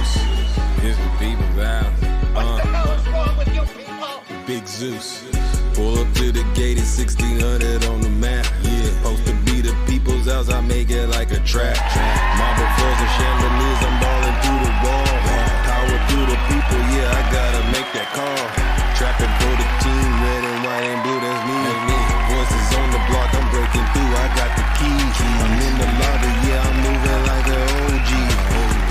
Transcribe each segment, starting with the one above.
Zeus. It's the people vow. What the hell is wrong with you people? Big Zeus. Pull up to the gate at 1600 on the map. Yeah, supposed to be the people's house. I make it like a trap. Marble floors and chandeliers. I'm balling through the wall. Power through the people. Yeah, I gotta make that call. Trapping for the team. Red and white and blue. That's me. Voices on the block. I'm breaking through. I got the keys. I'm in the lobby. Yeah, I'm moving like an OG.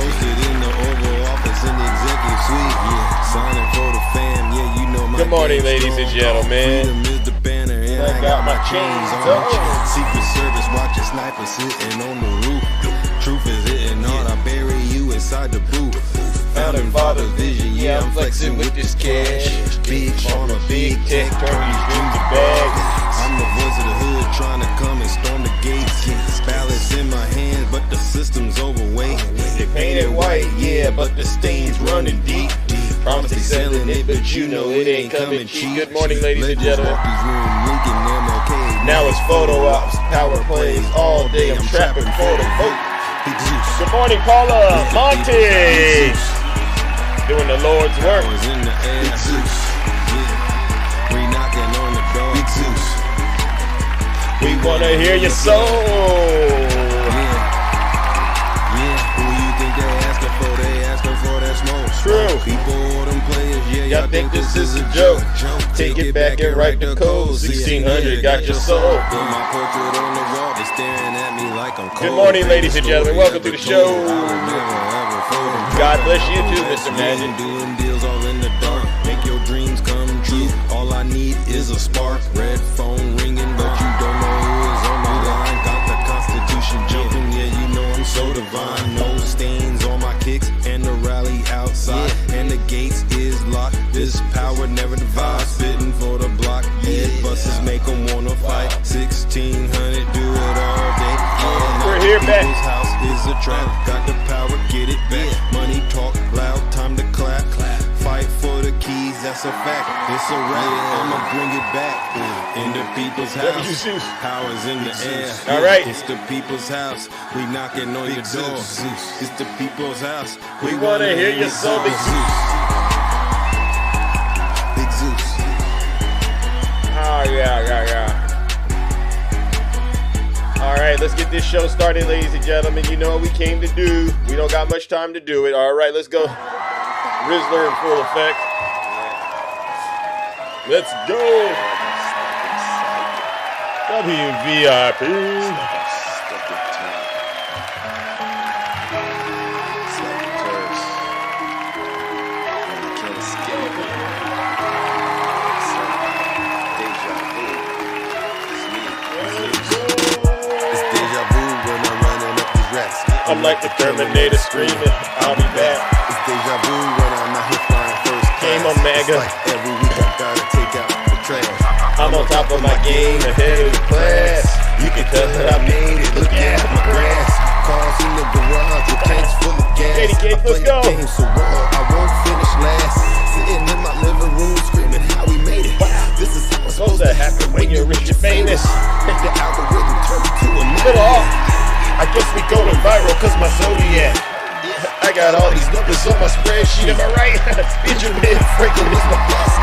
Posted in the Oval Office in the executive suite. Yeah, signing for the fam. Yeah, you know my. Good morning, ladies and gentlemen. Freedom is the banner, and I got my chains on. Secret Service watching snipers sitting on the roof. Truth is hitting hard. I bury you inside the booth. Founding father vision. Yeah, I'm flexing with this cash. Big pharma, big tech, turn these dreams to bags. I'm the voice of the hood trying to come and storm the gates. Ballots in my hands, but the system's overweight. They painted white, yeah, but the stains running deep. Promise they selling it, but you know it ain't coming cheap. Good morning, ladies and gentlemen. Now Now it's photo ops, power plays all day. I'm trapping for the vote. Good morning, Paula Monte. Doing the Lord's work. in the air. Big Zeus. Yeah. We knocking on the door. Big Zeus. We wanna hear your soul. Yeah. Who you think they asking for? They asking for that smoke. True. People, all them players, yeah, Y'all think this is a joke? Take it back and write the code. 1600 got your soul. Put my portrait on the wall, they staring at me like I'm cold. Good morning, ladies and gentlemen. Welcome to the show. God bless you too, Mr. Magic. Doing deals all in the dark. Make your dreams come true. All I need is a spark. Red phone ringing, but you don't know who is on my line. Got the Constitution jumping, yeah, you know I'm so divine. No stains on my kicks and the rally outside. And the gates is locked. This power never divides. Spitting for the block. Head buses make them wanna fight. 1600, do it all day. We're here back. People's house is a trap. Got the power, get it back. Money talk loud, time to clap. Fight for the keys, that's a fact. It's a rap, I'ma bring it back. In the people's house, Zeus. power's in the air. All right. It's the people's house, we knocking on your door. It's the people's house, We wanna hear your soul, Big Zeus. Big Zeus. Oh, yeah. All right, let's get this show started, ladies and gentlemen. You know what we came to do. We don't got much time to do it. All right, let's go. Rizzler in full effect. Let's go. WVIP. I'm like the Terminator screaming, I'll be back. It's deja vu when I'm out here flying first class. Game on Mega. It's like every week I gotta take out the trash. I'm on top of my game, ahead of the class. You can tell that I made it, look at my grass. Cars in the garage with tanks full of gas. Katie Gates, let's go. I play the game so well, I won't finish last. Sitting in my living room screaming how we made it. This is how it's Supposed to happen when you're rich and famous. The algorithm turned to a Little off. I guess we going viral cause my Zodiac. I got all these numbers on my spreadsheet, am I right? Benjamin Franklin is my boss.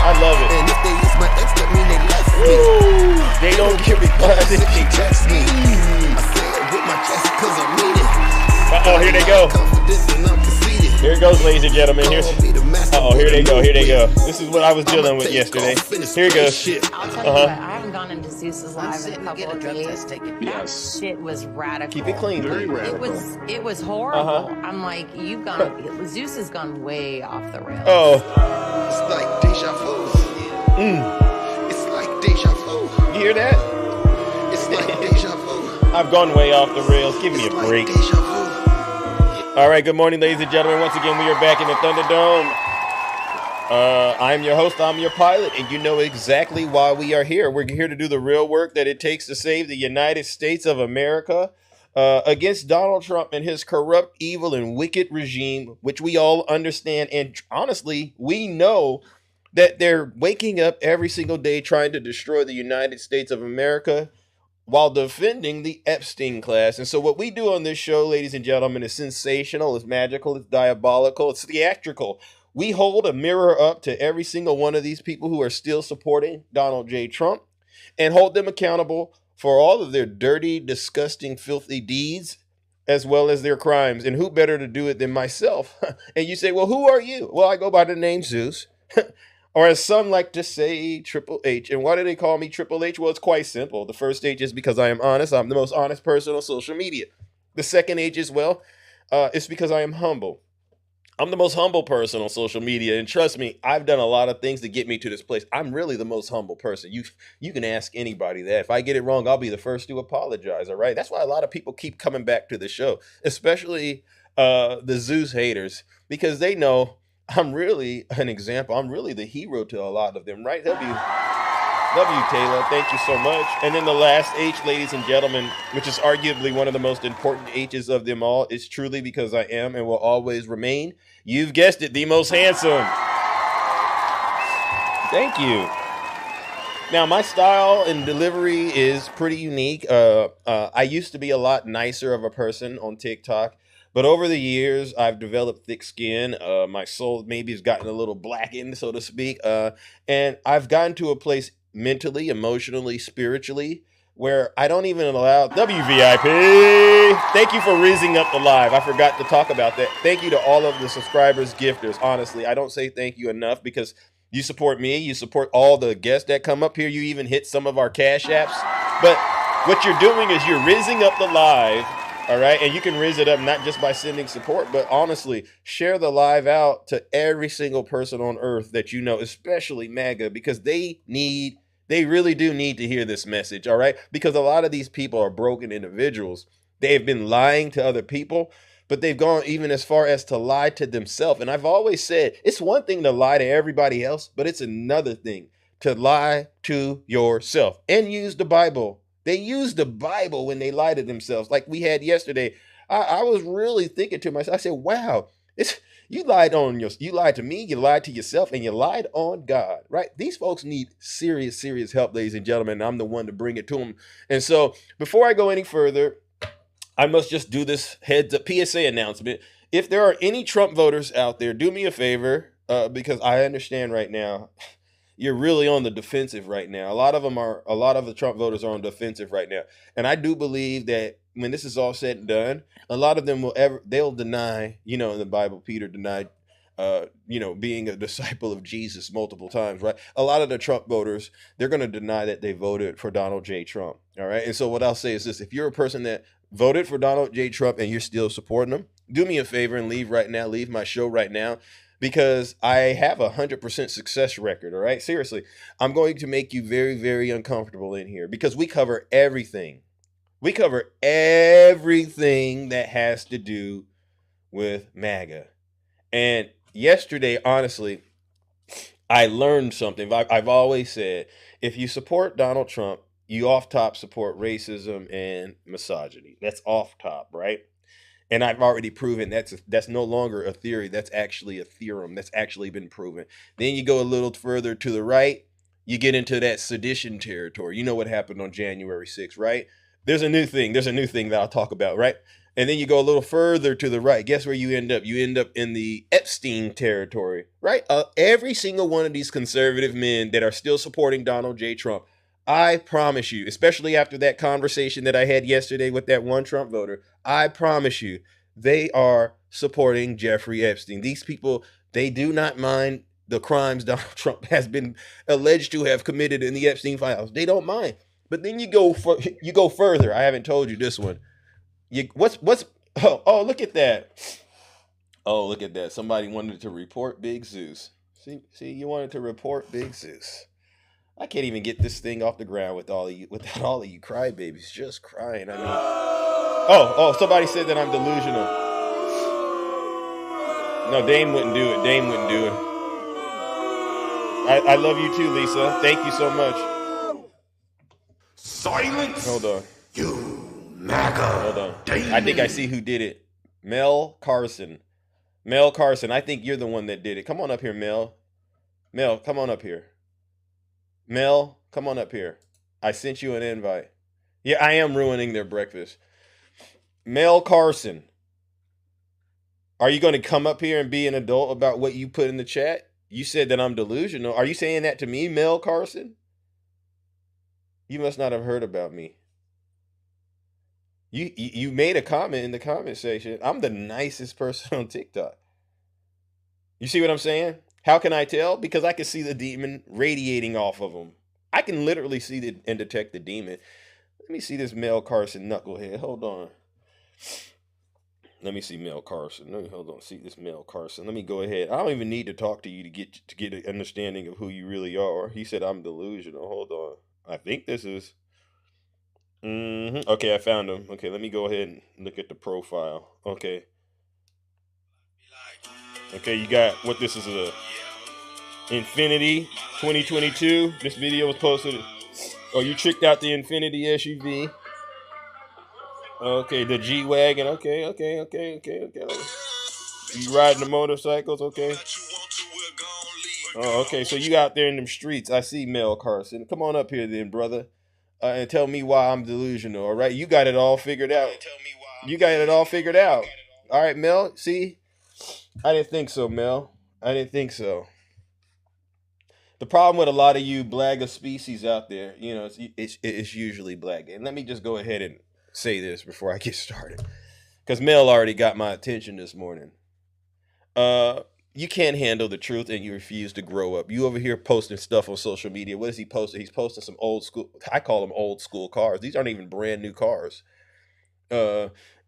I love it. And if they use my ex, that mean they left me. Woo! They don't get replies if They they text me. I say it with my chest cause I mean it. Uh-oh, here they go. Confidence and I'm conceited. Here it goes, ladies and gentlemen. Here's. Call me the master Uh-oh, here they go. Here they go. with a This is what I was dealing with yesterday. Here it goes. I'll tell you what, I haven't gone into Zeus's live in a couple of days. That shit was radical. Keep it clean. It was horrible. Uh-huh. I'm like, Zeus has gone way off the rails. Oh, It's like deja vu. It's like deja vu. you hear that? It's like deja vu. I've gone way off the rails. Give me a It's like break. deja vu. All right, good morning, ladies and gentlemen. Once again, we are back in the Thunderdome. I'm your host, I'm your pilot, and you know exactly why we are here. We're here to do the real work that it takes to save the United States of America against Donald Trump and his corrupt, evil, and wicked regime, which we all understand. And honestly, we know that they're waking up every single day trying to destroy the United States of America. while defending the Epstein class. And so what we do on this show, ladies and gentlemen, is sensational, it's magical, it's diabolical, it's theatrical. We hold a mirror up to every single one of these people who are still supporting Donald J. Trump and hold them accountable for all of their dirty, disgusting, filthy deeds as well as their crimes. And who better to do it than myself? And you say, well, who are you? Well, I go by the name Zeus. Or as some like to say, Triple H. And why do they call me Triple H? Well, it's quite simple. The first H is because I am honest. I'm the most honest person on social media. The second H is, well, it's because I am humble. I'm the most humble person on social media, and trust me, I've done a lot of things to get me to this place. I'm really the most humble person. You can ask anybody that. If I get it wrong, I'll be the first to apologize, all right? That's why a lot of people keep coming back to the show, especially the Zeus haters, because they know I'm really an example. I'm really the hero to a lot of them, right? Love you, Taylor. Thank you so much. And then the last H, ladies and gentlemen, which is arguably one of the most important H's of them all, is truly because I am and will always remain, you've guessed it, the most handsome. Thank you. Now, my style and delivery is pretty unique. I used to be a lot nicer of a person on TikTok, but over the years, I've developed thick skin. My soul maybe has gotten a little blackened, so to speak. And I've gotten to a place mentally, emotionally, spiritually, where I don't even allow WVIP. Thank you for raising up the live. I forgot to talk about that. Thank you to all of the subscribers, gifters. Honestly, I don't say thank you enough because you support me. You support all the guests that come up here. You even hit some of our cash apps. But what you're doing is you're raising up the live. All right. And you can raise it up not just by sending support, but honestly, share the live out to every single person on earth that you know, especially MAGA, because they really do need to hear this message. All right. Because a lot of these people are broken individuals. They have been lying to other people, but they've gone even as far as to lie to themselves. And I've always said it's one thing to lie to everybody else, but it's another thing to lie to yourself and use the Bible. They use the Bible when they lie to themselves. Like we had yesterday, I was really thinking to myself, I said, wow, you lied to me, you lied to yourself, and you lied on God, right? These folks need serious, serious help, ladies and gentlemen. And I'm the one to bring it to them. And so before I go any further, I must just do this heads up PSA announcement. If there are any Trump voters out there, do me a favor, because I understand right now, you're really on the defensive right now. A lot of the Trump voters are on defensive right now. And I do believe that when this is all said and done, a lot of them they'll deny, in the Bible, Peter denied, being a disciple of Jesus multiple times, right? A lot of the Trump voters, they're going to deny that they voted for Donald J. Trump. All right. And so what I'll say is this: if you're a person that voted for Donald J. Trump and you're still supporting him, do me a favor and leave my show right now. Because I have 100% success record, all right? Seriously, I'm going to make you very, very uncomfortable in here because we cover everything. We cover everything that has to do with MAGA. And yesterday, honestly, I learned something. I've always said, if you support Donald Trump, you off top support racism and misogyny. That's off top, right? And I've already proven that's no longer a theory. That's actually a theorem. That's actually been proven. Then you go a little further to the right, you get into that sedition territory. You know what happened on January 6th, right? There's a new thing that I'll talk about, right? And then you go a little further to the right. Guess where you end up? You end up in the Epstein territory, right? Every single one of these conservative men that are still supporting Donald J. Trump, I promise you, especially after that conversation that I had yesterday with that one Trump voter, I promise you, they are supporting Jeffrey Epstein. These people, they do not mind the crimes Donald Trump has been alleged to have committed in the Epstein files. They don't mind. But then you go further. I haven't told you this one. Oh, look at that. Oh, look at that. Somebody wanted to report Big Zeus. See, you wanted to report Big Zeus. I can't even get this thing off the ground without all of you crybabies just crying. I mean, oh, somebody said that I'm delusional. No, Dame wouldn't do it. I love you too, Lisa. Thank you so much. Silence. Hold on. You MAGA. Hold on. I think I see who did it. Mel Carson. I think you're the one that did it. Come on up here, Mel. Come on up here. Mel, come on up here. I sent you an invite. Yeah, I am ruining their breakfast. Mel Carson, are you going to come up here and be an adult about what you put in the chat? You said that I'm delusional. Are you saying that to me, Mel Carson? You must not have heard about me. You made a comment in the comment section. I'm the nicest person on TikTok. You see what I'm saying? How can I tell? Because I can see the demon radiating off of him. I can literally see and detect the demon. Let me see this Mel Carson knucklehead. Hold on. Let me see Mel Carson. Hold on. See this Mel Carson. Let me go ahead. I don't even need to talk to you to get an understanding of who you really are. He said I'm delusional. Hold on. I think this is. Okay, I found him. Okay, let me go ahead and look at the profile. Okay. Okay, you got what this is a Infinity 2022. This video was posted. Oh, you tricked out the Infinity SUV. Okay, the G-Wagon. Okay. You riding the motorcycles? Okay. Oh, okay. So you out there in them streets. I see Mel Carson. Come on up here then, brother. And tell me why I'm delusional, all right? You got it all figured out. All right, Mel. See? I didn't think so, Mel. I didn't think so. The problem with a lot of you blagger species out there, you know, it's usually black. And let me just go ahead and say this before I get started. Because Mel already got my attention this morning. You can't handle the truth and you refuse to grow up. You over here posting stuff on social media. What is he posting? He's posting some old school, I call them old school cars. These aren't even brand new cars.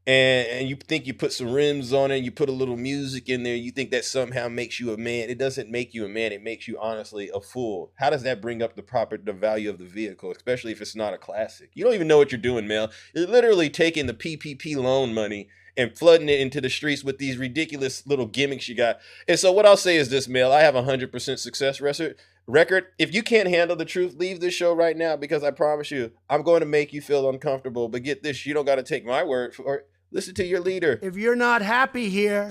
And you think you put some rims on it, you put a little music in there, you think that somehow makes you a man. It doesn't make you a man, it makes you honestly a fool. How does that bring up the value of the vehicle, especially if it's not a classic? You don't even know what you're doing, Mel. You're literally taking the PPP loan money and flooding it into the streets with these ridiculous little gimmicks you got. And so what I'll say is this, Mel, I have a 100% success record. If you can't handle the truth, leave this show right now, because I promise you, I'm going to make you feel uncomfortable. But get this, you don't got to take my word for it. Listen to your leader. If you're not happy here,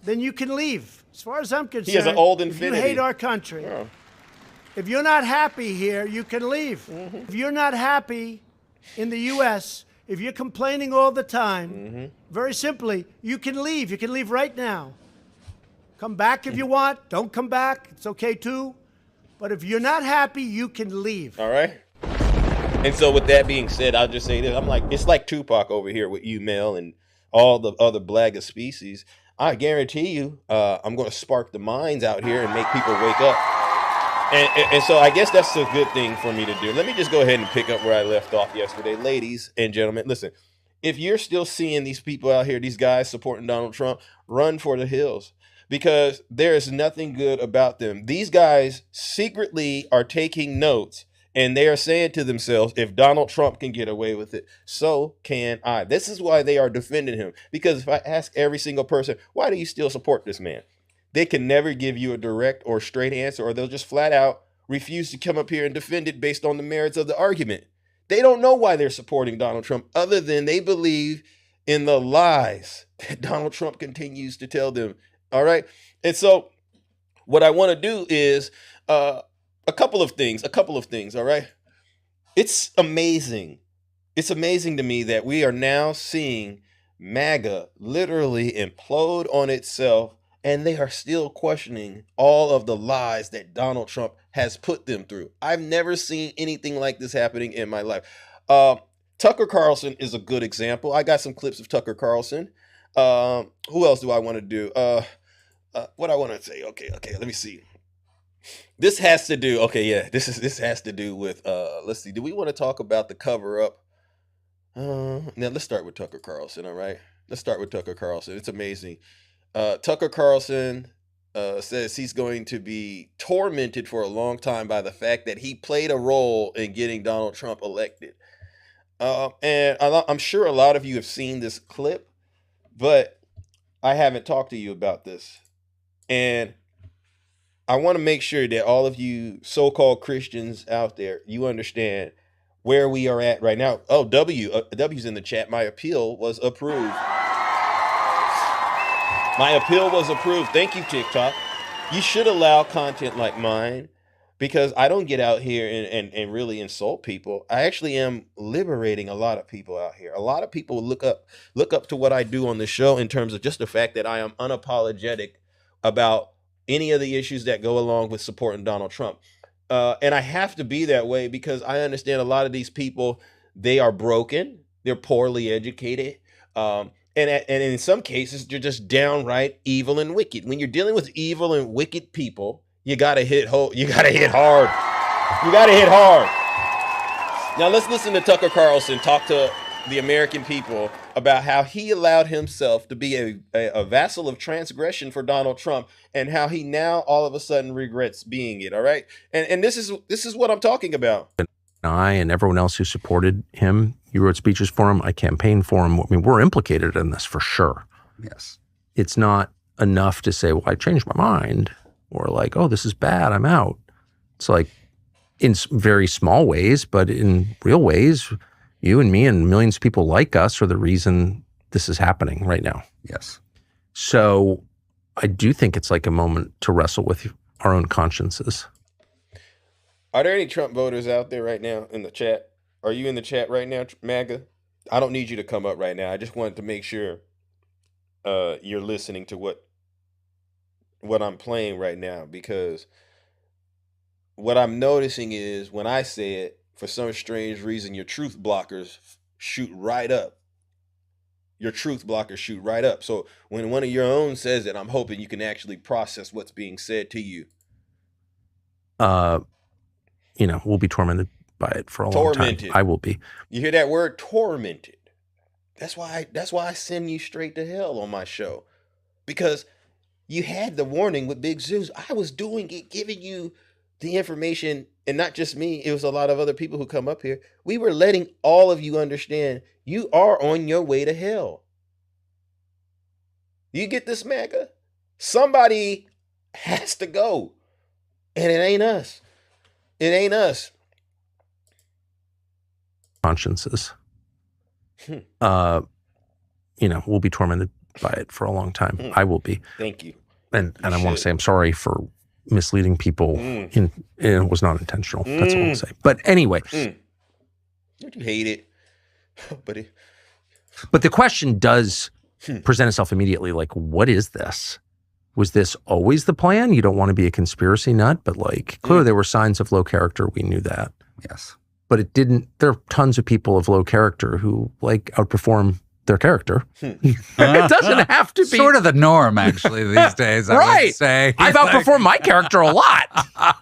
then you can leave. As far as I'm concerned, He has an old if you Infinity. hate our country, Oh. if you're not happy here, you can leave. If you're not happy in the U.S., if you're complaining all the time, very simply, you can leave. You can leave right now. Come back if you want. Don't come back. It's okay too. But if you're not happy, you can leave. All right. And so with that being said, I'll just say this. It's like Tupac over here with you, Mel, and all the other blagger species. I guarantee you, I'm going to spark the minds out here and make people wake up. And so I guess that's a good thing for me to do. Let me just go ahead and pick up where I left off yesterday. Ladies and gentlemen, listen, if you're still seeing these people out here, these guys supporting Donald Trump, run for the hills, because there is nothing good about them. These guys secretly are taking notes, and they are saying to themselves, if Donald Trump can get away with it, so can I. This is why they are defending him. Because if I ask every single person, why do you still support this man? They can never give you a direct or straight answer, or they'll just flat out refuse to come up here and defend it based on the merits of the argument. They don't know why they're supporting Donald Trump, other than they believe in the lies that Donald Trump continues to tell them. All right. And so what I want to do is a couple of things. All right. It's amazing. It's amazing to me that we are now seeing MAGA literally implode on itself, and they are still questioning all of the lies that Donald Trump has put them through. I've never seen anything like this happening in my life. Tucker Carlson is a good example. I got some clips of Tucker Carlson. Who else do I want to do? What I want to say? Okay. Let me see. This has to do. Okay, yeah. This has to do with. Let's see. Do we want to talk about the cover up? Now let's start with Tucker Carlson. All right. Let's start with Tucker Carlson. It's amazing. Tucker Carlson says he's going to be tormented for a long time by the fact that he played a role in getting Donald Trump elected. And I'm sure a lot of you have seen this clip, but I haven't talked to you about this. And I want to make sure that all of you so-called Christians out there, you understand where we are at right now. Oh, W's in the chat. My appeal was approved. My appeal was approved. Thank you, TikTok. You should allow content like mine because I don't get out here and really insult people. I actually am liberating a lot of people out here. A lot of people look up to what I do on the show in terms of just the fact that I am unapologetic about any of the issues that go along with supporting Donald Trump. And I have to be that way because I understand a lot of these people, they are broken, they're poorly educated, and in some cases, they're just downright evil and wicked. When you're dealing with evil and wicked people, you gotta hit hard. You gotta hit hard. Now let's listen to Tucker Carlson talk to the American people about how he allowed himself to be a vassal of transgression for Donald Trump, and how he now all of a sudden regrets being it. All right, and this is what I'm talking about. I and everyone else who supported him, you wrote speeches for him, I campaigned for him. I mean, we're implicated in this for sure. Yes, it's not enough to say, well, I changed my mind. Or like, oh, this is bad, I'm out. It's like in very small ways, but in real ways, you and me and millions of people like us are the reason this is happening right now. Yes. So I do think it's like a moment to wrestle with our own consciences. Are there any Trump voters out there right now in the chat? Are you in the chat right now, MAGA? I don't need you to come up right now. I just wanted to make sure you're listening to what I'm playing right now, because what I'm noticing is when I say it, for some strange reason, your truth blockers shoot right up. So when one of your own says it, I'm hoping you can actually process what's being said to you. We'll be tormented by it for a long time. I will be. You hear that word, tormented? That's why I send you straight to hell on my show, because you had the warning with Big Zeus. I was doing it, giving you the information, and not just me. It was a lot of other people who come up here. We were letting all of you understand you are on your way to hell. You get this, MAGA? Somebody has to go, and it ain't us. Consciences. We'll be tormented by it for a long time. I will be. Thank you. And I want to say I'm sorry for misleading people. It was not intentional. That's all I'll say. But anyway. Don't you hate it? But the question does present itself immediately, like, what is this? Was this always the plan? You don't want to be a conspiracy nut, but like clearly there were signs of low character. We knew that. Yes. But it didn't, there are tons of people of low character who like outperform their character. It doesn't have to be. Sort of the norm, actually, these days, I would say. I've outperformed my character a lot. I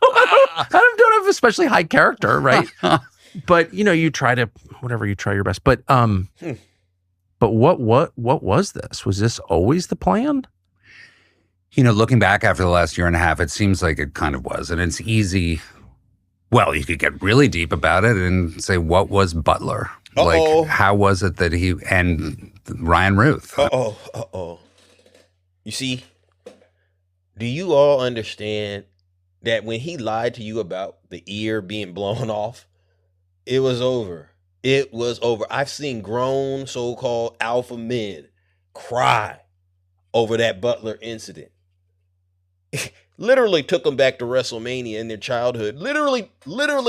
don't have especially high character, right? But, you try your best. But what was this? Was this always the plan? Looking back after the last year and a half, it seems like it kind of was. And it's easy. Well, you could get really deep about it and say, what was Butler? Like, how was it that he and Ryan Ruth? You see, do you all understand that when he lied to you about the ear being blown off, it was over. It was over. I've seen grown so-called alpha men cry over that Butler incident. Literally took them back to WrestleMania in their childhood. Literally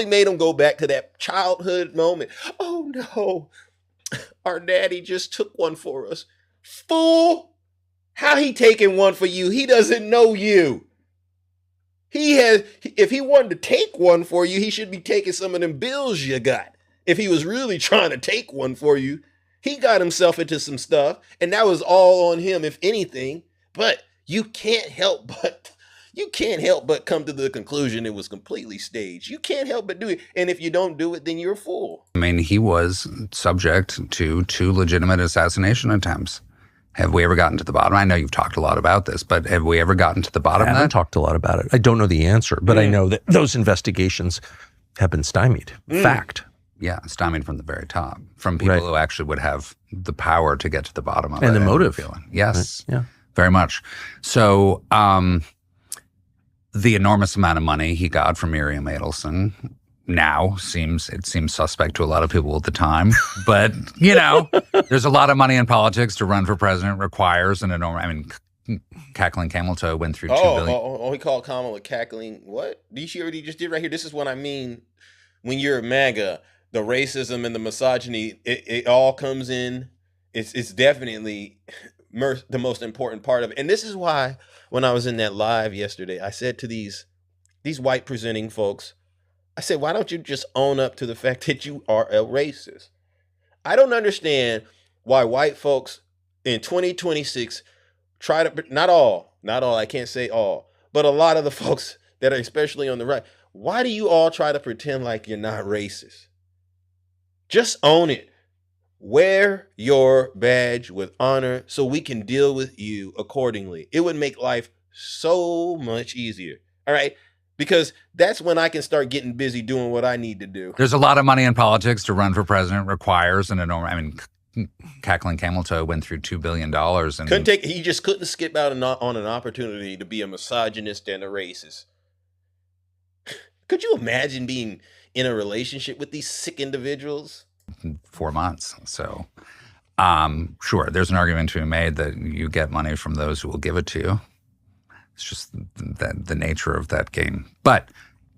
made them go back to that childhood moment. Oh no, our daddy just took one for us. Fool, how he taking one for you? He doesn't know you. If he wanted to take one for you, he should be taking some of them bills you got. If he was really trying to take one for you, he got himself into some stuff, and that was all on him, if anything. But you can't help but come to the conclusion it was completely staged. You can't help but do it. And if you don't do it, then you're a fool. I mean, he was subject to 2 legitimate assassination attempts. Have we ever gotten to the bottom? I know you've talked a lot about this, but have we ever gotten to the bottom of that? I haven't talked a lot about it. I don't know the answer, but I know that those investigations have been stymied. Fact. Yeah, stymied from the very top, from people who actually would have the power to get to the bottom of it. And the motive. Yes, yeah, very much. So the enormous amount of money he got from Miriam Adelson now seems suspect to a lot of people at the time. But, there's a lot of money in politics. To run for president requires an enormous, cackling camel toe went through 2 billion. We call Kamala cackling. What? She already just did right here. This is what I mean. When you're a MAGA, the racism and the misogyny, it all comes in. It's definitely the most important part of it. And this is why when I was in that live yesterday, I said to these white presenting folks, I said, why don't you just own up to the fact that you are a racist? I don't understand why white folks in 2026 try to, not all, I can't say all, but a lot of the folks that are especially on the right, why do you all try to pretend like you're not racist? Just own it. Wear your badge with honor so we can deal with you accordingly. It would make life so much easier. All right? Because that's when I can start getting busy doing what I need to do. There's a lot of money in politics to run for president requires an enormous, I mean, cackling camel toe went through $2 billion. And he just couldn't skip out on an opportunity to be a misogynist and a racist. Could you imagine being in a relationship with these sick individuals? 4 months. So, sure, there's an argument to be made that you get money from those who will give it to you. It's just the nature of that game. But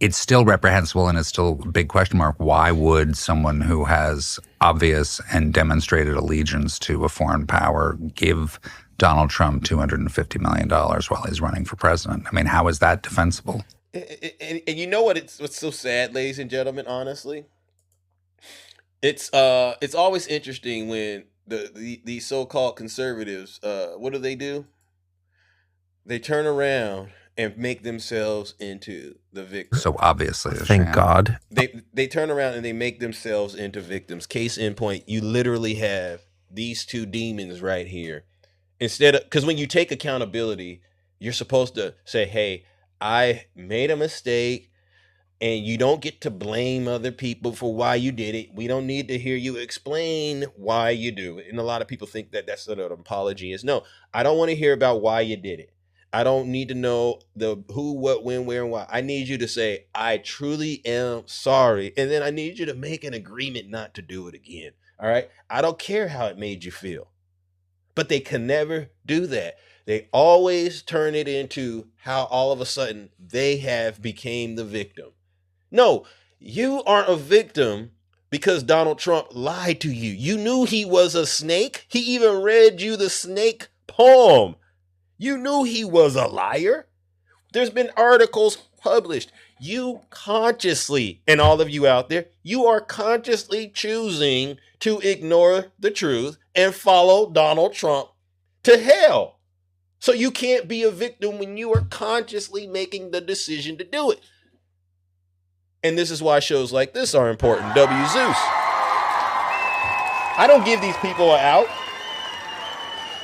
it's still reprehensible, and it's still a big question mark. Why would someone who has obvious and demonstrated allegiance to a foreign power give Donald Trump $250 million while he's running for president? I mean, how is that defensible? And you know what's so sad, ladies and gentlemen, honestly? It's always interesting when the so-called conservatives, what do? They turn around and make themselves into the victim. So obviously, thank God. They turn around and they make themselves into victims. Case in point, you literally have these two demons right here. Because when you take accountability, you're supposed to say, hey, I made a mistake. And you don't get to blame other people for why you did it. We don't need to hear you explain why you do it. And a lot of people think that that's what an apology is. No, I don't want to hear about why you did it. I don't need to know the who, what, when, where, and why. I need you to say, I truly am sorry. And then I need you to make an agreement not to do it again. All right? I don't care how it made you feel. But they can never do that. They always turn it into how all of a sudden they have became the victim. No, you aren't a victim because Donald Trump lied to you. You knew he was a snake. He even read you the snake poem. You knew he was a liar. There's been articles published. You consciously, and all of you out there, you are consciously choosing to ignore the truth and follow Donald Trump to hell. So you can't be a victim when you are consciously making the decision to do it. And this is why shows like this are important. W. Zeus. I don't give these people an out.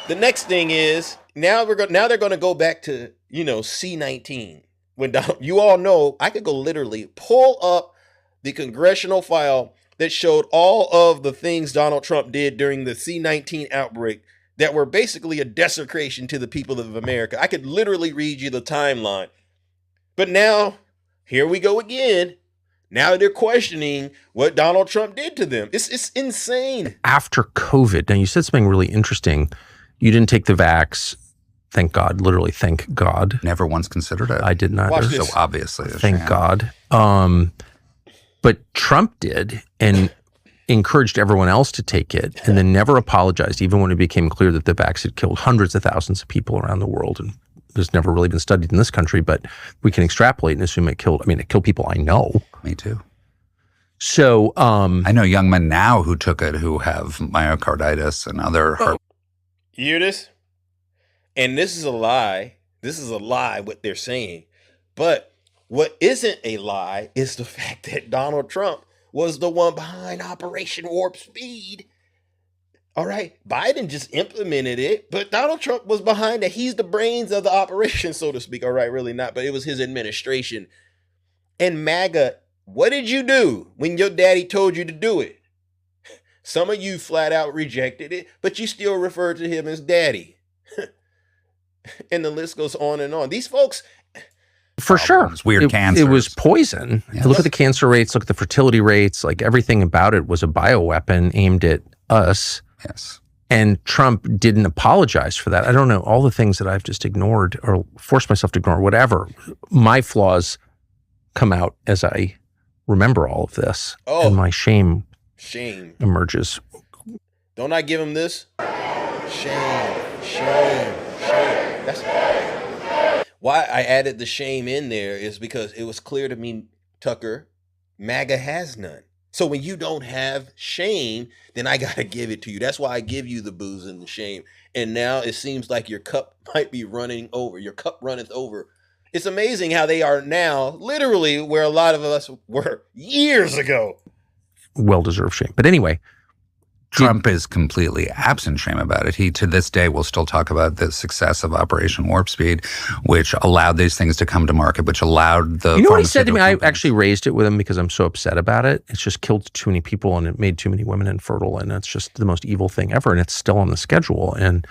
The next thing is now they're going to go back to, C-19. When you all know, I could go literally pull up the congressional file that showed all of the things Donald Trump did during the C-19 outbreak that were basically a desecration to the people of America. I could literally read you the timeline. But now, here we go again. Now they're questioning what Donald Trump did to them. It's insane. After COVID, now you said something really interesting. You didn't take the vax. Thank God. Literally, thank God. Never once considered it. I did not. So obviously. Thank God. But Trump did and encouraged everyone else to take it and then never apologized, even when it became clear that the vax had killed hundreds of thousands of people around the world. And it's never really been studied in this country, but we can extrapolate and assume it killed people I know. Me too. So I know young men now who took it who have myocarditis and other heart. You hear this? And this is a lie. This is a lie what they're saying. But what isn't a lie is the fact that Donald Trump was the one behind Operation Warp Speed. All right, Biden just implemented it, but Donald Trump was behind it. He's the brains of the operation, so to speak. All right, really not, but it was his administration. And MAGA, what did you do when your daddy told you to do it? Some of you flat out rejected it, but you still refer to him as daddy. And the list goes on and on. These folks... For sure. It's weird cancer. It was poison. Yes. Look at the cancer rates, look at the fertility rates, like everything about it was a bioweapon aimed at us. Yes. And Trump didn't apologize for that. I don't know, all the things that I've just ignored or forced myself to ignore, whatever. My flaws come out as I remember all of this. Oh. And my shame emerges. Don't I give him this? Shame. That's why I added the shame in there, is because it was clear to me, Tucker, MAGA has none. So when you don't have shame, then I got to give it to you. That's why I give you the booze and the shame. And now it seems like your cup might be running over. Your cup runneth over. It's amazing how they are now literally where a lot of us were years ago. Well-deserved shame. But anyway. Trump is completely absent shame about it. He, to this day, will still talk about the success of Operation Warp Speed, which allowed these things to come to market, which allowed the. You know what he said to me? I actually raised it with him because I'm so upset about it. It's just killed too many people and it made too many women infertile, and it's just the most evil thing ever. And it's still on the schedule, and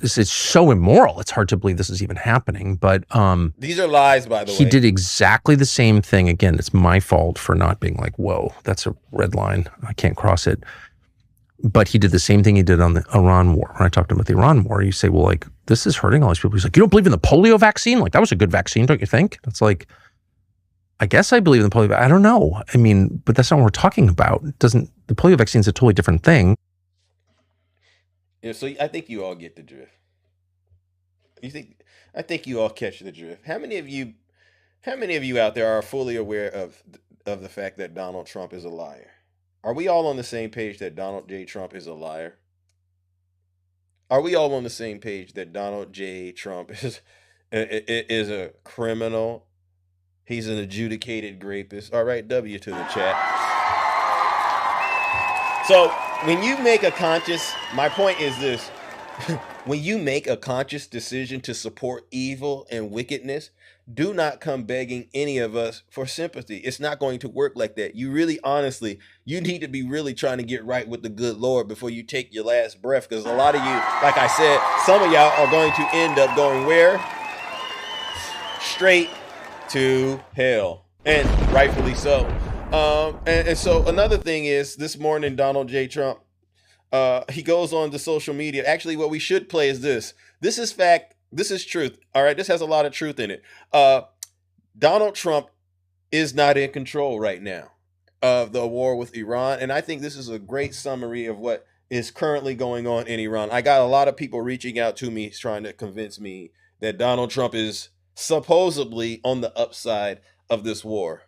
it's so immoral. It's hard to believe this is even happening. But these are lies, by the way. He did exactly the same thing. Again, it's my fault for not being like, "Whoa, that's a red line. I can't cross it." But he did the same thing he did on the Iran war. When I talked to him about the Iran war, you say, well, like, this is hurting all these people. He's like, you don't believe in the polio vaccine? Like, that was a good vaccine, don't you think? It's like, I guess I believe in the polio vaccine. I don't know. I mean, but that's not what we're talking about. The polio vaccine is a totally different thing. Yeah, so I think you all get the drift. I think you all catch the drift. How many of you out there are fully aware of the fact that Donald Trump is a liar? Are we all on the same page that Donald J. Trump is a liar? Are we all on the same page that Donald J. Trump is a criminal? He's an adjudicated rapist. All right, W to the chat. So when you make a conscious, my point is this, when you make a conscious decision to support evil and wickedness, do not come begging any of us for sympathy. It's not going to work like that. You really, honestly, you need to be really trying to get right with the good Lord before you take your last breath. Because a lot of you, like I said, some of y'all are going to end up going where? Straight to hell. And rightfully so. And so another thing is, this morning, Donald J. Trump, he goes on to social media. Actually, what we should play is this. This is fact. This is truth. All right. This has a lot of truth in it. Donald Trump is not in control right now of the war with Iran. And I think this is a great summary of what is currently going on in Iran. I got a lot of people reaching out to me trying to convince me that Donald Trump is supposedly on the upside of this war.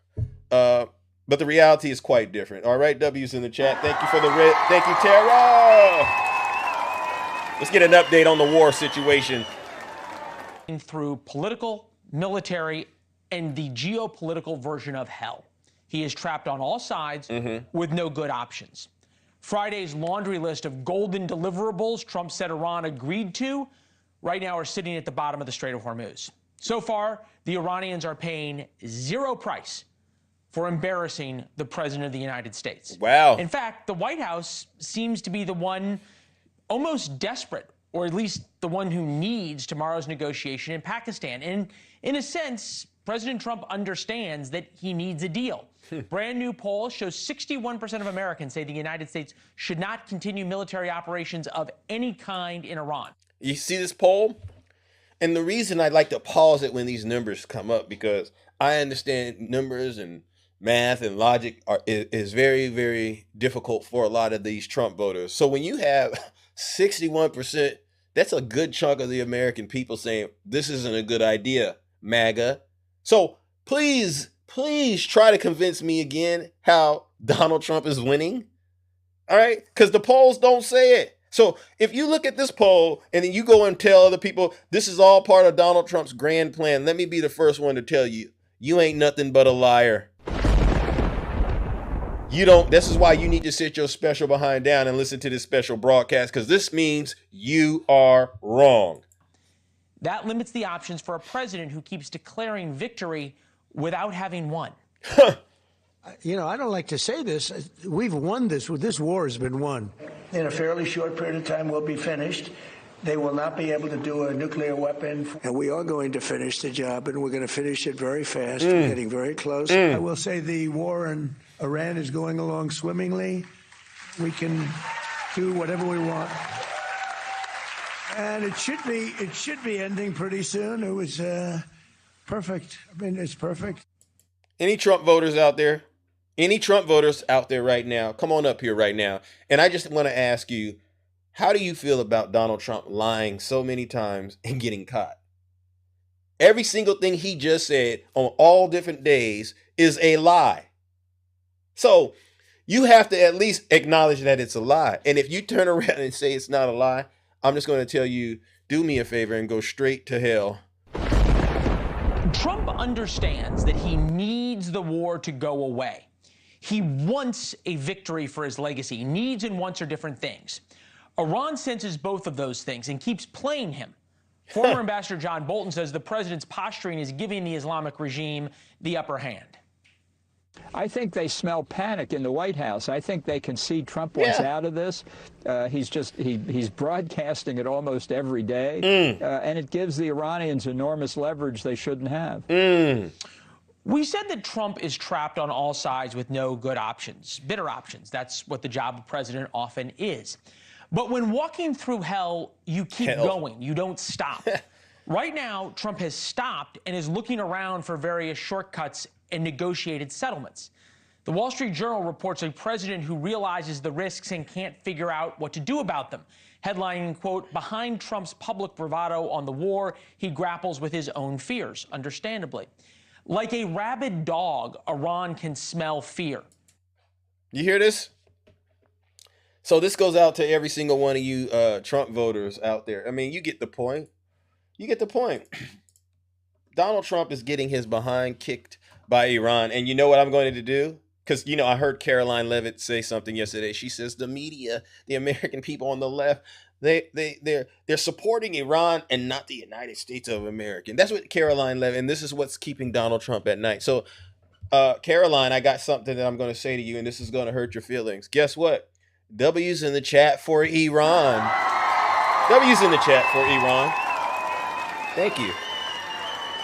But the reality is quite different. All right. W's in the chat. Thank you for the red. Thank you, Tara. Let's get an update on the war situation. Through political, military, and the geopolitical version of hell. He is trapped on all sides with no good options. Friday's laundry list of golden deliverables Trump said Iran agreed to right now are sitting at the bottom of the Strait of Hormuz. So far, the Iranians are paying zero price for embarrassing the President of the United States. Wow. In fact, the White House seems to be the one almost desperate, or at least the one who needs tomorrow's negotiation in Pakistan. And in a sense, President Trump understands that he needs a deal. Brand new poll shows 61% of Americans say the United States should not continue military operations of any kind in Iran. You see this poll? And the reason I like to pause it when these numbers come up, because I understand numbers and math and logic is very, very difficult for a lot of these Trump voters. So when you have 61%, that's a good chunk of the American people saying, this isn't a good idea, MAGA. So please try to convince me again how Donald Trump is winning. All right? Because the polls don't say it. So if you look at this poll and then you go and tell other people, this is all part of Donald Trump's grand plan, let me be the first one to tell you, you ain't nothing but a liar. This is why you need to sit your special behind down and listen to this special broadcast, because this means you are wrong. That limits the options for a president who keeps declaring victory without having won. You know, I don't like to say this. We've won this. This war has been won. In a fairly short period of time, we'll be finished. They will not be able to do a nuclear weapon. And we are going to finish the job, and we're going to finish it very fast. We're getting very close. I will say the war in Iran is going along swimmingly. We can do whatever we want. And it should be ending pretty soon. It was perfect. I mean, it's perfect. Any Trump voters out there? Any Trump voters out there right now? Come on up here right now. And I just want to ask you, how do you feel about Donald Trump lying so many times and getting caught? Every single thing he just said on all different days is a lie. So you have to at least acknowledge that it's a lie. And if you turn around and say it's not a lie, I'm just going to tell you, do me a favor and go straight to hell. Trump understands that he needs the war to go away. He wants a victory for his legacy. Needs and wants are different things. Iran senses both of those things and keeps playing him. Former Ambassador John Bolton says the president's posturing is giving the Islamic regime the upper hand. I think they smell panic in the White House. I think they can see Trump wants out of this. He's broadcasting it almost every day, and it gives the Iranians enormous leverage they shouldn't have. We said that Trump is trapped on all sides with no good options, bitter options. That's what the job of president often is. But when walking through hell, you keep going. You don't stop. Right now, Trump has stopped and is looking around for various shortcuts and negotiated settlements. The Wall Street Journal reports a president who realizes the risks and can't figure out what to do about them. Headlining, quote, behind Trump's public bravado on the war, he grapples with his own fears, understandably. Like a rabid dog, Iran can smell fear. You hear this? So this goes out to every single one of you Trump voters out there. I mean, you get the point. You get the point. Donald Trump is getting his behind kicked by Iran. And you know what I'm going to do? Because, you know, I heard Caroline Levitt say something yesterday. She says the media, the American people on the left, they're supporting Iran and not the United States of America. That's what Caroline Levitt, and this is what's keeping Donald Trump at night. So, Caroline, I got something that I'm going to say to you, and this is going to hurt your feelings. Guess what? W's in the chat for Iran. W's in the chat for Iran. Thank you.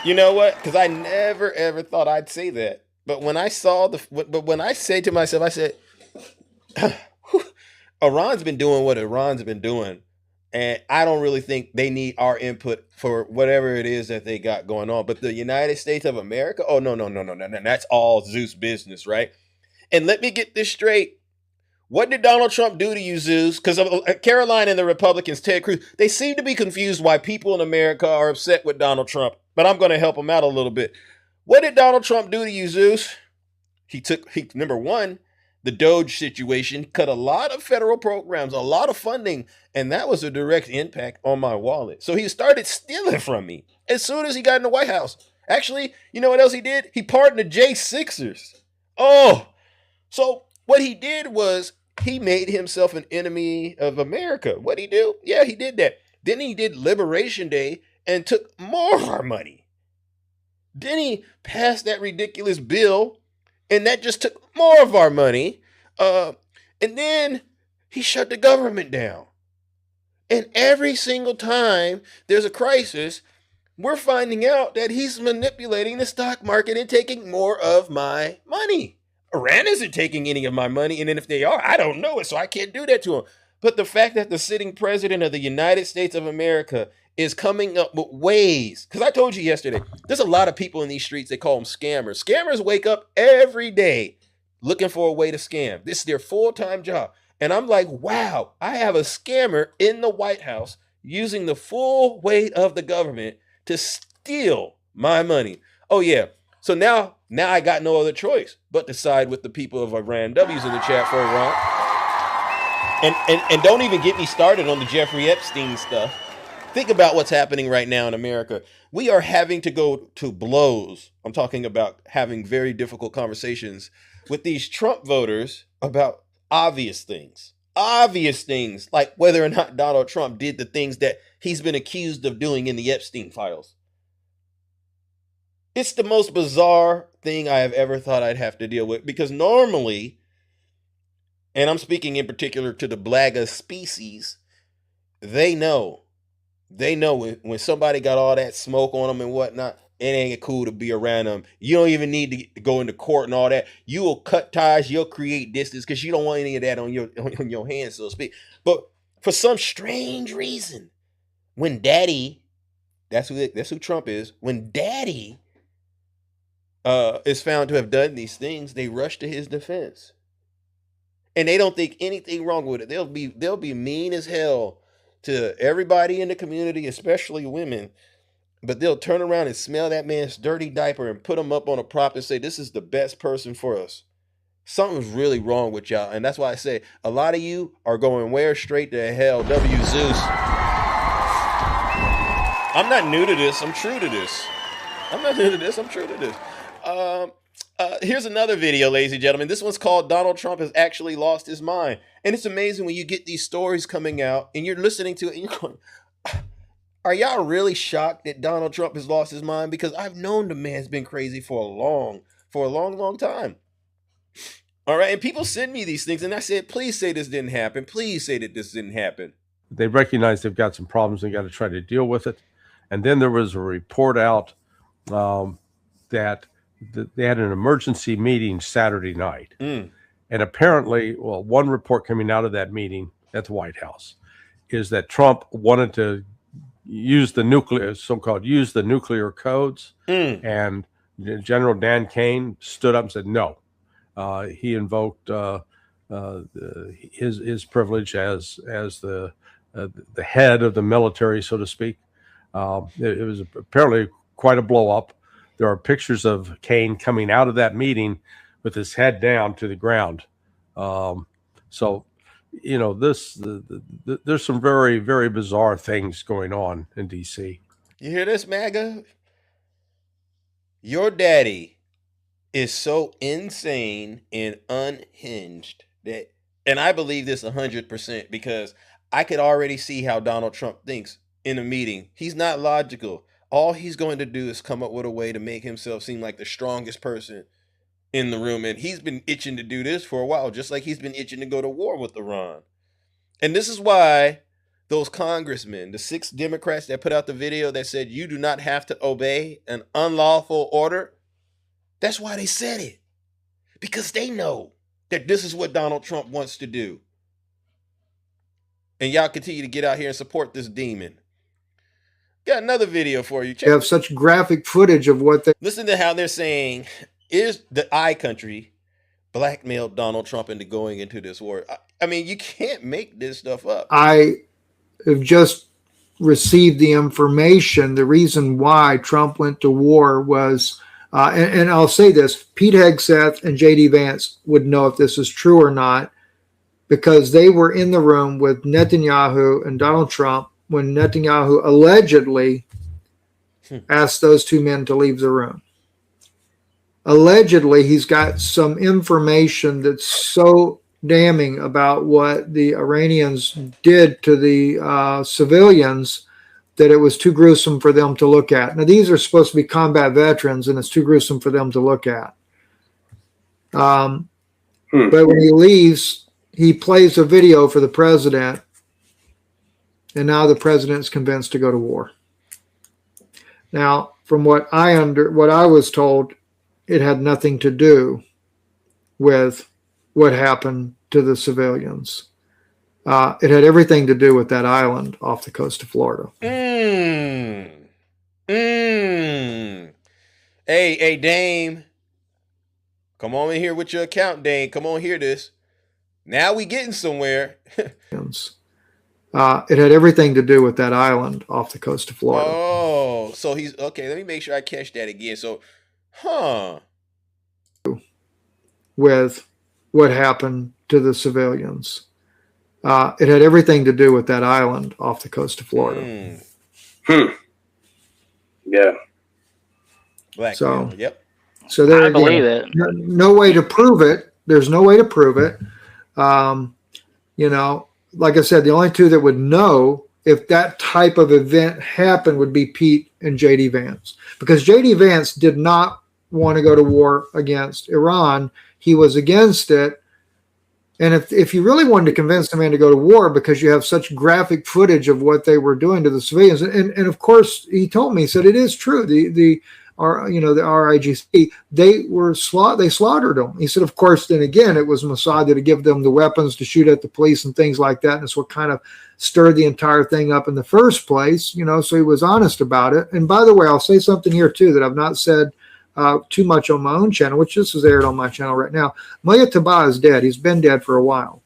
You know what? Because I never, ever thought I'd say that. But when I saw when I say to myself, I said, Iran's been doing what Iran's been doing. And I don't really think they need our input for whatever it is that they got going on. But the United States of America, oh, no. That's all Zeus business, right? And let me get this straight. What did Donald Trump do to you, Zeus? Because Caroline and the Republicans, Ted Cruz, they seem to be confused why people in America are upset with Donald Trump. But I'm going to help them out a little bit. What did Donald Trump do to you, Zeus? Number one, the Doge situation cut a lot of federal programs, a lot of funding, and that was a direct impact on my wallet. So he started stealing from me as soon as he got in the White House. Actually, you know what else he did? He pardoned the J6ers. Oh, so what he did was he made himself an enemy of America. What'd he do? Yeah, he did that. Then he did Liberation Day and took more of our money. Then he passed that ridiculous bill, and that just took more of our money. And then he shut the government down. And every single time there's a crisis, we're finding out that he's manipulating the stock market and taking more of my money. Iran isn't taking any of my money, and then if they are, I don't know it, so I can't do that to him. But the fact that the sitting president of the United States of America is coming up with ways, because I told you yesterday, there's a lot of people in these streets, they call them scammers. Scammers wake up every day looking for a way to scam. This is their full-time job. And I'm like, wow, I have a scammer in the White House using the full weight of the government to steal my money. Oh, yeah. So now I got no other choice but to side with the people of Iran. W's in the chat for Iran. And don't even get me started on the Jeffrey Epstein stuff. Think about what's happening right now in America. We are having to go to blows. I'm talking about having very difficult conversations with these Trump voters about obvious things. Obvious things like whether or not Donald Trump did the things that he's been accused of doing in the Epstein files. It's the most bizarre thing I have ever thought I'd have to deal with, because normally, and I'm speaking in particular to the blagga species, they know when somebody got all that smoke on them and whatnot, it ain't cool to be around them. You don't even need to go into court and all that. You will cut ties. You'll create distance because you don't want any of that on your hands, so to speak. But for some strange reason, when Daddy, that's who Trump is. When Daddy is found to have done these things, they rush to his defense, and they don't think anything wrong with it. They'll be mean as hell to everybody in the community, especially women. But they'll turn around and smell that man's dirty diaper and put him up on a prop and say, this is the best person for us. Something's really wrong with y'all. And that's why I say a lot of you are going where straight to hell. W Zeus. I'm not new to this. I'm true to this. I'm not new to this. I'm true to this. Here's another video, ladies and gentlemen. This one's called Donald Trump Has Actually Lost His Mind. And it's amazing when you get these stories coming out and you're listening to it and you're going, are y'all really shocked that Donald Trump has lost his mind? Because I've known the man's been crazy for a long time. All right. And people send me these things and I said, please say this didn't happen. Please say that this didn't happen. They recognize they've got some problems and got to try to deal with it. And then there was a report out that they had an emergency meeting Saturday night. And apparently, well, one report coming out of that meeting at the White House is that Trump wanted to use the nuclear codes. And General Dan Kane stood up and said no. He invoked his privilege as the head of the military, so to speak. It was apparently quite a blow up. There are pictures of Kane coming out of that meeting with his head down to the ground. So, you know, there's some very, very bizarre things going on in D.C. You hear this, MAGA? Your daddy is so insane and unhinged that, and I believe this 100% because I could already see how Donald Trump thinks in a meeting. He's not logical. All he's going to do is come up with a way to make himself seem like the strongest person in the room. And he's been itching to do this for a while, just like he's been itching to go to war with Iran. And this is why those congressmen, the 6 Democrats that put out the video that said you do not have to obey an unlawful order, that's why they said it. Because they know that this is what Donald Trump wants to do. And y'all continue to get out here and support this demon. Got another video for you. They have such graphic footage of what they... Listen to how they're saying, is the I country blackmailed Donald Trump into going into this war? I mean, you can't make this stuff up. I have just received the information. The reason why Trump went to war was, and I'll say this, Pete Hegseth and J.D. Vance would know if this is true or not, because they were in the room with Netanyahu and Donald Trump when Netanyahu allegedly asked those 2 men to leave the room. Allegedly, he's got some information that's so damning about what the Iranians did to the civilians that it was too gruesome for them to look at. Now, these are supposed to be combat veterans, and it's too gruesome for them to look at. But when he leaves, he plays a video for the president, and now the president's convinced to go to war. Now, from what I was told, it had nothing to do with what happened to the civilians. It had everything to do with that island off the coast of Florida. Hey, Dame. Come on in here with your account, Dame. Come on, hear this. Now we getting somewhere. It had everything to do with that island off the coast of Florida. Oh, so he's okay. Let me make sure I catch that again. So, with what happened to the civilians. It had everything to do with that island off the coast of Florida. Yeah. So, yep. So there I again, believe it. No way to prove it. There's no way to prove it. You know, like I said, the only 2 that would know if that type of event happened would be Pete and J.D. Vance. Because J.D. Vance did not want to go to war against Iran. He was against it. And if you really wanted to convince the man to go to war because you have such graphic footage of what they were doing to the civilians, and of course, he told me, he said, it is true. The or the RIGC, they slaughtered them. He said, of course, then again, it was Mossad to give them the weapons to shoot at the police and things like that. And it's what kind of stirred the entire thing up in the first place, so he was honest about it. And by the way, I'll say something here too that I've not said too much on my own channel, which this is aired on my channel right now. Mujtaba is dead. He's been dead for a while.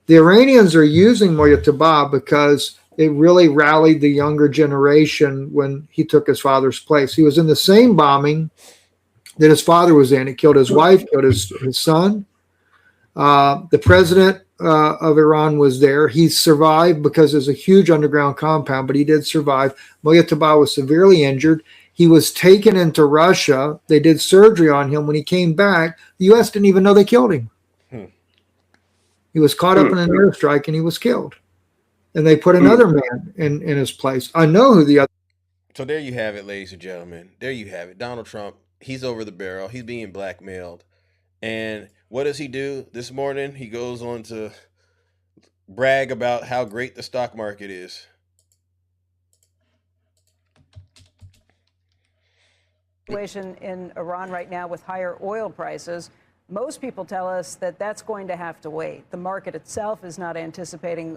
The Iranians are using Mujtaba because it really rallied the younger generation when he took his father's place. He was in the same bombing that his father was in. It killed his wife, killed his son. The president of Iran was there. He survived because there's a huge underground compound, but he did survive. Mujtaba was severely injured. He was taken into Russia. They did surgery on him. When he came back, the U.S. didn't even know they killed him. He was caught up in an airstrike and he was killed. And they put another man in his place. I know who the other. So there you have it, ladies and gentlemen. There you have it. Donald Trump, he's over the barrel. He's being blackmailed. And what does he do this morning? He goes on to brag about how great the stock market is. Situation in Iran right now with higher oil prices. Most people tell us that that's going to have to wait. The market itself is not anticipating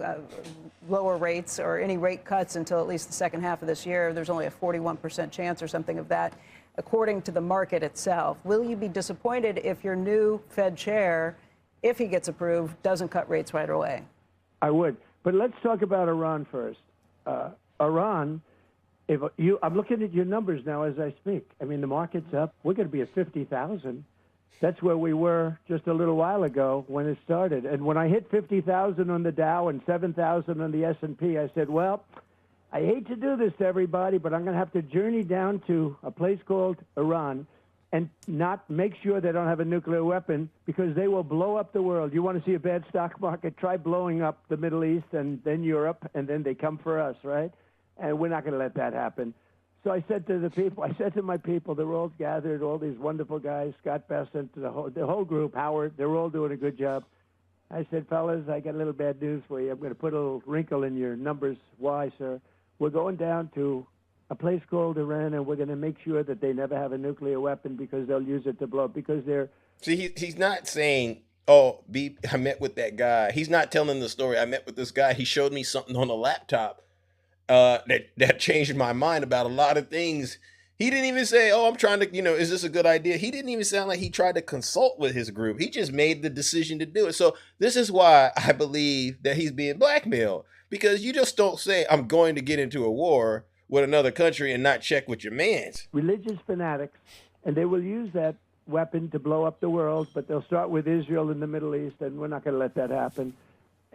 lower rates or any rate cuts until at least the second half of this year. There's only a 41% chance or something of that, according to the market itself. Will you be disappointed if your new Fed chair, if he gets approved, doesn't cut rates right away? I would. But let's talk about Iran first. Iran, I'm looking at your numbers now as I speak. I mean, the market's up. We're going to be at 50,000. That's where we were just a little while ago when it started. And when I hit 50,000 on the Dow and 7,000 on the S&P, I said, well, I hate to do this to everybody, but I'm going to have to journey down to a place called Iran and not make sure they don't have a nuclear weapon because they will blow up the world. You want to see a bad stock market? Try blowing up the Middle East and then Europe, and then they come for us, right? And we're not going to let that happen. So I said to my people, they're all gathered, all these wonderful guys, Scott Bessent, the whole group, Howard, they're all doing a good job. I said, fellas, I got a little bad news for you. I'm going to put a little wrinkle in your numbers. Why, sir? We're going down to a place called Iran, and we're going to make sure that they never have a nuclear weapon because they'll use it to blow up, because they're... See, he's not saying, I met with that guy. He's not telling the story. I met with this guy. He showed me something on a laptop. That changed my mind about a lot of things. He didn't even say, I'm trying to, is this a good idea? He didn't even sound like he tried to consult with his group. He just made the decision to do it. So this is why I believe that he's being blackmailed, because you just don't say, I'm going to get into a war with another country and not check with your mans. Religious fanatics, and they will use that weapon to blow up the world, but they'll start with Israel in the Middle East, and we're not going to let that happen.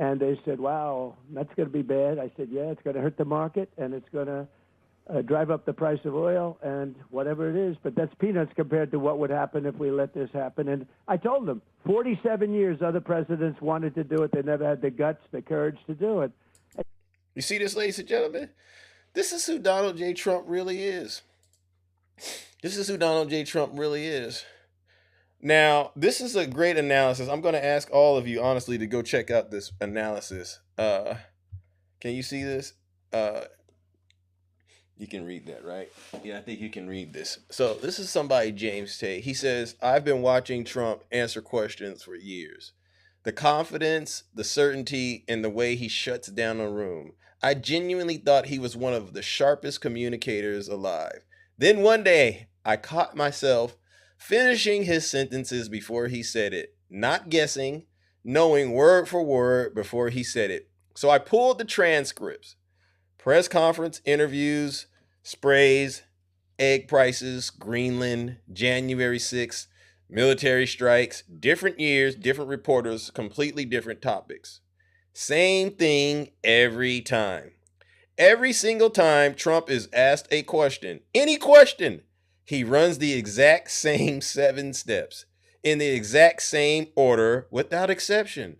And they said, wow, that's going to be bad. I said, yeah, it's going to hurt the market, and it's going to drive up the price of oil and whatever it is. But that's peanuts compared to what would happen if we let this happen. And I told them, 47 years other presidents wanted to do it. They never had the guts, the courage to do it. You see this, ladies and gentlemen? This is who Donald J. Trump really is. This is who Donald J. Trump really is. Now, this is a great analysis. I'm going to ask all of you, honestly, to go check out this analysis. Can you see this? You can read that, right? Yeah, I think you can read this. So this is somebody, James Tate. He says, I've been watching Trump answer questions for years. The confidence, the certainty, and the way he shuts down a room. I genuinely thought he was one of the sharpest communicators alive. Then one day, I caught myself finishing his sentences before he said it, not guessing, knowing word for word before he said it. So I pulled the transcripts, press conference interviews, sprays, egg prices, Greenland, January 6th, military strikes, different years, different reporters, completely different topics. Same thing every time. Every single time Trump is asked a question, any question, he runs the exact same 7 steps in the exact same order without exception.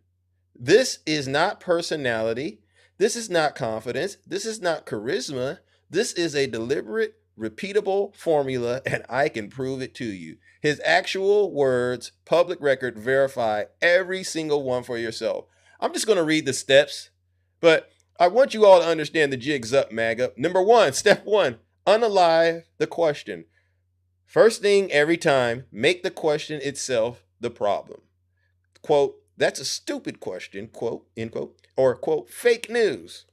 This is not personality. This is not confidence. This is not charisma. This is a deliberate, repeatable formula, and I can prove it to you. His actual words, public record, verify every single one for yourself. I'm just going to read the steps, but I want you all to understand the jig's up, MAGA. Number 1, step 1, unalive the question. First thing every time, make the question itself the problem. Quote, that's a stupid question, quote, end quote, or quote, fake news.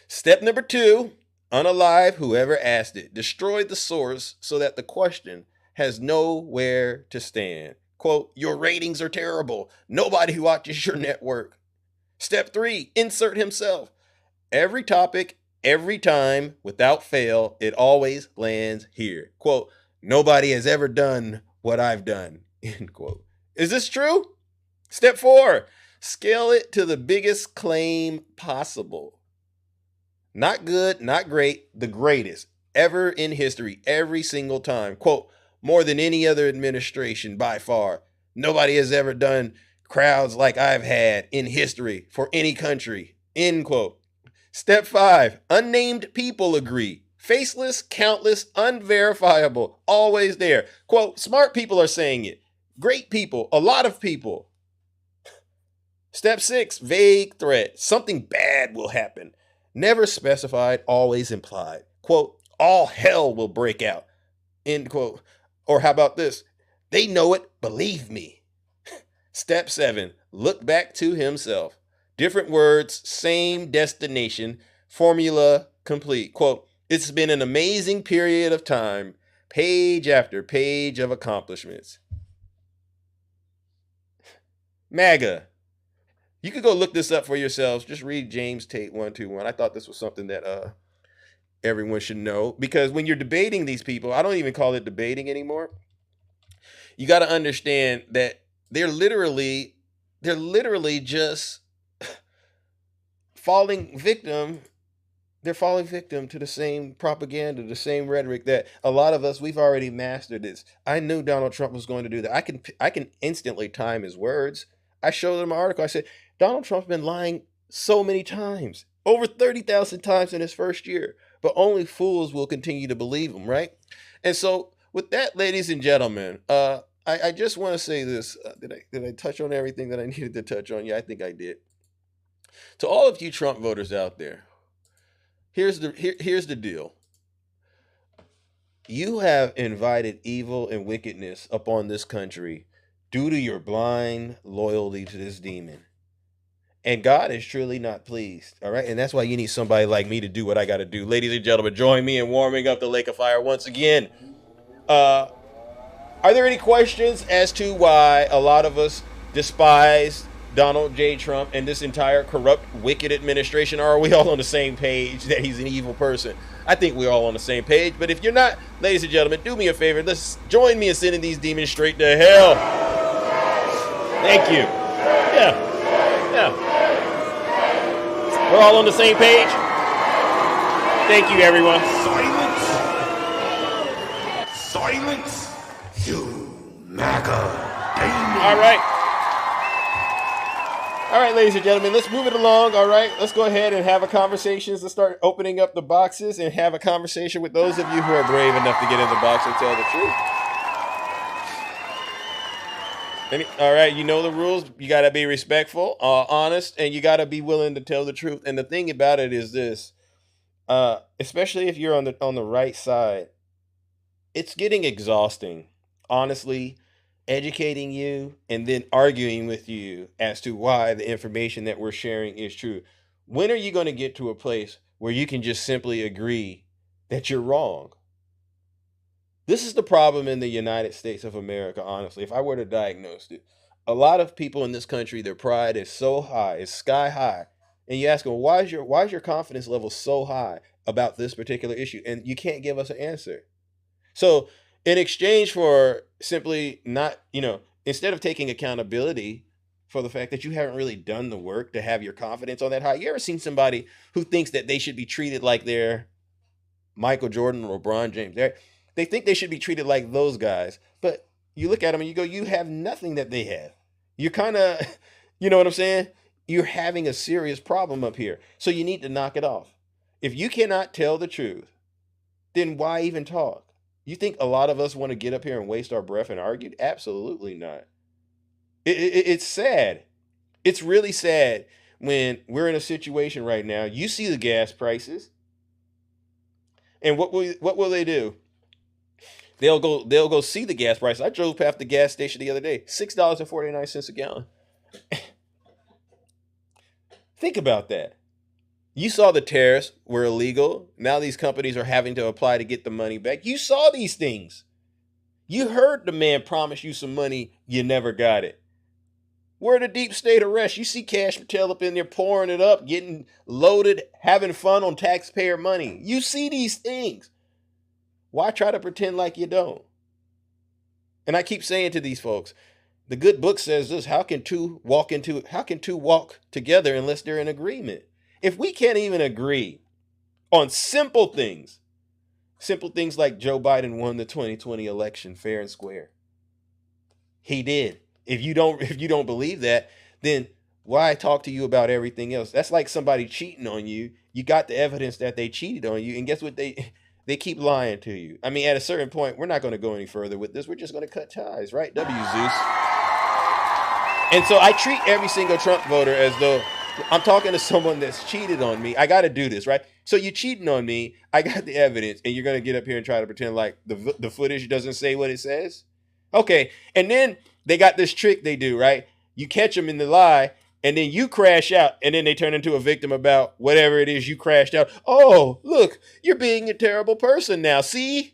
Step number 2, unalive whoever asked it. Destroy the source so that the question has nowhere to stand. Quote, your ratings are terrible. Nobody watches your network. Step 3, insert himself. Every topic, every time, without fail, it always lands here. Quote, nobody has ever done what I've done. End quote. Is this true? Step 4, scale it to the biggest claim possible. Not good, not great, the greatest ever in history, every single time. Quote, more than any other administration by far. Nobody has ever done crowds like I've had in history for any country. End quote. Step 5, unnamed people agree. Faceless, countless, unverifiable, always there. Quote, smart people are saying it. Great people, a lot of people. Step 6, vague threat. Something bad will happen. Never specified, always implied. Quote, all hell will break out. End quote. Or how about this? They know it, believe me. Step 7, look back to himself. Different words, same destination, formula complete. Quote, it's been an amazing period of time, page after page of accomplishments. MAGA. You could go look this up for yourselves. Just read James Tate 121. I thought this was something that everyone should know, because when you're debating these people, I don't even call it debating anymore. You got to understand that they're literally just falling victim. They're falling victim to the same propaganda, the same rhetoric that a lot of us, we've already mastered this. I knew Donald Trump was going to do that. I can instantly time his words. I showed them an article. I said, Donald Trump's been lying so many times, over 30,000 times in his first year, but only fools will continue to believe him, right? And so with that, ladies and gentlemen, I just want to say this. Did I touch on everything that I needed to touch on? Yeah, I think I did. To all of you Trump voters out there, here's the deal. You have invited evil and wickedness upon this country due to your blind loyalty to this demon. And God is truly not pleased, all right? And that's why you need somebody like me to do what I got to do. Ladies and gentlemen, join me in warming up the Lake of Fire once again. Are there any questions as to why a lot of us despise Donald J. Trump and this entire corrupt, wicked administration? Or are we all on the same page that he's an evil person? I think we're all on the same page. But if you're not, ladies and gentlemen, do me a favor. Let's join me in sending these demons straight to hell. Thank you. Yeah. We're all on the same page. Thank you, everyone. Silence. You MAGA. All right, ladies and gentlemen, let's move it along. All right, let's go ahead and have a conversation. Let's start opening up the boxes and have a conversation with those of you who are brave enough to get in the box and tell the truth. All right, you know the rules. You got to be respectful, honest, and you got to be willing to tell the truth. And the thing about it is this, especially if you're on the right side, it's getting exhausting, honestly, educating you and then arguing with you as to why the information that we're sharing is true. When are you going to get to a place where you can just simply agree that you're wrong? This is the problem in the United States of America, honestly. If I were to diagnose it, a lot of people in this country, their pride is so high, it's sky high. And you ask them, why is your confidence level so high about this particular issue? And you can't give us an answer. So in exchange for simply not, instead of taking accountability for the fact that you haven't really done the work to have your confidence on that high, you ever seen somebody who thinks that they should be treated like they're Michael Jordan or LeBron James? They think they should be treated like those guys, but you look at them and you go, you have nothing that they have. You're kind of, you know what I'm saying? You're having a serious problem up here. So you need to knock it off. If you cannot tell the truth, then why even talk? You think a lot of us want to get up here and waste our breath and argue? Absolutely not. It's sad. It's really sad when we're in a situation right now. You see the gas prices. And what will they do? They'll go see the gas price. I drove past the gas station the other day, $6.49 a gallon. Think about that. You saw the tariffs were illegal. Now these companies are having to apply to get the money back. You saw these things. You heard the man promise you some money. You never got it. We're in a deep state of rest. You see Cash Patel up in there pouring it up, getting loaded, having fun on taxpayer money. You see these things. Why try to pretend like you don't? And I keep saying to these folks, the good book says this: how can two walk together unless they're in agreement? If we can't even agree on simple things like Joe Biden won the 2020 election fair and square. He did. If you don't believe that, then why talk to you about everything else? That's like somebody cheating on you. You got the evidence that they cheated on you, and guess what? They keep lying to you. I mean, at a certain point, we're not going to go any further with this. We're just going to cut ties, right? W Zeus. And so I treat every single Trump voter as though I'm talking to someone that's cheated on me. I got to do this, right? So you're cheating on me. I got the evidence, and you're going to get up here and try to pretend like the footage doesn't say what it says? Okay, and then they got this trick they do, right? You catch them in the lie, and then you crash out, and then they turn into a victim about whatever it is you crashed out. Oh, look, you're being a terrible person now. See,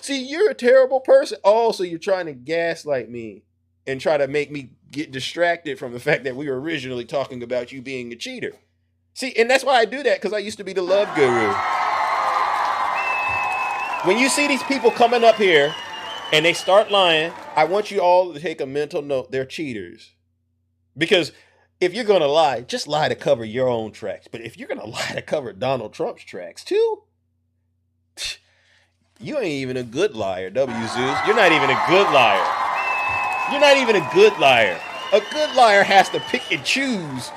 you're a terrible person. Oh, so you're trying to gaslight me and try to make me get distracted from the fact that we were originally talking about you being a cheater. See, and that's why I do that, because I used to be the love guru. When you see these people coming up here and they start lying, I want you all to take a mental note. They're cheaters. Because if you're going to lie, just lie to cover your own tracks. But if you're going to lie to cover Donald Trump's tracks too, you ain't even a good liar, W. Zeus. You're not even a good liar. You're not even a good liar. A good liar has to pick and choose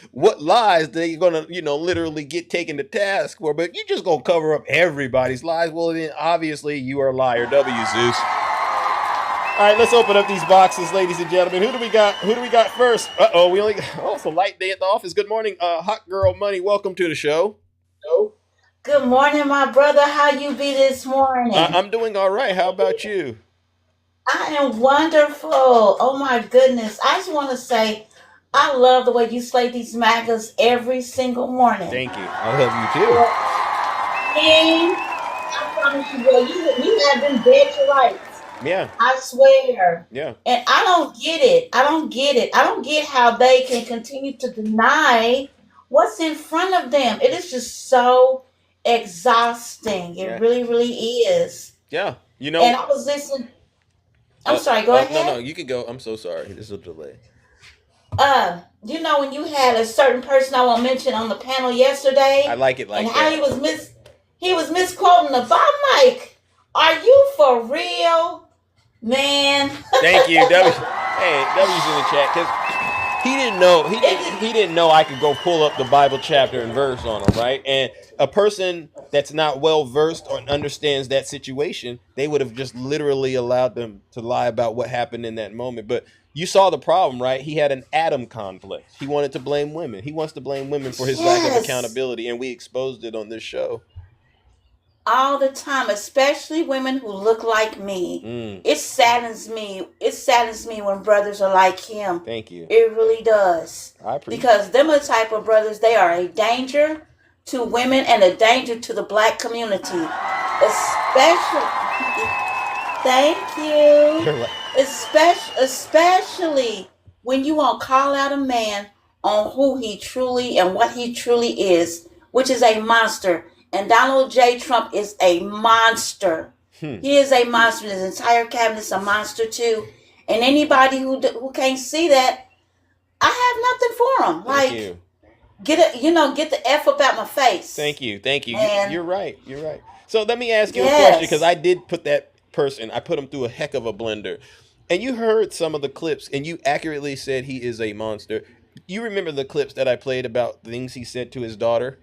what lies they're going to, literally get taken to task for. But you just going to cover up everybody's lies. Well, then obviously you are a liar, W. Zeus. All right, let's open up these boxes, ladies and gentlemen. Who do we got first? It's a light day at the office. Good morning, Hot Girl Money. Welcome to the show. Hello. Good morning, my brother. How you be this morning? I'm doing all right. How about you? I am wonderful. Oh my goodness. I just want to say I love the way you slay these MAGAs every single morning. Thank you. I love you too. And I promise you, boy, you have been dead to rights. Yeah. I swear. Yeah. And I don't get it. I don't get how they can continue to deny what's in front of them. It is just so exhausting. It really, really is. Yeah. And I was listening. I'm sorry, go ahead. No, you can go. I'm so sorry. There's a delay. When you had a certain person I won't mention on the panel yesterday. I like it like and that. And how he was misquoting the Bob Mike. Are you for real? Man. Thank you, W. Hey, W's in the chat, because he didn't know I could go pull up the Bible chapter and verse on him, right? And a person that's not well versed or understands that situation, they would have just literally allowed them to lie about what happened in that moment. But you saw the problem, right? He had an Adam complex. He wanted to blame women. He wants to blame women for his lack of accountability, and we exposed it on this show. All the time, especially women who look like me. It saddens me. It saddens me when brothers are like him. Thank you. It really does. I appreciate it. Because them are the type of brothers, they are a danger to women and a danger to the black community. Especially, thank you. Especially when you want to call out a man on who he truly and what he truly is, which is a monster. And Donald J. Trump is a monster. He is a monster. His entire cabinet's a monster too. And anybody who can't see that, I have nothing for him. Thank you. Get the F up out my face. Thank you. And You're right. So let me ask you a question, because I did put that person, I put him through a heck of a blender. And you heard some of the clips, and you accurately said he is a monster. You remember the clips that I played about things he said to his daughter?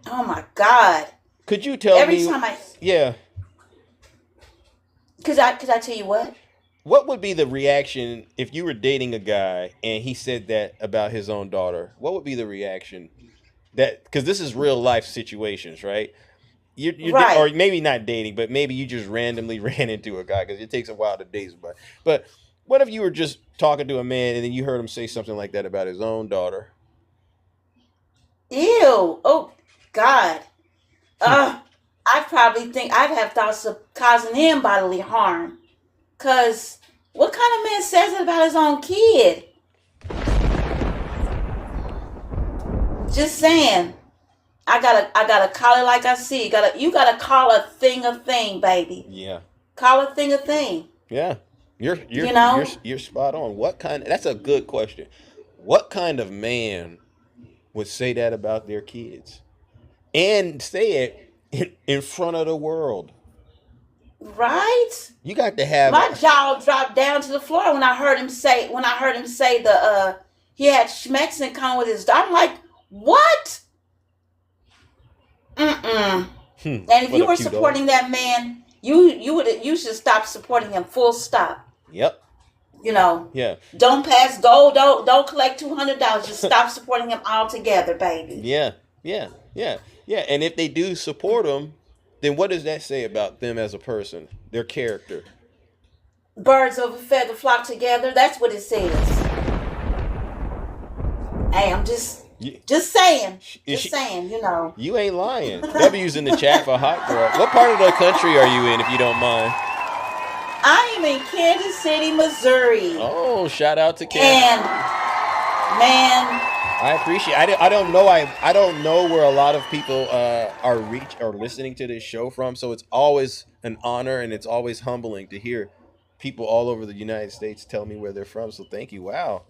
Oh my God! Could you tell me? Every time yeah. Could I tell you what? What would be the reaction if you were dating a guy and he said that about his own daughter? What would be the reaction? Because this is real life situations, right? you're Right. or maybe not dating, but maybe you just randomly ran into a guy because it takes a while to date somebody. But what if you were just talking to a man and then you heard him say something like that about his own daughter? Ew. Oh, God. I probably think I'd have thoughts of causing him bodily harm. Because what kind of man says it about his own kid? Just saying. I gotta call it like I see. You gotta call a thing, baby. Yeah. Call a thing. Yeah. You're spot on. That's a good question. What kind of man would say that about their kids? And say it in front of the world. Right? You got to have my jaw dropped down to the floor when I heard him say the he had Schmexen come with his daughter. I'm like, what? And if you were supporting that man, you should stop supporting him. Full stop. Yep. You know. Yeah. Don't pass go. Don't collect $200. Just stop supporting him altogether, baby. Yeah. And if they do support him, then what does that say about them as a person, their character? Birds of a feather flock together. That's what it says. Hey, I'm just saying. You know. You ain't lying. W's in the chat for hot girl. What part of the country are you in, if you don't mind? I am in Kansas City, Missouri. Oh, shout out to Kansas. And man, I appreciate. I don't know. I don't know where a lot of people are listening to this show from. So it's always an honor and it's always humbling to hear people all over the United States tell me where they're from. So thank you. Wow.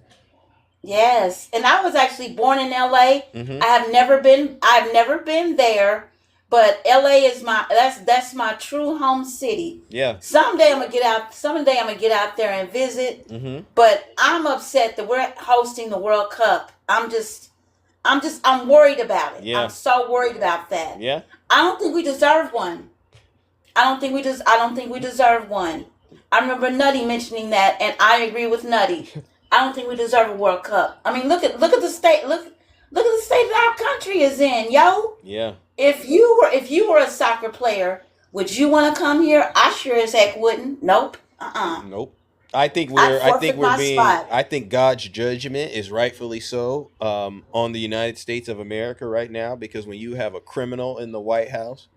Yes, and I was actually born in LA. Mm-hmm. I've never been there, but LA is that's my true home city. Yeah. Someday I'm gonna get out there and visit. Mm-hmm. But I'm upset that we're hosting the World Cup. I'm worried about it. Yeah. I'm so worried about that. Yeah. I don't think we deserve one. I don't think we deserve one. I remember Nutty mentioning that, and I agree with Nutty. I don't think we deserve a World Cup. I mean, look at the state. Look at the state that our country is in, yo. Yeah. If you were a soccer player, would you want to come here? I sure as heck wouldn't. Nope. Nope. I think God's judgment is rightfully so on the United States of America right now, because when you have a criminal in the White House,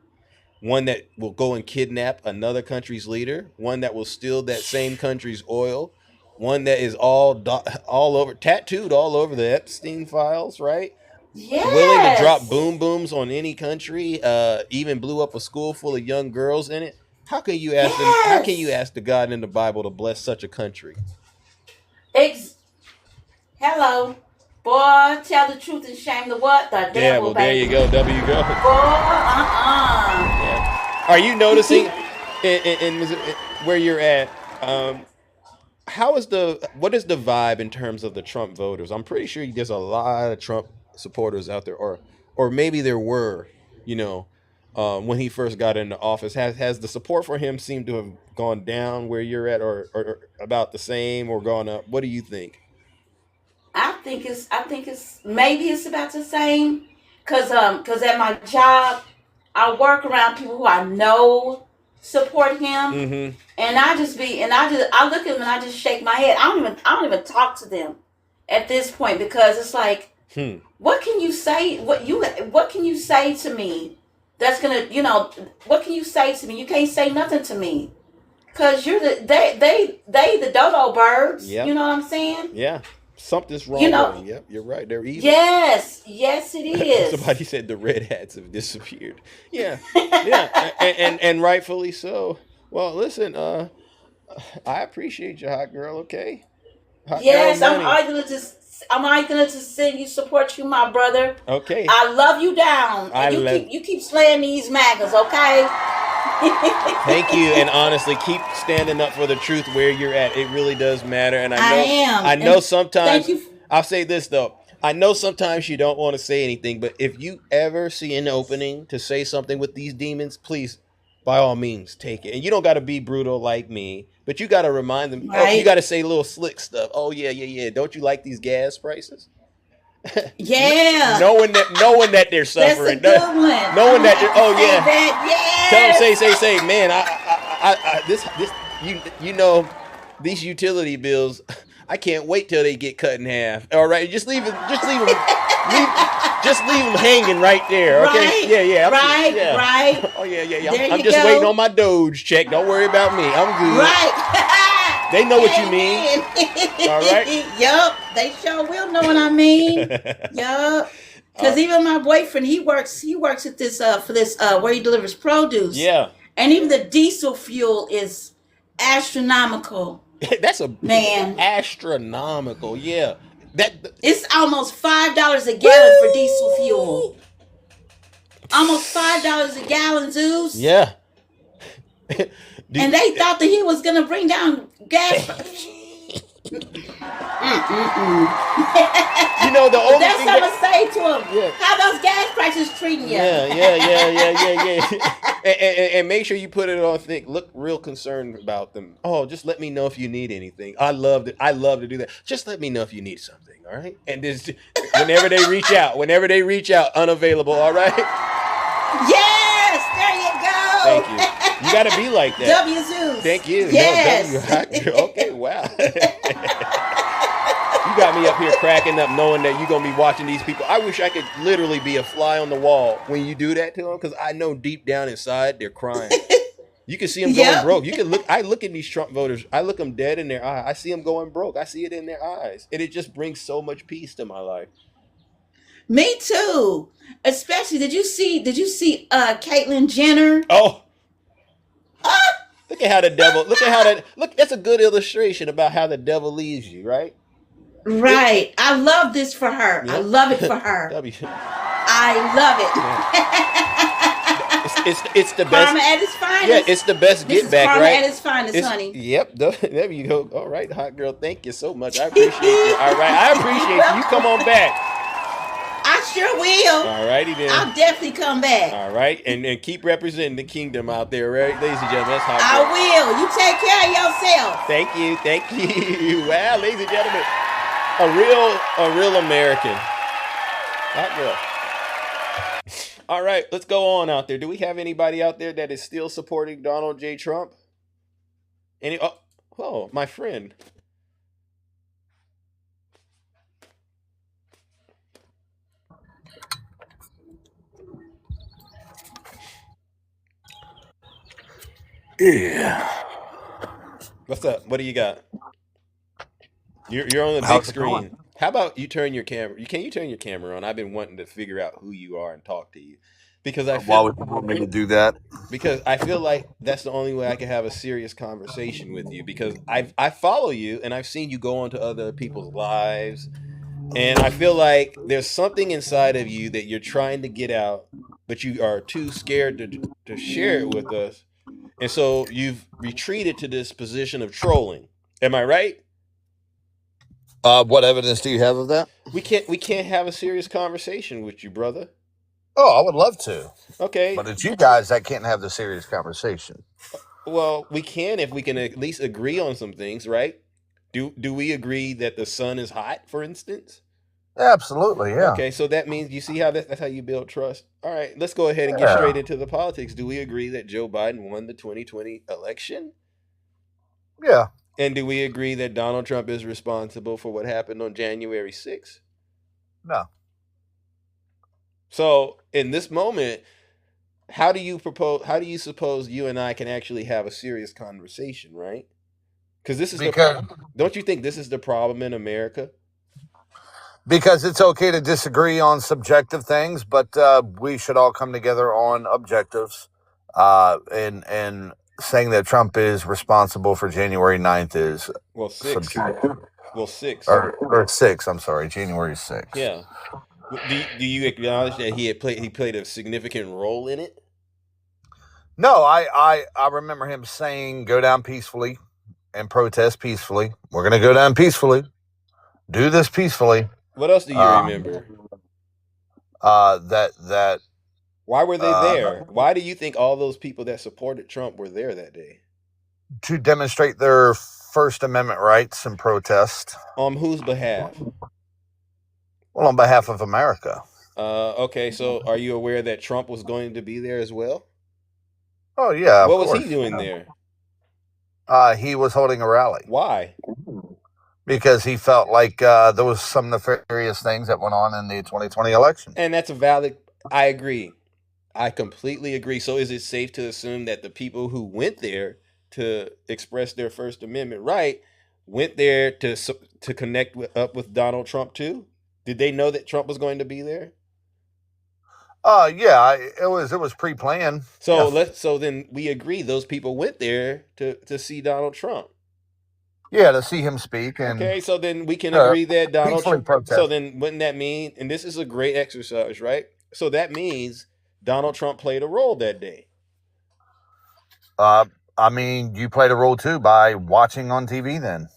one that will go and kidnap another country's leader, one that will steal that same country's oil, one that is all over, tattooed all over the Epstein files, right? Yes. Willing to drop boom booms on any country, even blew up a school full of young girls in it. How can you ask How can you ask the God in the Bible to bless such a country? Hello. Boy, tell the truth and shame the what? The devil, yeah, well, baby. There you go. W go. Yeah. Are you noticing in where you're at? What is the vibe in terms of the Trump voters? I'm pretty sure there's a lot of Trump supporters out there, or maybe there were, when he first got into office. Has the support for him seemed to have gone down where you're at, or about the same, or gone up? What do you think? I think it's maybe it's about the same, cause at my job I work around people who I know support him, mm-hmm. and I look at them and I just shake my head. I don't even talk to them at this point, because it's like, what can you say? What can you say to me? That's gonna, what can you say to me? You can't say nothing to me, cause you're they the dodo birds. Yep. You know what I'm saying? Yeah. Something's wrong with them. Yep, you're right. They're evil. Yes, it is. Somebody said the red hats have disappeared. Yeah, and rightfully so. Well, listen, I appreciate you, hot girl. Okay. Yes, I'm gonna just send you, support you, my brother. Okay. I love you down. You keep slaying these MAGAs, okay? Thank you, and honestly, keep standing up for the truth where you're at. It really does matter, and I know sometimes. I'll say this though. I know sometimes you don't want to say anything, but if you ever see an opening to say something with these demons, please, by all means, take it. And you don't got to be brutal like me, but you got to remind them. Right. Oh, you got to say little slick stuff. Oh yeah. Don't you like these gas prices? Yeah. knowing that they're suffering. That's a good one. Knowing that they're, oh yeah. That. Yes. Tell them, say, man, this, you know, these utility bills, I can't wait till they get cut in half. All right, just leave them hanging right there. Okay, Right. yeah, Right. Oh yeah. There I'm you just go. waiting on my Doge check. Don't worry about me. I'm good. Right. They know what you mean. All right. Yup. They sure will know what I mean. Yup. Because even my boyfriend, he works at this for this where he delivers produce. Yeah. And even the diesel fuel is astronomical. That's a man. Astronomical. Yeah. It's almost $5 a gallon for diesel fuel. Almost $5 a gallon, Zeus. Yeah. And they thought that he was gonna bring down gas. You know, the only That's thing what I'm gonna say to him. Yeah. How those gas prices treating you? Yeah. And make sure you put it on thick. Look real concerned about them. Oh, just let me know if you need anything. I love to do that. Just let me know if you need something. All right. And this, whenever they reach out, unavailable. All right. Yes, there you go. Thank you. You got to be like that. W Zeus. Thank you. Yes. No, okay. Wow. You got me up here cracking up knowing that you're going to be watching these people. I wish I could literally be a fly on the wall when you do that to them, because I know deep down inside they're crying. You can see them going broke. You can look. I look at these Trump voters. I look them dead in their eye. I see them going broke. I see it in their eyes. And it just brings so much peace to my life. Me too. Especially, did you see Caitlyn Jenner? Oh. Look at how the devil, that's a good illustration about how the devil leaves you, right? Right. I love this for her. Yep. I love it for her. I love it. It's the best. Karma at its finest. Yeah, it's the best This get is back, karma right? at its finest, honey. Yep. There you go. All right, hot girl. Thank you so much. I appreciate you. All right, I appreciate you. You come on back. I sure will. All righty then. I'll definitely come back. All right, and keep representing the kingdom out there, right, ladies and gentlemen. That's hot I girl. will. You take care of yourself. Thank you. Wow, ladies and gentlemen, a real American. Hot girl. All right, let's go on out there. Do we have anybody out there that is still supporting Donald J. Trump? Oh, my friend. Yeah. What's up? What do you got? You're on the big How's it screen. going? How about you turn your camera? Can you turn your camera on? I've been wanting to figure out who you are and talk to you, because I Why feel would you want me to do that? because I feel like that's the only way I can have a serious conversation with you, because I follow you and I've seen you go onto other people's lives, and I feel like there's something inside of you that you're trying to get out, but you are too scared to share it with us. And so you've retreated to this position of trolling. Am I right? What evidence do you have of that? We can't have a serious conversation with you, brother. Oh, I would love to. Okay. But it's you guys that can't have the serious conversation. Well, we can if we can at least agree on some things, right? Do we agree that the sun is hot, for instance? Absolutely, yeah. Okay, so that means you see how that's how you build trust. All right, let's go ahead and get straight into the politics. Do we agree that Joe Biden won the 2020 election? Yeah. And do we agree that Donald Trump is responsible for what happened on January 6th? No. So in this moment, how do you suppose you and I can actually have a serious conversation, right? Because don't you think this is the problem in America? Because it's okay to disagree on subjective things, but we should all come together on objectives. And saying that Trump is responsible for January 9th is subjective. Well, 6. Or 6, I'm sorry, January 6th. Yeah. Do you acknowledge that he played a significant role in it? No, I remember him saying, go down peacefully and protest peacefully. We're going to go down peacefully. Do this peacefully. What else do you remember? That Why were they there? Why do you think all those people that supported Trump were there that day? To demonstrate their First Amendment rights and protest. On whose behalf? Well, on behalf of America. Okay, so are you aware that Trump was going to be there as well? Oh yeah, What of was course. he doing there? He was holding a rally. Why? Because he felt like there was some nefarious things that went on in the 2020 election. And that's a valid. I agree. I completely agree. So is it safe to assume that the people who went there to express their First Amendment right went there to connect up with Donald Trump too? Did they know that Trump was going to be there? Yeah, it was pre-planned. So yeah. so then we agree those people went there to see Donald Trump. Yeah, to see him speak. And okay, so then we can agree that Donald Trump. protest. So then wouldn't that mean, and this is a great exercise, right? So that means Donald Trump played a role that day. I mean, you played a role too by watching on TV then.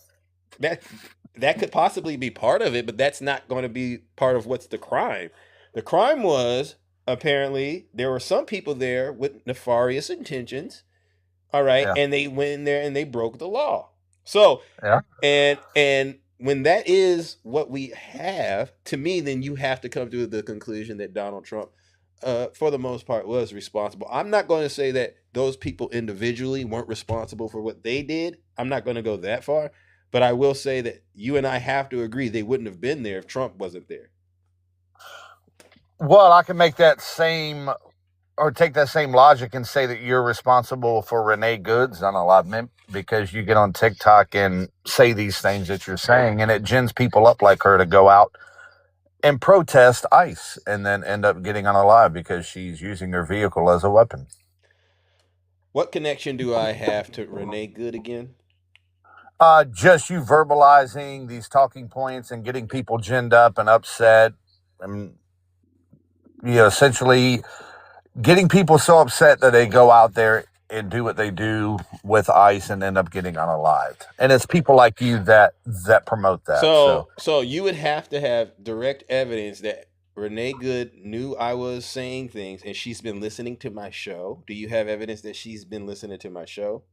That could possibly be part of it, but that's not going to be part of what's the crime. The crime was apparently there were some people there with nefarious intentions. All right, Yeah. and they went in there and they broke the law. So Yeah. and when that is what we have, to me, then you have to come to the conclusion that Donald Trump, for the most part, was responsible. I'm not going to say that those people individually weren't responsible for what they did. I'm not going to go that far. But I will say that you and I have to agree they wouldn't have been there if Trump wasn't there. Well, I can make that same, or take that same logic and say that you're responsible for Renee Good's unalignment because you get on TikTok and say these things that you're saying, and it gins people up like her to go out and protest ICE and then end up getting unalive because she's using her vehicle as a weapon. What connection do I have to Renee Good again? Just you verbalizing these talking points and getting people ginned up and upset, and essentially getting people so upset that they go out there and do what they do with ICE and end up getting unalived. And it's people like you that promote that. So you would have to have direct evidence that Renee Good knew I was saying things and she's been listening to my show. Do you have evidence that she's been listening to my show?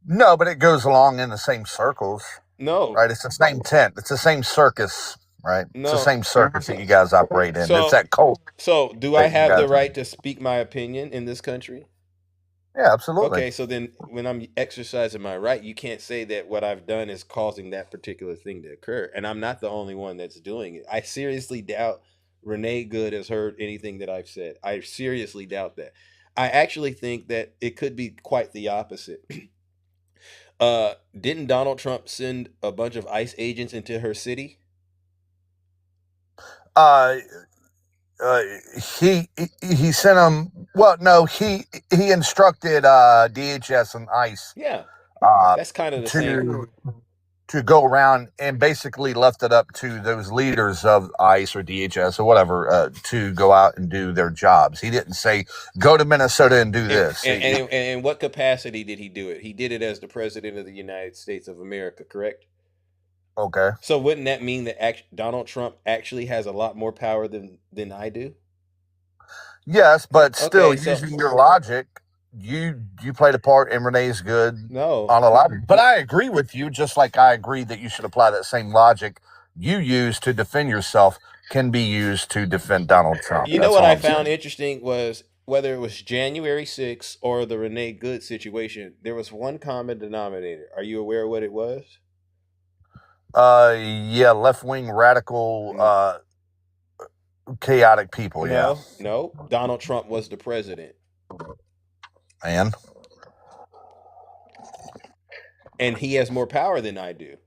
No, but it goes along in the same circles. No. Right? It's the same tent. It's the same circus, right? No. It's the same circus that you guys operate in. So, it's that cult. So do I have the right to speak my opinion in this country? Yeah, absolutely. Okay, so then when I'm exercising my right, you can't say that what I've done is causing that particular thing to occur. And I'm not the only one that's doing it. I seriously doubt Renee Good has heard anything that I've said. I seriously doubt that. I actually think that it could be quite the opposite. Didn't Donald Trump send a bunch of ICE agents into her city? He sent them. Well, no, he instructed DHS and ICE. Yeah, that's kind of the same. To go around and basically left it up to those leaders of ICE or DHS or whatever to go out and do their jobs. He didn't say, go to Minnesota and do this. And in what capacity did he do it? He did it as the president of the United States of America, correct? Okay. So wouldn't that mean that Donald Trump actually has a lot more power than I do? Yes, but still, using your logic, you played a part in Renee's Good on a lot. But I agree with you, just like I agree that you should apply that same logic you use to defend yourself can be used to defend Donald Trump. You know what I found interesting was whether it was January 6th or the Renee Good situation, there was one common denominator. Are you aware of what it was? Yeah, left-wing radical chaotic people. No, Donald Trump was the president. And he has more power than I do.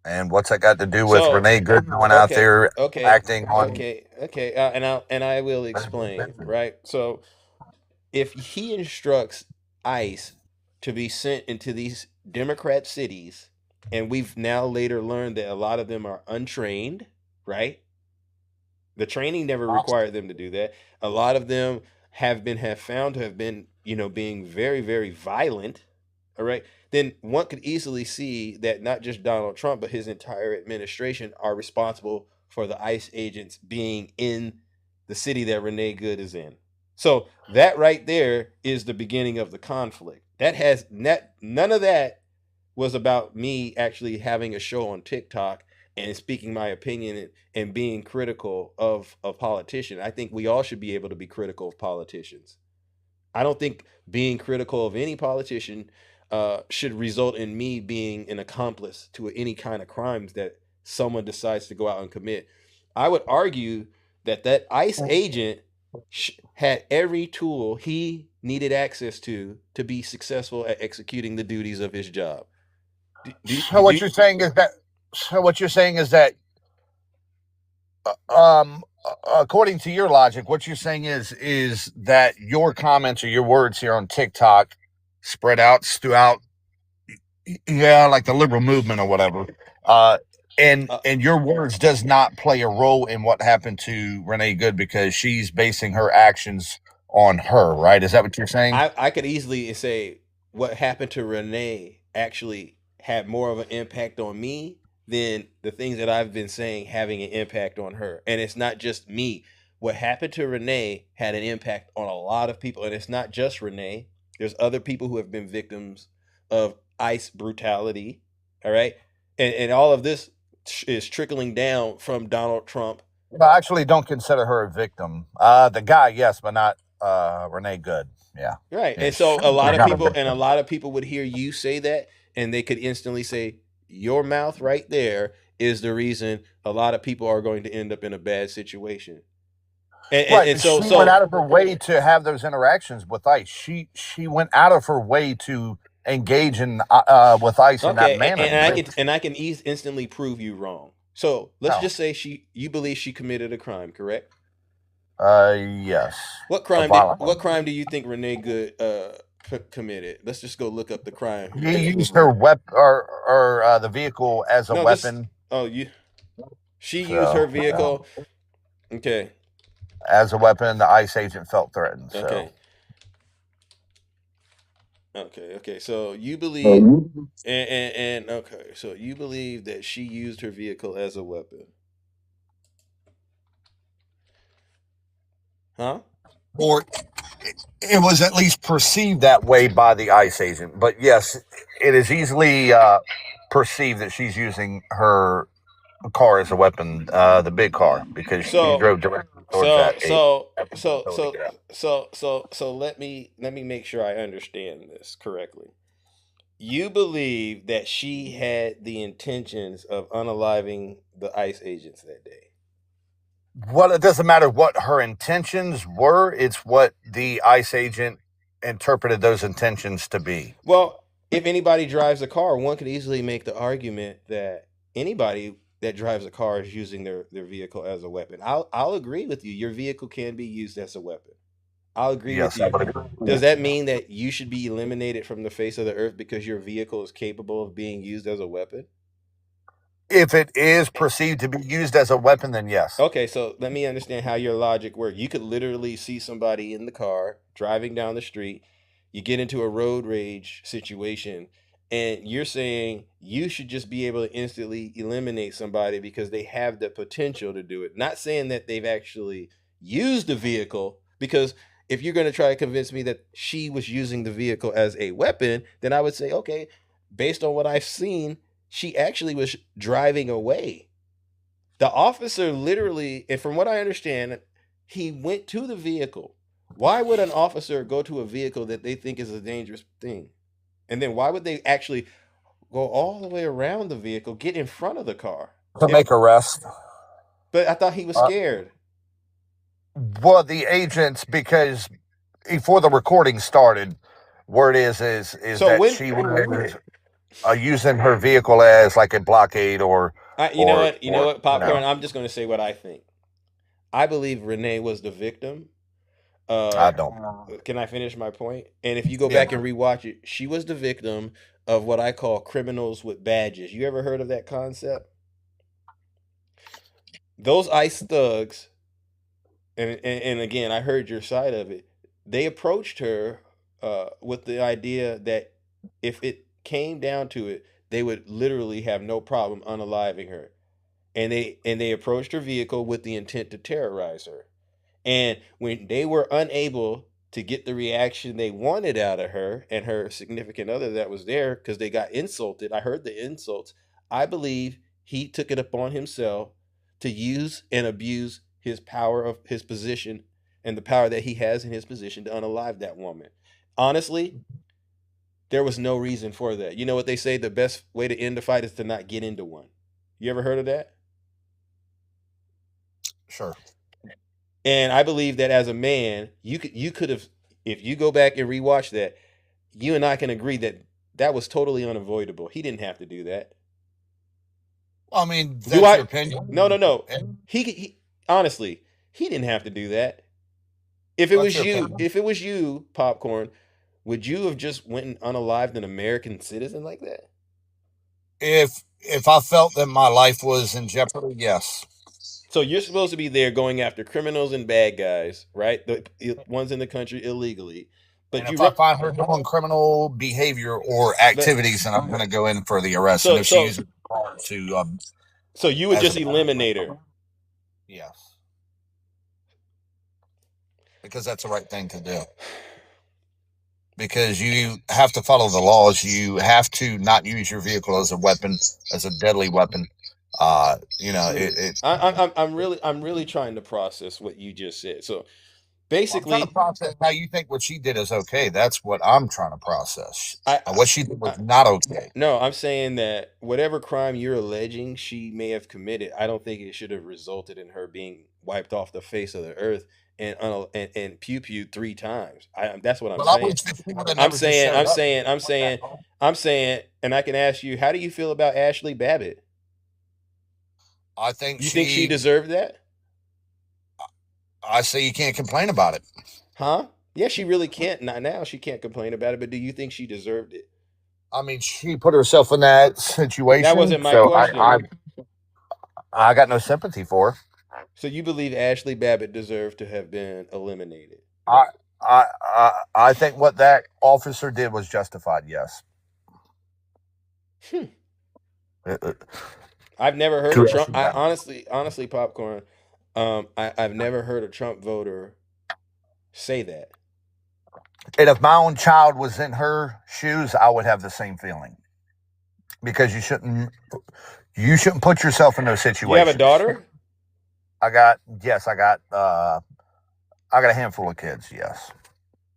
And what's that got to do with Renee Good going out there acting on? Okay. And I will explain. Right. So, if he instructs ICE to be sent into these Democrat cities, and we've now later learned that a lot of them are untrained, right? The training never required them to do that. A lot of them have found to have been, being very, very violent. All right. Then one could easily see that not just Donald Trump, but his entire administration are responsible for the ICE agents being in the city that Renee Good is in. So that right there is the beginning of the conflict. None of that was about me actually having a show on TikTok and speaking my opinion and being critical of a politician. I think we all should be able to be critical of politicians. I don't think being critical of any politician should result in me being an accomplice to any kind of crimes that someone decides to go out and commit. I would argue that ICE agent had every tool he needed access to be successful at executing the duties of his job. So what you're saying is that according to your logic, what you're saying is that your comments or your words here on TikTok spread out throughout, like the liberal movement or whatever, and your words does not play a role in what happened to Renee Good because she's basing her actions on her, right? Is that what you're saying? I could easily say what happened to Renee actually had more of an impact on me than the things that I've been saying having an impact on her. And it's not just me. What happened to Renee had an impact on a lot of people. And it's not just Renee. There's other people who have been victims of ICE brutality. All right. And all of this is trickling down from Donald Trump. Well, I actually don't consider her a victim. The guy, yes, but not Renee Good. Yeah. Right. And so a lot of people would hear you say that and they could instantly say, your mouth right there is the reason a lot of people are going to end up in a bad situation. And so she went out of her way to have those interactions with ICE. She went out of her way to engage in with ICE in that manner. And I can instantly prove you wrong. So let's just say you believe she committed a crime, correct? Yes. What crime do you think Renee Good committed? Let's just go look up the crime. She used her weapon or the vehicle as a weapon. She used her vehicle. Okay. As a weapon, the ICE agent felt threatened. So. Okay. So you believe, so you believe that she used her vehicle as a weapon, huh? Or it was at least perceived that way by the ICE agent. But yes, it is easily perceived that she's using her car as a weapon, the big car, because she drove directly towards that. So let me make sure I understand this correctly. You believe that she had the intentions of unaliving the ICE agents that day? Well, it doesn't matter what her intentions were. It's what the ICE agent interpreted those intentions to be. Well, if anybody drives a car, one could easily make the argument that anybody that drives a car is using their vehicle as a weapon. I'll agree with you. Your vehicle can be used as a weapon. I'll agree with you. Does that mean that you should be eliminated from the face of the earth because your vehicle is capable of being used as a weapon? If it is perceived to be used as a weapon, then yes. Okay, so let me understand how your logic works. You could literally see somebody in the car driving down the street. You get into a road rage situation, and you're saying you should just be able to instantly eliminate somebody because they have the potential to do it. Not saying that they've actually used the vehicle, because if you're going to try to convince me that she was using the vehicle as a weapon, then I would say, okay, based on what I've seen, she actually was driving away. The officer literally, and from what I understand, he went to the vehicle. Why would an officer go to a vehicle that they think is a dangerous thing? And then why would they actually go all the way around the vehicle, get in front of the car? To make arrest. But I thought he was scared. Well, the agents, because before the recording started, word is that she was using her vehicle as like a blockade or. You know what, Popcorn? I'm just going to say what I think. I believe Renee was the victim. I don't. Can I finish my point? And if you go back and rewatch it, she was the victim of what I call criminals with badges. You ever heard of that concept? Those ICE thugs, and again, I heard your side of it. They approached her with the idea that if it came down to it, they would literally have no problem unaliving her. And they approached her vehicle with the intent to terrorize her. And when they were unable to get the reaction they wanted out of her and her significant other that was there, because they got insulted, I heard the insults, I believe he took it upon himself to use and abuse his power of his position and the power that he has in his position to unalive that woman. Honestly, there was no reason for that. You know what they say? The best way to end a fight is to not get into one. You ever heard of that? Sure. And I believe that as a man, you could have, if you go back and rewatch that, you and I can agree that that was totally unavoidable. He didn't have to do that. I mean, that's your opinion. No. He honestly, he didn't have to do that. If it was you, Popcorn, would you have just went and unalived an American citizen like that? If I felt that my life was in jeopardy, yes. So you're supposed to be there going after criminals and bad guys, right? The ones in the country illegally. But and if I find her doing criminal behavior or activities, then I'm going to go in for the arrest. And if she uses to, so you would just eliminate her. Yes, because that's the right thing to do. Because you have to follow the laws. You have to not use your vehicle as a weapon, as a deadly weapon. I'm really trying to process what you just said. So basically, I'm trying to process how you think what she did is okay. That's what I'm trying to process. What she did was not okay. No, I'm saying that whatever crime you're alleging she may have committed, I don't think it should have resulted in her being wiped off the face of the earth and pew-pewed 3 times. That's what I'm saying. I'm saying, and I can ask you, how do you feel about Ashley Babbitt? I think you think she deserved that? I say you can't complain about it. Huh? Yeah, she really can't. Not now. She can't complain about it. But do you think she deserved it? I mean, she put herself in that situation. That wasn't my question. I got no sympathy for her. So you believe Ashley Babbitt deserved to have been eliminated? I think what that officer did was justified. Yes. I've never heard of Trump. I honestly, Popcorn. I've never heard a Trump voter say that. And if my own child was in her shoes, I would have the same feeling. Because you shouldn't put yourself in those situations. You have a daughter? I got a handful of kids. Yes.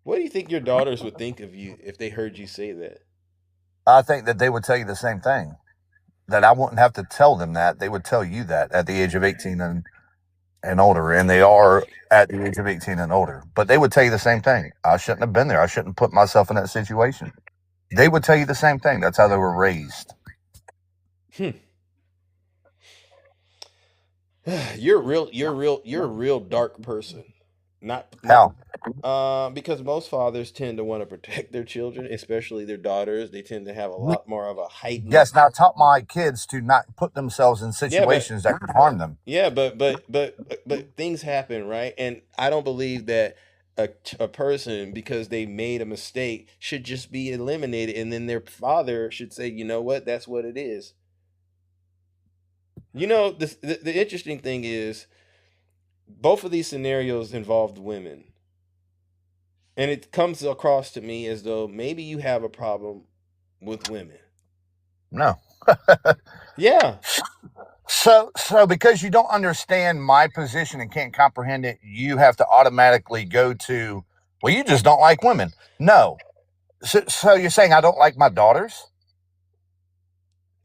What do you think your daughters would think of you if they heard you say that? I think that they would tell you the same thing. That I wouldn't have to tell them that. They would tell you that at the age of 18 and older. And they are at the age of 18 and older. But they would tell you the same thing. I shouldn't have been there. I shouldn't put myself in that situation. They would tell you the same thing. That's how they were raised. You're a real dark person. How? Because most fathers tend to want to protect their children, especially their daughters. They tend to have a lot more of a heightened. Yes, now I taught my kids to not put themselves in situations that could harm them. Yeah, but things happen, right? And I don't believe that a person, because they made a mistake, should just be eliminated, and then their father should say, you know what, that's what it is. You know, the interesting thing is, both of these scenarios involved women. And it comes across to me as though maybe you have a problem with women. No. Yeah. So because you don't understand my position and can't comprehend it, you have to automatically go to, well, you just don't like women. No. So you're saying I don't like my daughters?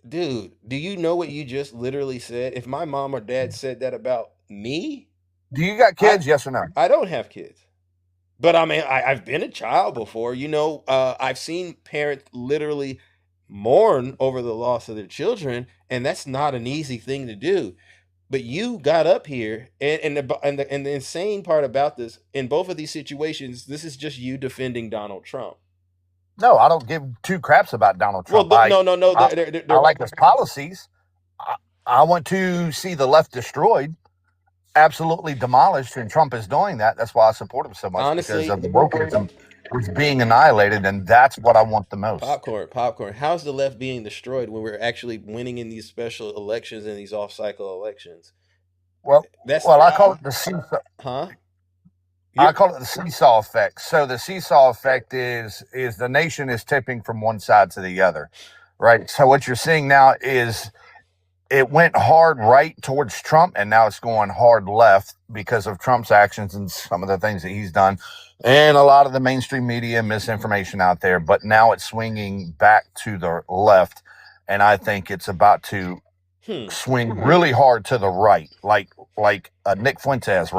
Dude, do you know what you just literally said? If my mom or dad said that about me? Do you got kids, yes or no? I don't have kids. But I mean, I've been a child before. You know, I've seen parents literally mourn over the loss of their children, and that's not an easy thing to do. But you got up here, and the insane part about this, in both of these situations, this is just you defending Donald Trump. No, I don't give 2 craps about Donald Trump. Well, no. I like his policies. I want to see the left destroyed, absolutely demolished, and Trump is doing that. That's why I support him so much. Honestly, because of the wokeism is being annihilated, and that's what I want the most. Popcorn. How's the left being destroyed when we're actually winning in these special elections and these off-cycle elections? Well, I call it the seesaw. Huh? I call it the seesaw effect. So the seesaw effect is the nation is tipping from one side to the other, right? So what you're seeing now is it went hard right towards Trump, and now it's going hard left because of Trump's actions and some of the things that he's done, and a lot of the mainstream media misinformation out there. But now it's swinging back to the left, and I think it's about to swing really hard to the right, like Nick Fuentes,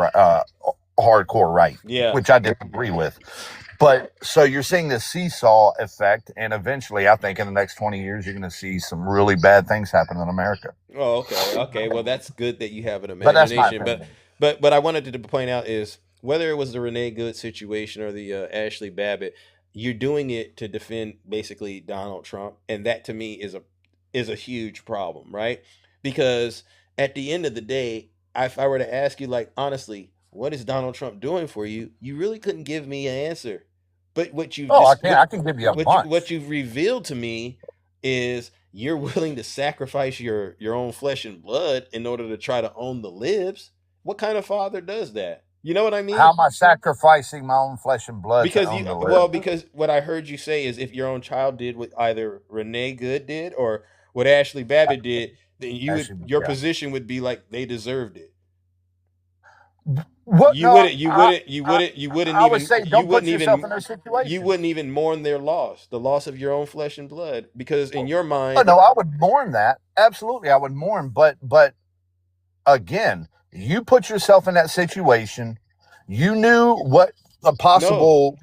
hardcore right, which I didn't agree with. But so you're seeing this seesaw effect, and eventually, I think in the next 20 years, you're going to see some really bad things happen in America. Oh, okay. Well, that's good that you have an But that's my imagination. opinion. But what I wanted to point out is whether it was the Renee Good situation or the Ashley Babbitt, you're doing it to defend basically Donald Trump, and that to me is a huge problem, right? Because at the end of the day, if I were to ask you, like, honestly, what is Donald Trump doing for you? You really couldn't give me an answer. But what you I can give you a bunch. what you've revealed to me is you're willing to sacrifice your own flesh and blood in order to try to own the libs. What kind of father does that? You know what I mean? How am I sacrificing my own flesh and blood Because to own the because what I heard you say is if your own child did what either Renee Good did or what Ashley Babbitt did, then your position would be like they deserved it. What? You wouldn't even mourn their loss, the loss of your own flesh and blood, because in your mind. Oh, no, I would mourn that. Absolutely, I would mourn. But again, you put yourself in that situation. You knew what the possible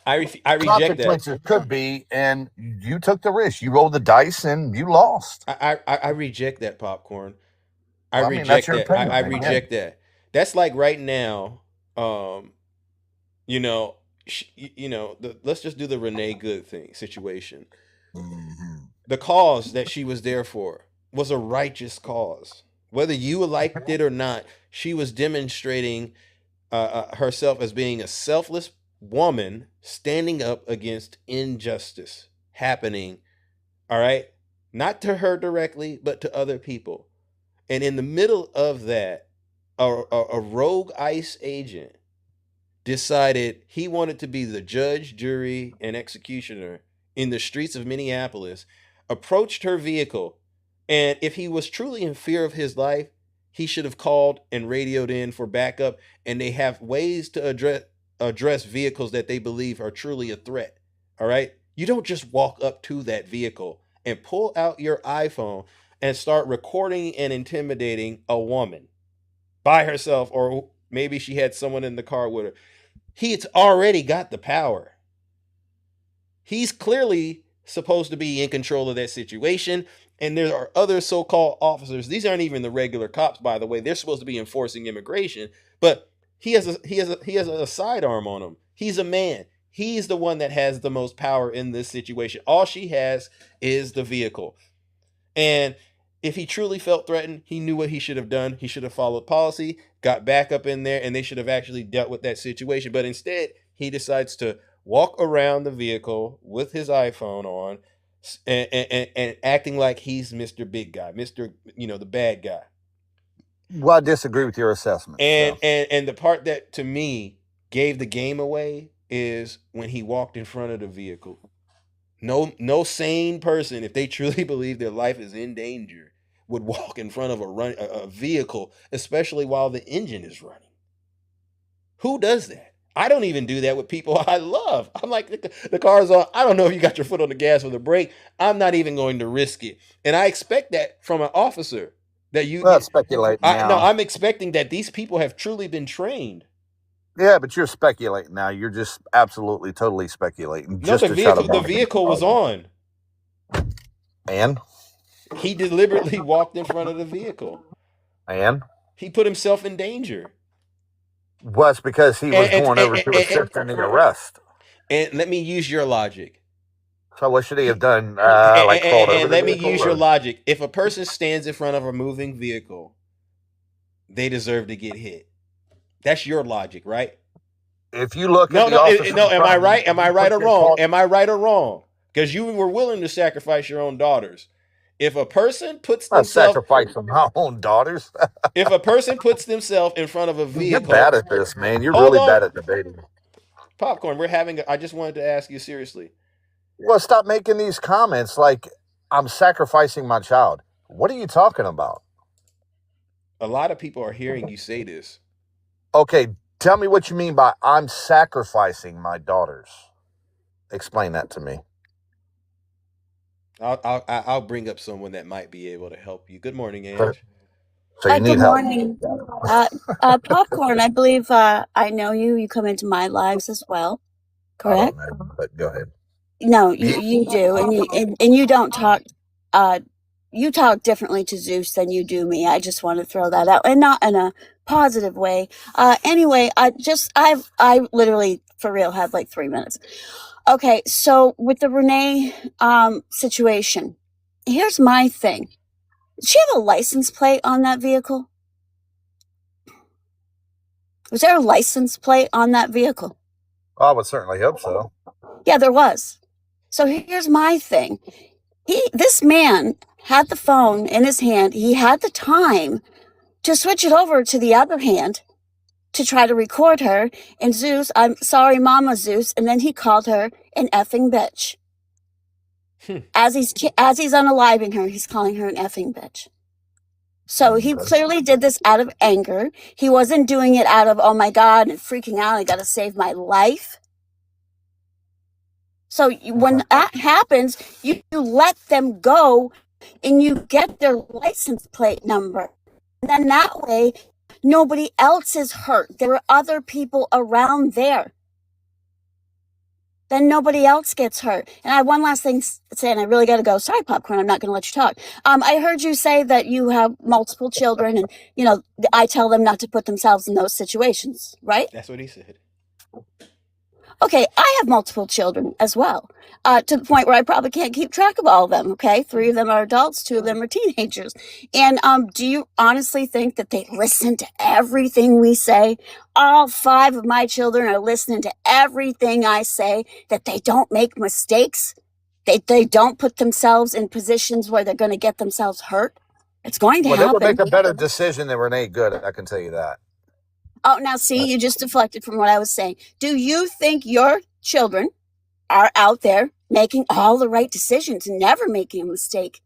I reject consequences could be, and you took the risk. You rolled the dice, and you lost. I reject that, Popcorn. I Well, I mean, that's reject your that. opinion, I man. reject that. That's like right now, let's just do the Renee Good situation. The cause that she was there for was a righteous cause. Whether you liked it or not, she was demonstrating herself as being a selfless woman standing up against injustice happening, all right? Not to her directly, but to other people. And in the middle of that, a rogue ICE agent decided he wanted to be the judge, jury, and executioner in the streets of Minneapolis, approached her vehicle, and if he was truly in fear of his life, he should have called and radioed in for backup, and they have ways to address vehicles that they believe are truly a threat, all right? You don't just walk up to that vehicle and pull out your iPhone and start recording and intimidating a woman by herself, or maybe she had someone in the car with her. He's already got the power. He's clearly supposed to be in control of that situation, and there are other so-called officers. These aren't even the regular cops, by the way. They're supposed to be enforcing immigration, but he has a sidearm on him. He's a man. He's the one that has the most power in this situation. All she has is the vehicle. And if he truly felt threatened, he knew what he should have done. He should have followed policy, got back up in there, and they should have actually dealt with that situation. But instead, he decides to walk around the vehicle with his iPhone on and acting like he's Mr. Big Guy, Mr. The bad guy. Well, I disagree with your assessment. And the part that to me gave the game away is when he walked in front of the vehicle. No sane person, if they truly believe their life is in danger, would walk in front of a vehicle, especially while the engine is running. Who does that? I don't even do that with people I love. I'm like, the car's on. I don't know if you got your foot on the gas or the brake. I'm not even going to risk it. And I expect that from an officer. Speculate now. No, I'm expecting that these people have truly been trained. Yeah, but you're speculating now. You're just absolutely, totally speculating. No, the vehicle was on. And? He deliberately walked in front of the vehicle. And? He put himself in danger. Well, it's because he was going over to assist in the arrest. And let me use your logic. So what should he have done? Let me use your logic. If a person stands in front of a moving vehicle, they deserve to get hit. That's your logic, right? If you look am I right? Am I right or wrong? Am I right or wrong? Because you were willing to sacrifice your own daughters. If a person puts themselves sacrificing my own daughters. If a person puts themselves in front of a vehicle, you're bad at this, man. You're really bad at debating. Popcorn, I just wanted to ask you seriously. Well, stop making these comments like I'm sacrificing my child. What are you talking about? A lot of people are hearing you say this. Okay, tell me what you mean by I'm sacrificing my daughters. Explain that to me. I'll bring up someone that might be able to help you. Good morning, So, Ange. so you need Good help. morning. Popcorn, I believe I know you. You come into my lives as well, I don't correct? know, but go ahead. No, you do, and you don't talk. You talk differently to Zeus than you do me. I just want to throw that out, and not in a positive way. Anyway, I literally for real had like 3 minutes. Okay, so with the Renee situation, here's my thing. Did she have a license plate on that vehicle? Was there a license plate on that vehicle? I would certainly hope so. Yeah, there was. So here's my thing. This man had the phone in his hand. He had the time to switch it over to the other hand to try to record her. And Zeus, I'm sorry, Mama Zeus. And then he called her an effing bitch. As he's unaliving her, he's calling her an effing bitch. So he clearly did this out of anger. He wasn't doing it out of, oh my God, and freaking out. I got to save my life. So when that happens, you let them go and you get their license plate number. And then that way, nobody else is hurt. There are other people around there. Then nobody else gets hurt. And I have one last thing to say, and I really got to go. Sorry, Popcorn, I'm not going to let you talk. I heard you say that you have multiple children, and, I tell them not to put themselves in those situations, right? That's what he said. Okay, I have multiple children as well, to the point where I probably can't keep track of all of them, okay? 3 of them are adults, 2 of them are teenagers. And do you honestly think that they listen to everything we say? All 5 of my children are listening to everything I say, that they don't make mistakes, they don't put themselves in positions where they're going to get themselves hurt. It's going to happen. They would make a better decision than Renee Good, I can tell you that. Oh, now see, you just deflected from what I was saying. Do you think your children are out there making all the right decisions and never making a mistake?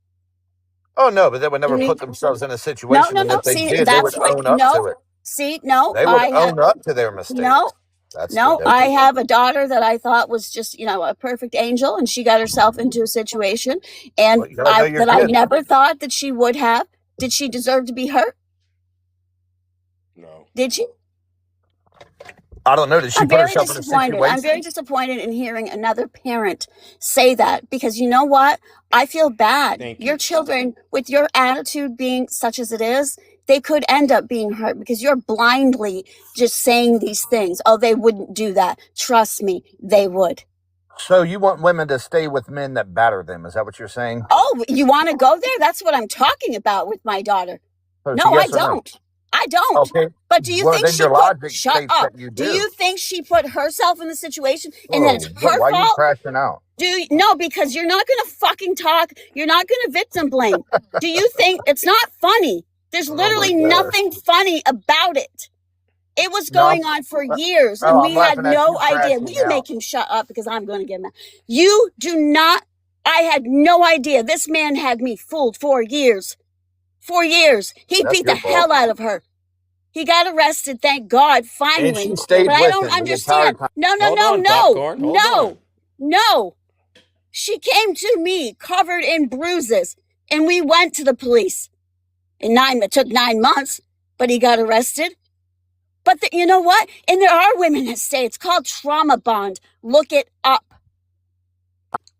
Oh, no, but they would never put themselves in a situation. No. And if they See, did, they would own up to it. See, no. They would own up to their mistakes. No, I have a daughter that I thought was just, a perfect angel, and she got herself into a situation and I never thought that she would have. Did she deserve to be hurt? No. Did she? I don't know. Did she put herself in a situation? I'm very disappointed in hearing another parent say that, because you know what? I feel bad. Your children, with your attitude being such as it is, they could end up being hurt because you're blindly just saying these things. Oh, they wouldn't do that. Trust me, they would. So you want women to stay with men that batter them? Is that what you're saying? Oh, you want to go there? That's what I'm talking about with my daughter. So no, yes I don't. I don't. Okay. But do you think she shut up? Do you think she put herself in the situation and that it's her fault? Why are you crashing out? No, because you're not going to fucking talk. You're not going to victim blame. Do you think it's not funny? There's literally nothing funny about it. It was going on for years, and we had no idea. Will you make him shut up, because I'm going to get mad? You do not. I had no idea. This man had me fooled for years. 4 years. He beat the hell out of her. He got arrested, thank God, finally. And she stayed but I with don't him understand. No. She came to me covered in bruises, and we went to the police. It took 9 months, but he got arrested. But you know what? And there are women that say it's called trauma bond. Look it up.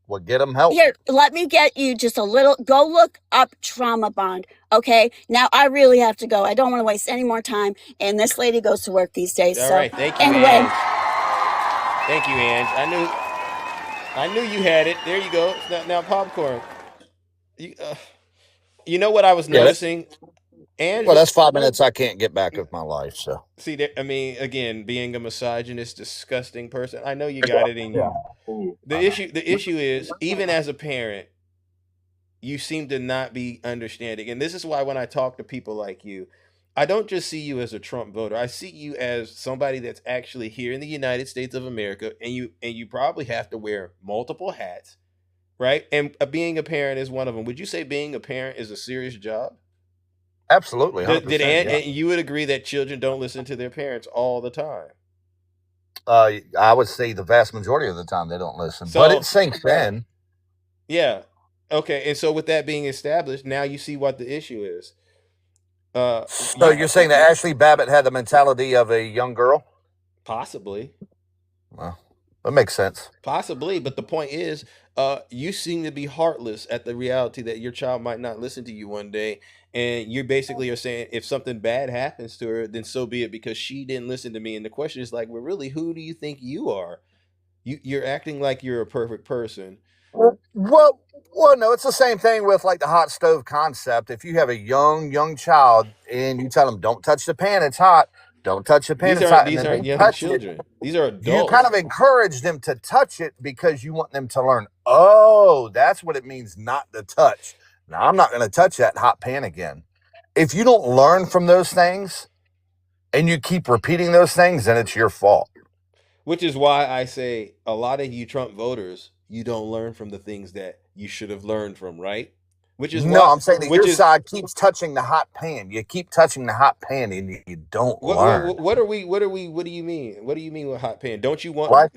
Well, get them help. Here, let me get you just a little. Go look up trauma bond. Okay. Now I really have to go. I don't want to waste any more time. And this lady goes to work these days. All right. Thank you, anyway. Ange. Thank you, Ange. I knew you had it. There you go. Now Popcorn. You know what I was noticing? Ange, well, that's 5 minutes I can't get back of my life. So see, again, being a misogynist, disgusting person, I know you got it in you. The issue is, even as a parent, you seem to not be understanding. And this is why when I talk to people like you, I don't just see you as a Trump voter. I see you as somebody that's actually here in the United States of America, and you probably have to wear multiple hats right? And being a parent is one of them. Would you say being a parent is a serious job? Absolutely, 100%. And you would agree that children don't listen to their parents all the time? I would say the vast majority of the time they don't listen, but it sinks in. Yeah. Okay. And so with that being established, now you see what the issue is. So you're saying that Ashley Babbitt had the mentality of a young girl? Possibly. Well, that makes sense. Possibly, but the point is, you seem to be heartless at the reality that your child might not listen to you one day, and you basically are saying if something bad happens to her, then so be it, because she didn't listen to me. And the question is like, well, really, who do you think you are? You're acting like you're a perfect person. Well, no, it's the same thing with like the hot stove concept. If you have a young child and you tell them, don't touch the pan, it's hot. Don't touch the pan, it's hot. These aren't young children. These are adults. You kind of encourage them to touch it because you want them to learn, oh, that's what it means not to touch. Now, I'm not going to touch that hot pan again. If you don't learn from those things and you keep repeating those things, then it's your fault. Which is why I say a lot of you Trump voters, you don't learn from the things that you should have learned from, right? Which is no, I'm saying that your side keeps touching the hot pan. You keep touching the hot pan and you don't learn. What do you mean? What do you mean with hot pan? Don't you want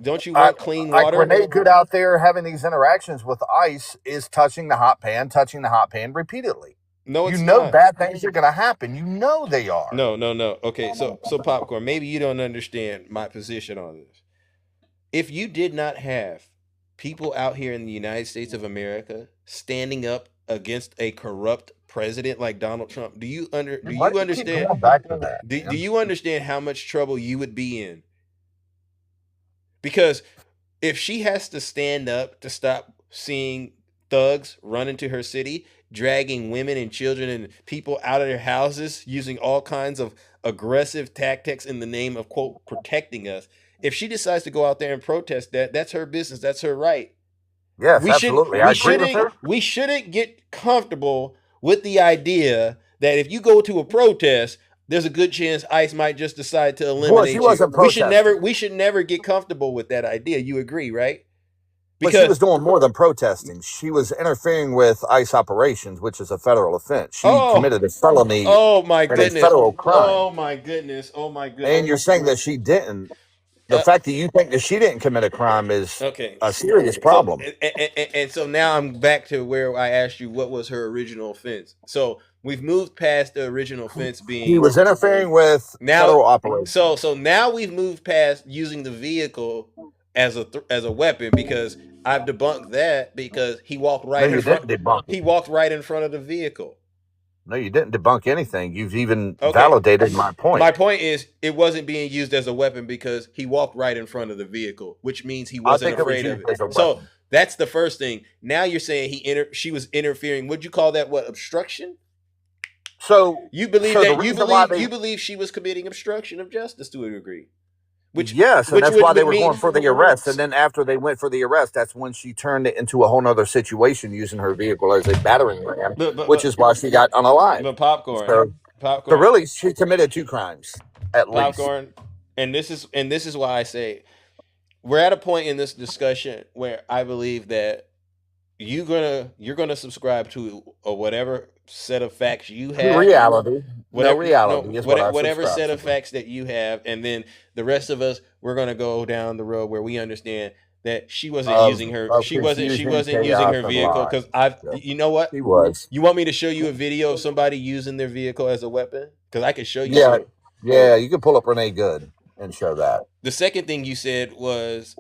clean water? Like Renee Good out there having these interactions with ICE is touching the hot pan repeatedly. No, it's you know not. Bad things are going to happen. You know they are. No. Okay, so Popcorn, maybe you don't understand my position on this. If you did not have people out here in the United States of America standing up against a corrupt president like Donald Trump, do you understand? Do you understand how much trouble you would be in? Because if she has to stand up to stop seeing thugs run into her city, dragging women and children and people out of their houses, using all kinds of aggressive tactics in the name of, quote, protecting us. If she decides to go out there and protest that, that's her business. That's her right. Yes, absolutely. I agree with her. We shouldn't get comfortable with the idea that if you go to a protest, there's a good chance ICE might just decide to eliminate you. We should never get comfortable with that idea. You agree, right? Because she was doing more than protesting. She was interfering with ICE operations, which is a federal offense. She committed a felony. Oh my goodness! A federal crime. Oh my goodness! Oh my goodness! And you're saying that she didn't. The fact that you think that she didn't commit a crime is a serious problem. And so now I'm back to where I asked you what was her original offense. So we've moved past the original offense being he was interfering with federal operations. So now we've moved past using the vehicle as a weapon, because I've debunked that because he walked right in front. He walked right in front of the vehicle. No, you didn't debunk anything. You've even validated my point. My point is, it wasn't being used as a weapon because he walked right in front of the vehicle, which means he wasn't afraid of it. So that's the first thing. Now you're saying she was interfering. Would you call that obstruction? So you believe she was committing obstruction of justice to a degree. Yes, and that's why they were going for the arrest. And then after they went for the arrest, that's when she turned it into a whole nother situation using her vehicle as a battering ram, which is why she got unalived. But popcorn. So really, she committed 2 crimes at least. And this is why I say we're at a point in this discussion where I believe that you're gonna subscribe to whatever set of facts you have. Whatever set of facts that you have, and then the rest of us, we're gonna go down the road where we understand that she wasn't using her. She wasn't using her vehicle because You know what? She was. You want me to show you a video of somebody using their vehicle as a weapon? Because I can show you. Yeah. You can pull up Renee Good and show that. The second thing you said was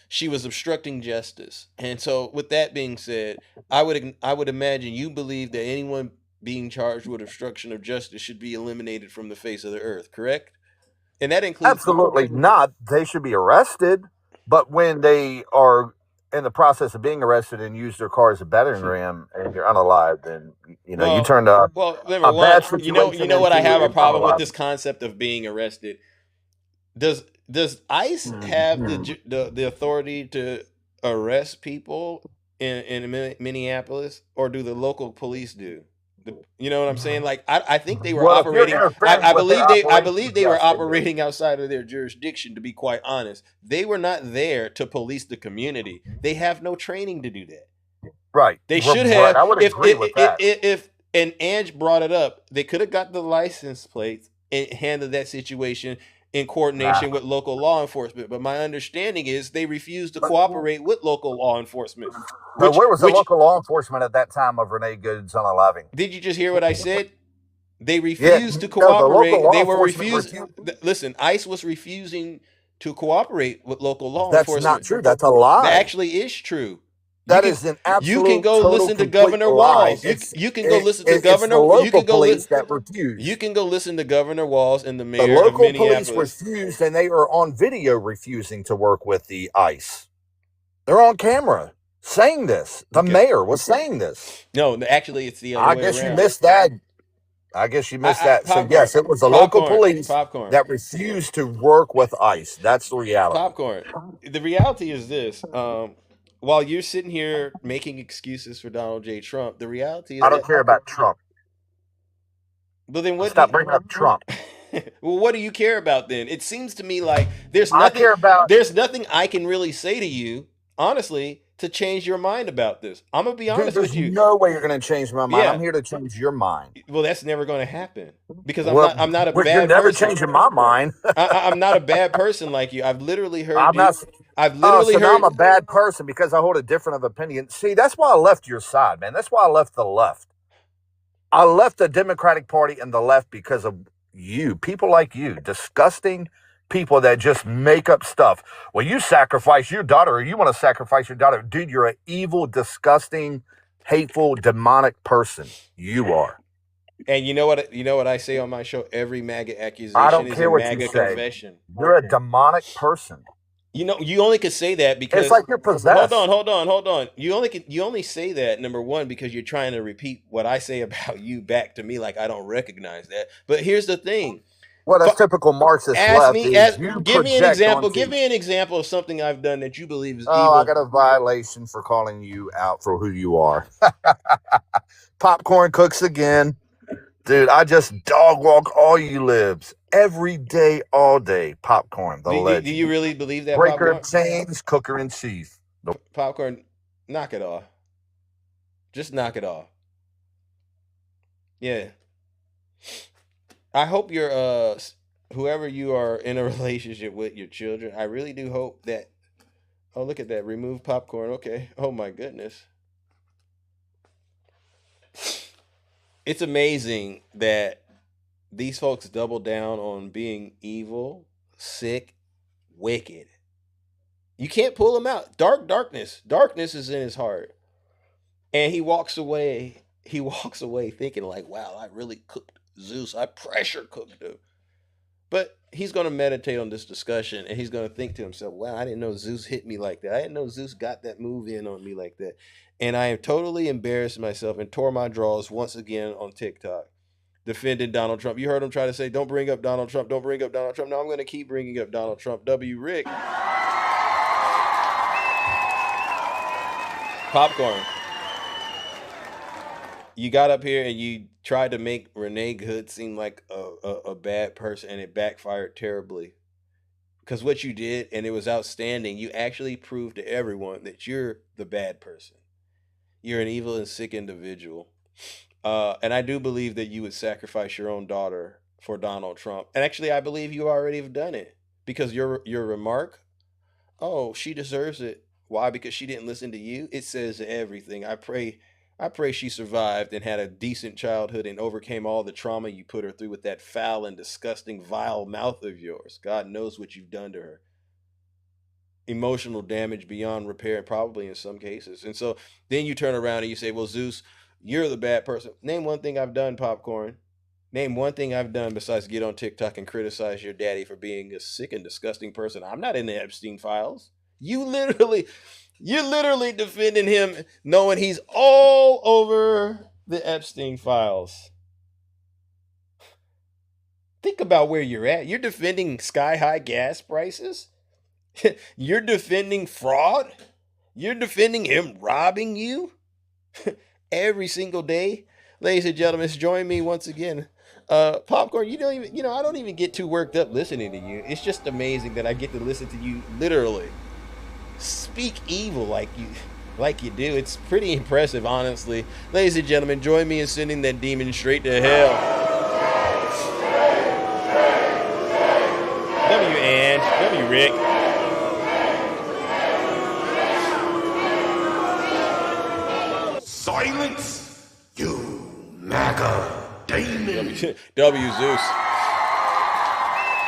she was obstructing justice. And so with that being said, I would imagine you believe that anyone being charged with obstruction of justice should be eliminated from the face of the earth, correct? And that includes absolutely not. They should be arrested, but when they are in the process of being arrested and use their car as a battering ram and you're unalived, then you turned a bad situation. You know what I have a problem with this concept of being arrested. Does ICE have the authority to arrest people in Minneapolis, or do the local police do? You know what I'm saying? Like I think they were Well, if you're operating. interfering I with their believe they were operations, yes, they do. operating outside of their jurisdiction. To be quite honest, they were not there to police the community. They have no training to do that. Right. They Right. should have. I would agree with that. If and Ange brought it up, they could have got the license plates and handled that situation in coordination with local law enforcement. But my understanding is they refused to cooperate with local law enforcement. But where was the local law enforcement at that time of Renee Goode's unaliving? Did you just hear what I said? They refused to cooperate. They were refusing. Listen, ICE was refusing to cooperate with local law enforcement. That's not true. That's a lie. That actually is true. That is an absolute. You can go listen to Governor Walz. You can go listen to Governor. You can go listen. That refused. You can go listen to Governor Walz and the The mayor of local Minneapolis. police refused, and they are on video refusing to work with the ICE. They're on camera saying this. The mayor was saying this. No, actually, it's the other way guess around. you missed that. I guess you missed that. So yes, it was the local police that refused to work with ICE. That's the reality. Popcorn. The reality is this. While you're sitting here making excuses for Donald J. Trump, the reality is I don't care about Trump. But then what? Stop bringing up Trump. Well, what do you care about then? It seems to me like there's nothing. There's nothing I can really say to you, honestly, to change your mind about this. I'm gonna be honest with you. There's no way you're going to change my mind. Yeah. I'm here to change your mind. Well, that's never going to happen because I'm not a bad You're never person. changing my mind. I'm not a bad person like you. I've literally heard. I've Now literally heard. I'm a bad person because I hold a different of opinion. See, that's why I left your side, man. That's why I left the left. I left the Democratic Party and the left because of you, people like you, disgusting people that just make up stuff. Well, you sacrifice your daughter, or you want to sacrifice your daughter. Dude, you're an evil, disgusting, hateful, demonic person. You are. And you know what? You know what I say on my show? Every MAGA accusation I don't is care a what MAGA you say. confession. You're a demonic person. You know, you only could say that because It's like you're possessed. Hold on. You only say that, number one, because you're trying to repeat what I say about you back to me, like I don't recognize that. But here's the thing. Well, that's typical Marxist left. Give me an example. Give me an example of something I've done that you believe is evil. I got a violation for calling you out for who you are. Popcorn cooks again. Dude, I just dog walk all you libs every day, all day. Popcorn, the legend. Do you really believe that? Breaker Popcorn? of chains, cooker in chief. Popcorn, knock it off. Just knock it off. Yeah. I hope you're whoever you are in a relationship with, your children. I really do hope that. Oh, look at that! Remove popcorn. Okay. Oh my goodness. It's amazing that these folks double down on being evil, sick, wicked. You can't pull them out. Darkness is in his heart. And he walks away thinking like, wow, I really cooked Zeus. I pressure cooked him. But he's going to meditate on this discussion and he's going to think to himself, wow, I didn't know Zeus hit me like that. I didn't know Zeus got that move in on me like that. And I have totally embarrassed myself and tore my drawers once again on TikTok, defending Donald Trump. You heard him try to say, don't bring up Donald Trump. Don't bring up Donald Trump. Now I'm going to keep bringing up Donald Trump. W. Rick. Popcorn. You got up here and you tried to make Renee Good seem like a bad person, and it backfired terribly. Because what you did, and it was outstanding, you actually proved to everyone that you're the bad person. You're an evil and sick individual. And I do believe that you would sacrifice your own daughter for Donald Trump. And actually, I believe you already have done it. Because your remark, oh, she deserves it. Why? Because she didn't listen to you? It says everything. I pray she survived and had a decent childhood and overcame all the trauma you put her through with that foul and disgusting, vile mouth of yours. God knows what you've done to her. Emotional damage beyond repair, probably in some cases. And so then you turn around and you say, well, Zeus, you're the bad person. Name one thing I've done, Popcorn. Name one thing I've done besides get on TikTok and criticize your daddy for being a sick and disgusting person. I'm not in the Epstein files. You're literally defending him knowing he's all over the Epstein files. Think about where you're at. You're defending sky-high gas prices. You're defending fraud. You're defending him robbing you every single day ladies and gentlemen, join me once again. Popcorn, you don't even, I don't even get too worked up listening to you. It's just amazing that I get to listen to you literally speak evil like you do. It's pretty impressive, honestly. Ladies and gentlemen, join me in sending that demon straight to hell. W. Ange, W. Rick. Silence, you MAGA demon. W. Zeus.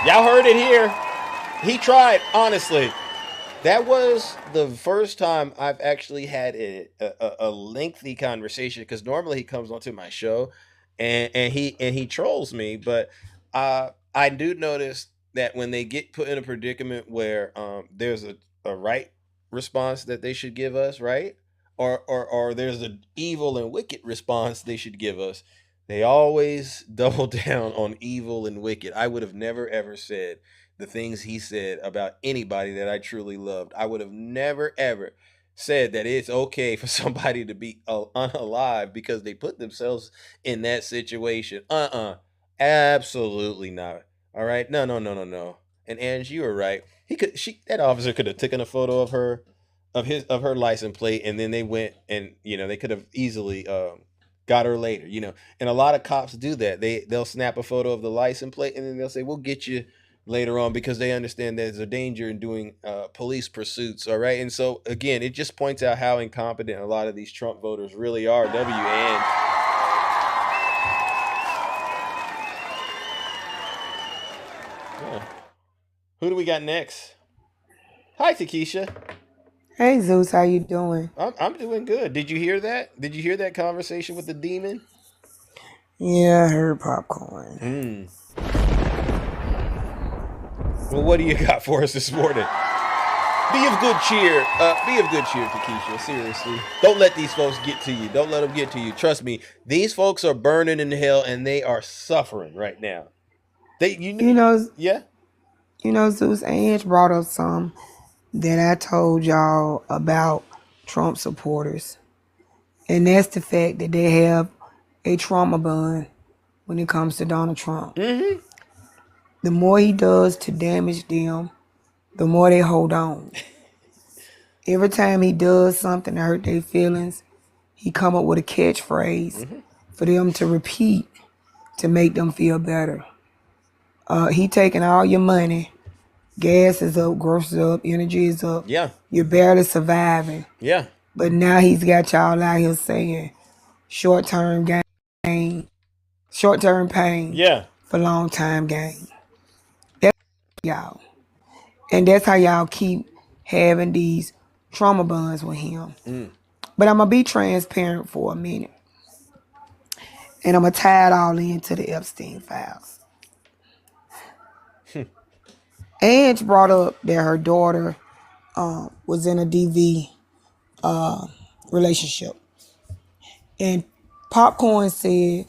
Y'all heard it here. He tried, honestly. That was the first time I've actually had a lengthy conversation, because normally he comes onto my show and he trolls me, but I do notice that when they get put in a predicament where there's a right response that they should give us, right? Or there's an evil and wicked response they should give us, they always double down on evil and wicked. I would have never ever said the things he said about anybody that I truly loved. I would have never ever said that it's okay for somebody to be unalive because they put themselves in that situation. Absolutely not. All right. No. And Ange, you were right. That officer could have taken a photo of her, of her license plate, and then they went and they could have easily got her later. And a lot of cops do that. They'll snap a photo of the license plate and then they'll say, "We'll get you later on," because they understand there's a danger in doing police pursuits. All right. And so again, it just points out how incompetent a lot of these Trump voters really are. W. Ange. Yeah. Who do we got next? Hi, Takesha. Hey, Zeus, how you doing? I'm doing good. Did you hear that? Did you hear that conversation with the demon? Yeah, I heard popcorn. Well, what do you got for us this morning? Be of good cheer. Be of good cheer, Takesha. Seriously. Don't let these folks get to you. Don't let them get to you. Trust me. These folks are burning in hell and they are suffering right now. Yeah? Zeus, Ange brought up some that I told y'all about Trump supporters. And that's the fact that they have a trauma bond when it comes to Donald Trump. Mm-hmm. The more he does to damage them, the more they hold on. Every time he does something to hurt their feelings, he come up with a catchphrase for them to repeat to make them feel better. He taking all your money. Gas is up, groceries up, energy is up. Yeah. You're barely surviving. Yeah. But now he's got y'all out here saying short-term gain, short-term pain for long-term gain. That's y'all. And that's how y'all keep having these trauma bonds with him. But I'm going to be transparent for a minute. And I'm going to tie it all into the Epstein files. Ange brought up that her daughter was in a DV relationship. And Popcorn said,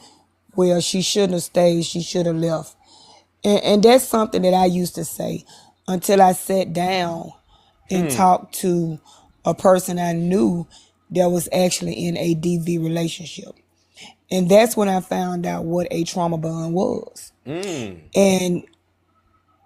well, she shouldn't have stayed. She should have left. And that's something that I used to say until I sat down and talked to a person I knew that was actually in a DV relationship. And that's when I found out what a trauma bond was. And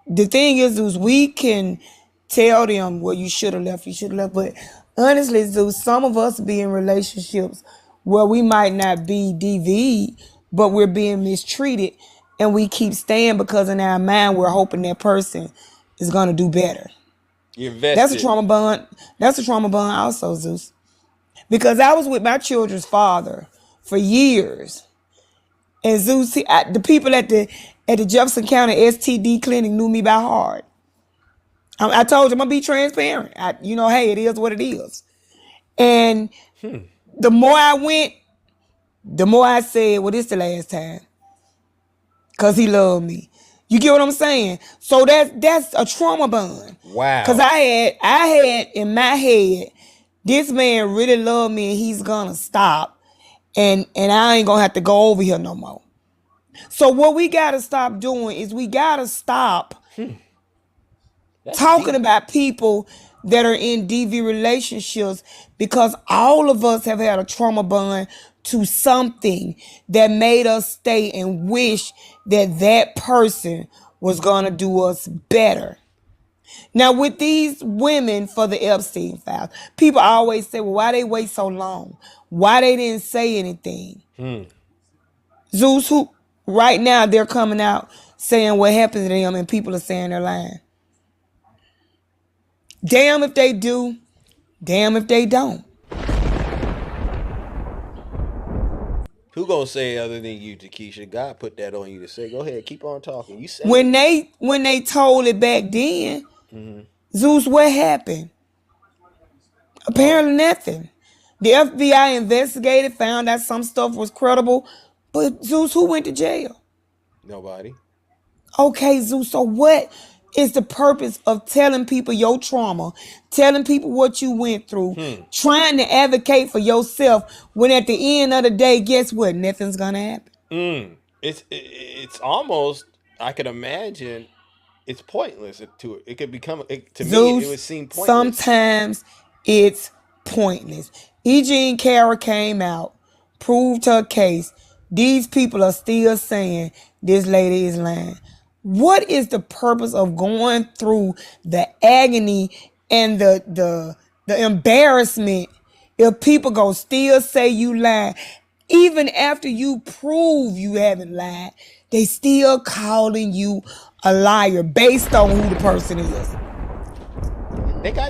the thing is we can tell them, well, you should have left, but honestly, Zeus, some of us be in relationships where we might not be DV, but we're being mistreated, and we keep staying because in our mind we're hoping that person is going to do better. You're vested. That's a trauma bond. That's a trauma bond also, Zeus. Because I was with my children's father for years. And Zeus, the people at the Jefferson County STD clinic knew me by heart. I told them I'm going to be transparent. Hey, it is what it is. And the more I went, the more I said, well, this the last time. Because he loved me. You get what I'm saying? So that's a trauma bond. Wow. Because I had in my head, this man really loved me and he's going to stop. And I ain't going to have to go over here no more. So what we got to stop doing is we got to stop talking about people that are in DV relationships, because all of us have had a trauma bond to something that made us stay and wish that that person was going to do us better. Now, with these women for the Epstein files, people always say, well, why they wait so long? Why they didn't say anything? Zeus, who right now they're coming out saying what happened to them, and people are saying they're lying. Damn if they do, damn if they don't. Who gonna say other than you, Takesha? God put that on you to say. Go ahead, keep on talking. You say When they told it back then, Zeus, what happened? Apparently nothing. The FBI investigated, found out some stuff was credible, but Zeus, who went to jail? Nobody. Okay, Zeus, so what is the purpose of telling people your trauma, telling people what you went through, trying to advocate for yourself when at the end of the day, guess what? Nothing's gonna happen. It's almost, I could imagine, it's pointless to it. It could become, to Zeus, me, it would seem pointless. sometimes it's pointless. E. Jean Carroll came out, proved her case. These people are still saying this lady is lying. What is the purpose of going through the agony and the embarrassment if people gonna still say you lied? Even after you prove you haven't lied, they still calling you a liar based on who the person is.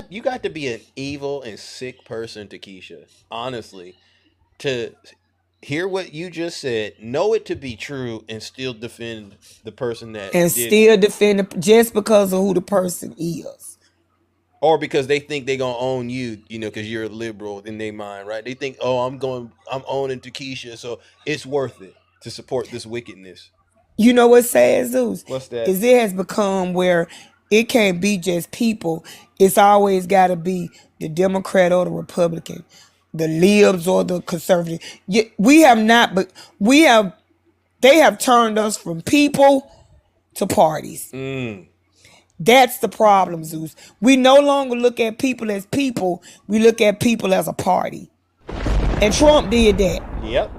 You got to be an evil and sick person, Takesha, honestly, to hear what you just said, know it to be true, and still defend the person that And did still it. defend it just because of who the person is. Or because they think they're gonna own you, because you're a liberal in their mind, right? They think, oh, I'm owning Takesha, so it's worth it to support this wickedness. You know what's sad, Zeus? What's that? Is it has become where it can't be just people. It's always got to be the Democrat or the Republican, the libs or the conservative. We have not, but they have turned us from people to parties. That's the problem, Zeus. We no longer look at people as people. We look at people as a party. And Trump did that. Yep.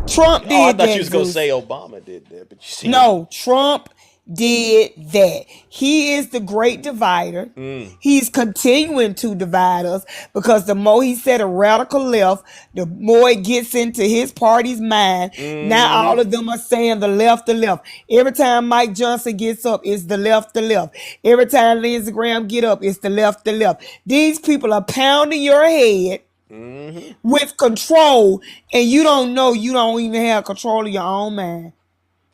Trump did I that. thought you was gonna Zeus. say Obama did that, but you see. No, Trump did that. He is the great divider. He's continuing to divide us because the more he said a radical left, the more it gets into his party's mind. Now all of them are saying the left, the left. Every time Mike Johnson gets up, it's the left, the left. Every time Lindsey Graham get up, it's the left, the left. These people are pounding your head with control, and you don't know you don't even have control of your own mind.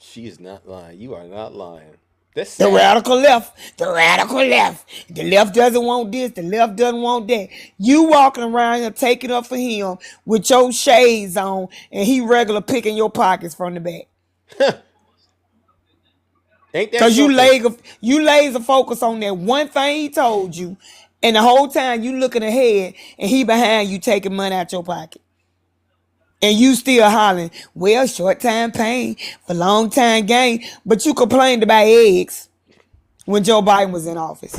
She is not lying. You are not lying. That's The sad. radical left. The radical left. The left doesn't want this. The left doesn't want that. You walking around here taking up for him with your shades on, and he regular picking your pockets from the back. Ain't that Because something? you laser focus on that one thing he told you, and the whole time you looking ahead, and he behind you taking money out your pocket. And you still hollering, well, short time pain for long time gain. But you complained about eggs when Joe Biden was in office.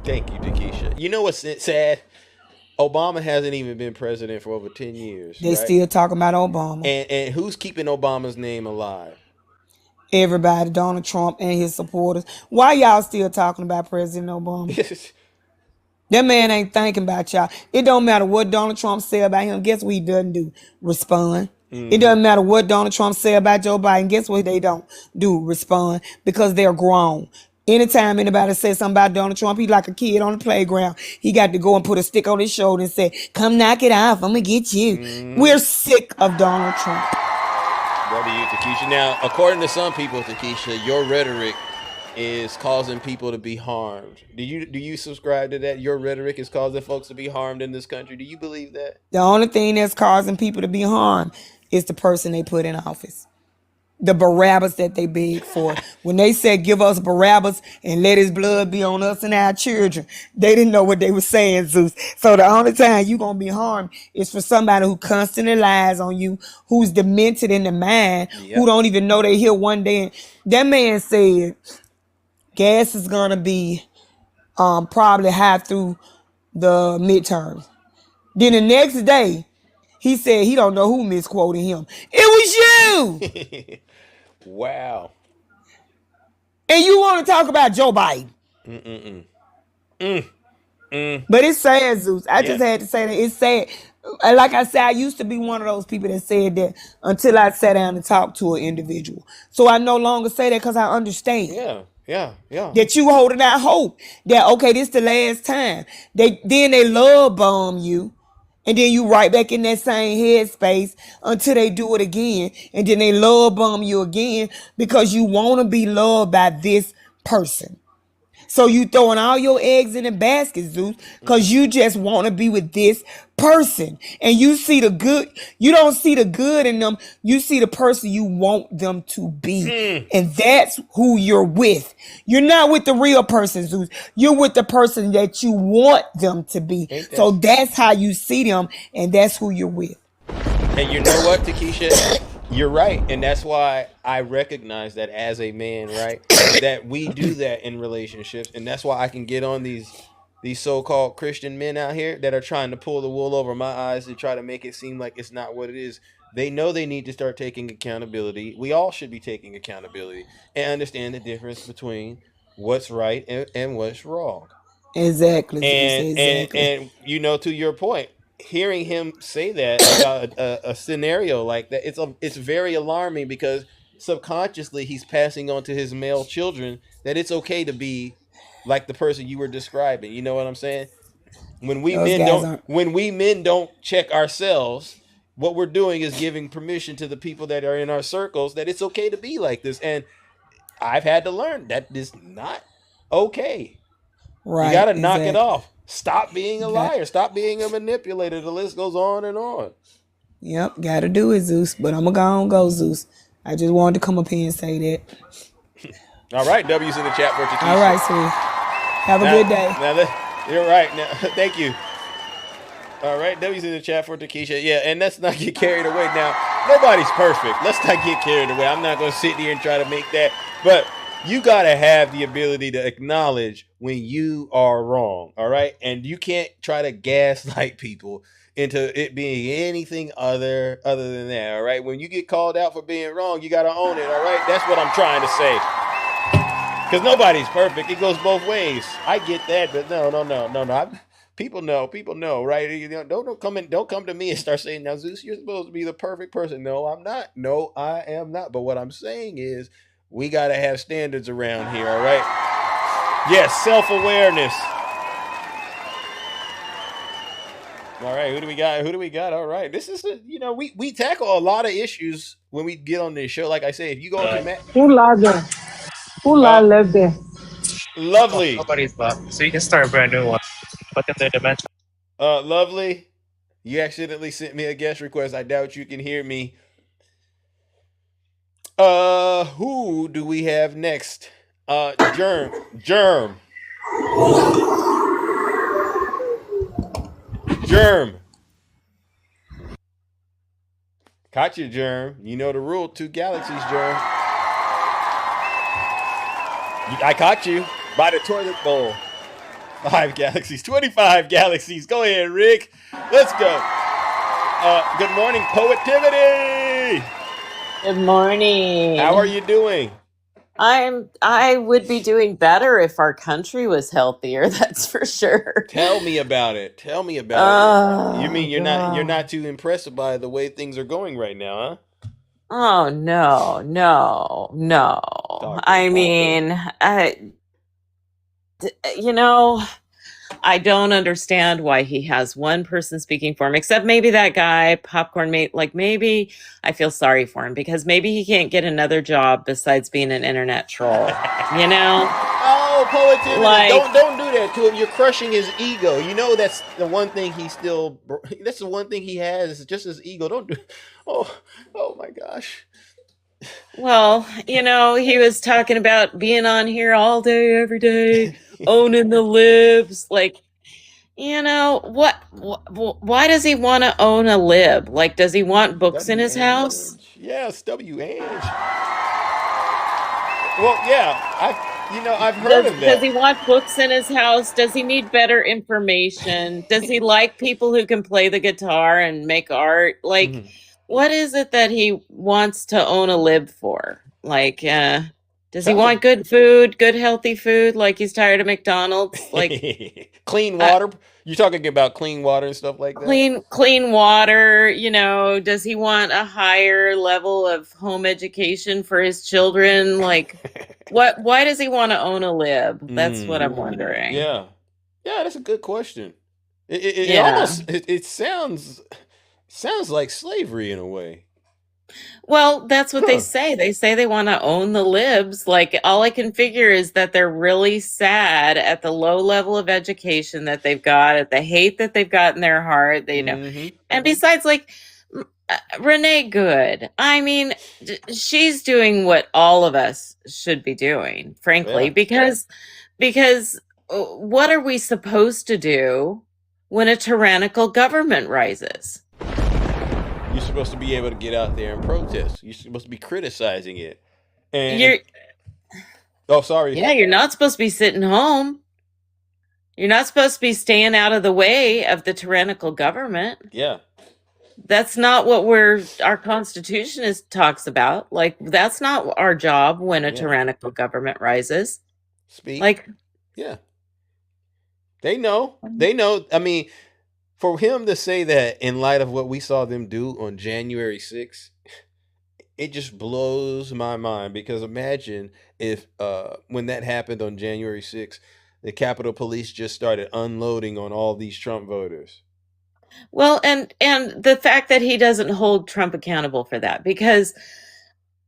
Thank you, Takesha. You know what's sad? Obama hasn't even been president for over 10 years. They right? still talking about Obama. And who's keeping Obama's name alive? Everybody, Donald Trump and his supporters. Why y'all still talking about President Obama? That man ain't thinking about y'all. It don't matter what Donald Trump say about him. Guess what he doesn't do? Respond. It doesn't matter what Donald Trump say about Joe Biden. Guess what they don't do? Respond. Because they're grown. Anytime anybody says something about Donald Trump, he's like a kid on the playground. He got to go and put a stick on his shoulder and say, come knock it off. I'm going to get you. We're sick of Donald Trump. What do you, Takesha? Now, according to some people, Takesha, your rhetoric is causing people to be harmed. Do you subscribe to that? Your rhetoric is causing folks to be harmed in this country. Do you believe that? The only thing that's causing people to be harmed is the person they put in office. The Barabbas that they beg for. When they said, give us Barabbas and let his blood be on us and our children, they didn't know what they were saying, Zeus. So the only time you're going to be harmed is for somebody who constantly lies on you, who's demented in the mind, who don't even know they're here one day. That man said gas is going to be probably high through the midterms. Then the next day, He said he don't know who misquoted him. It was you. Wow. And you want to talk about Joe Biden. But it's sad, Zeus. I just had to say that it's sad. And like I said, I used to be one of those people that said that until I sat down and talked to an individual. So I no longer say that because I understand. Yeah. That you holding out hope that, okay, this the last time. They love bomb you. And then you right back in that same headspace until they do it again. And then they love bomb you again because you want to be loved by this person. So you throwing all your eggs in the basket, Zeus, because you just want to be with this person. And you see the good. You don't see the good in them. You see the person you want them to be. And that's who you're with. You're not with the real person, Zeus. You're with the person that you want them to be. So that's how you see them, and that's who you're with. And you know what, Takesha? You're right. And that's why I recognize that as a man, right? That we do that in relationships. And that's why I can get on these so-called Christian men out here that are trying to pull the wool over my eyes to try to make it seem like it's not what it is. They know they need to start taking accountability. We all should be taking accountability and understand the difference between what's right and what's wrong. Exactly. And you know, to your point, hearing him say that about a scenario like that, it's very alarming because subconsciously he's passing on to his male children that it's okay to be like the person you were describing. You know what I'm saying? When we men don't check ourselves, what we're doing is giving permission to the people that are in our circles that it's okay to be like this. And I've had to learn that is not okay. Right. You got to knock it off. Stop being a liar. Stop being a manipulator. The list goes on and on. Yep, got to do it, Zeus. But I'm going to go, Zeus. I just wanted to come up here and say that. All right, W's in the chat for Takesha. All right, sweetie. Have a good day. You're right. Now, thank you. All right, W's in the chat for Takesha. Yeah, and let's not get carried away. Now, nobody's perfect. Let's not get carried away. I'm not going to sit here and try to make that. But you got to have the ability to acknowledge when you are wrong, all right? And you can't try to gaslight people into it being anything other than that, all right? When you get called out for being wrong, you got to own it, all right? That's what I'm trying to say. Because nobody's perfect. It goes both ways. I get that, but no. People know, right? You know, don't come to me and start saying, now, Zeus, you're supposed to be the perfect person. No, I'm not. No, I am not. But what I'm saying is, we got to have standards around here, all right? Yes, self-awareness. All right, who do we got? All right. This is, we tackle a lot of issues when we get on this show. Like I say, if you go to Matt. Who left there? Lovely. Nobody's left. So you can start a brand new one. Put them in the dimension. Lovely. You accidentally sent me a guest request. I doubt you can hear me. Who do we have next? Germ. Caught you, Germ. You know the rule. 2 galaxies, Germ. I caught you by the toilet bowl. 5 galaxies. 25 galaxies. Go ahead, Rick. Let's go. Good morning, Poetivity. Good morning. How are you doing? I would be doing better if our country was healthier, that's for sure. Tell me about it. You mean you're not too impressed by the way things are going right now, huh? Oh no. I mean, I don't understand why he has one person speaking for him, except maybe that guy, Popcorn Mate. Like, maybe I feel sorry for him because maybe he can't get another job besides being an internet troll, Oh, Poetivity. Like, don't do that to him. You're crushing his ego. You know that's the one thing that's the one thing he has, is just his ego. Don't do. Oh my gosh. Well, he was talking about being on here all day, every day, owning the libs. Like, what? Why does he want to own a lib? Like, does he want books in his house? Yes, W. Ange. Well, yeah, I've heard of that. Does he want books in his house? Does he need better information? Does he like people who can play the guitar and make art? Like, what is it that he wants to own a lib for? Like, does he want good food, good healthy food? Like he's tired of McDonald's? Like clean water? You're talking about clean water and stuff like that? Clean water, does he want a higher level of home education for his children? Like why does he want to own a lib? That's what I'm wondering. Yeah. Yeah, that's a good question. It almost it sounds like slavery in a way. Well, that's what they say. They say they want to own the libs. Like, all I can figure is that they're really sad at the low level of education that they've got, at the hate that they've got in their heart. And besides, like, Renee Good, I mean, she's doing what all of us should be doing, frankly, because what are we supposed to do when a tyrannical government rises? You're supposed to be able to get out there and protest. You're supposed to be criticizing it. And oh, sorry. Yeah, you're not supposed to be sitting home. You're not supposed to be staying out of the way of the tyrannical government. Yeah. That's not what our Constitution talks about. Like, that's not our job when a tyrannical government rises. Yeah. They know. I mean, for him to say that in light of what we saw them do on January 6th, it just blows my mind, because imagine if when that happened on January 6th, the Capitol Police just started unloading on all these Trump voters. Well, and the fact that he doesn't hold Trump accountable for that, because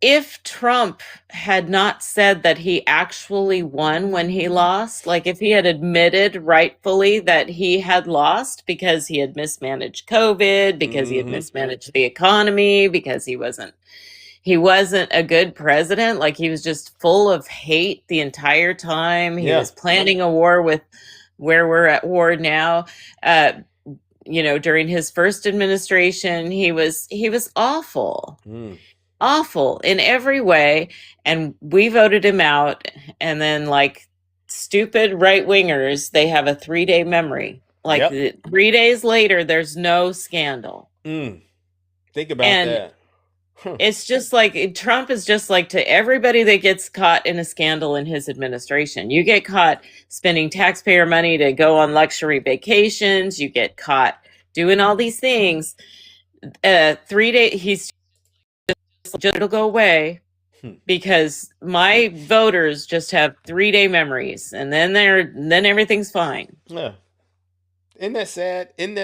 if Trump had not said that he actually won when he lost, like if he had admitted rightfully that he had lost because he had mismanaged COVID, because he had mismanaged the economy, because he wasn't a good president, like he was just full of hate the entire time. He was planning a war with where we're at war now. During his first administration, he was awful. Awful in every way, and we voted him out. And then, like stupid right-wingers, they have a 3-day memory. Like 3 days later, there's no scandal. Think about that. It's just like Trump is just like to everybody that gets caught in a scandal in his administration. You get caught spending taxpayer money to go on luxury vacations. You get caught doing all these things. 3 days, he's just it'll go away because my voters just have 3-day memories, and then everything's fine. Yeah. Isn't that sad? And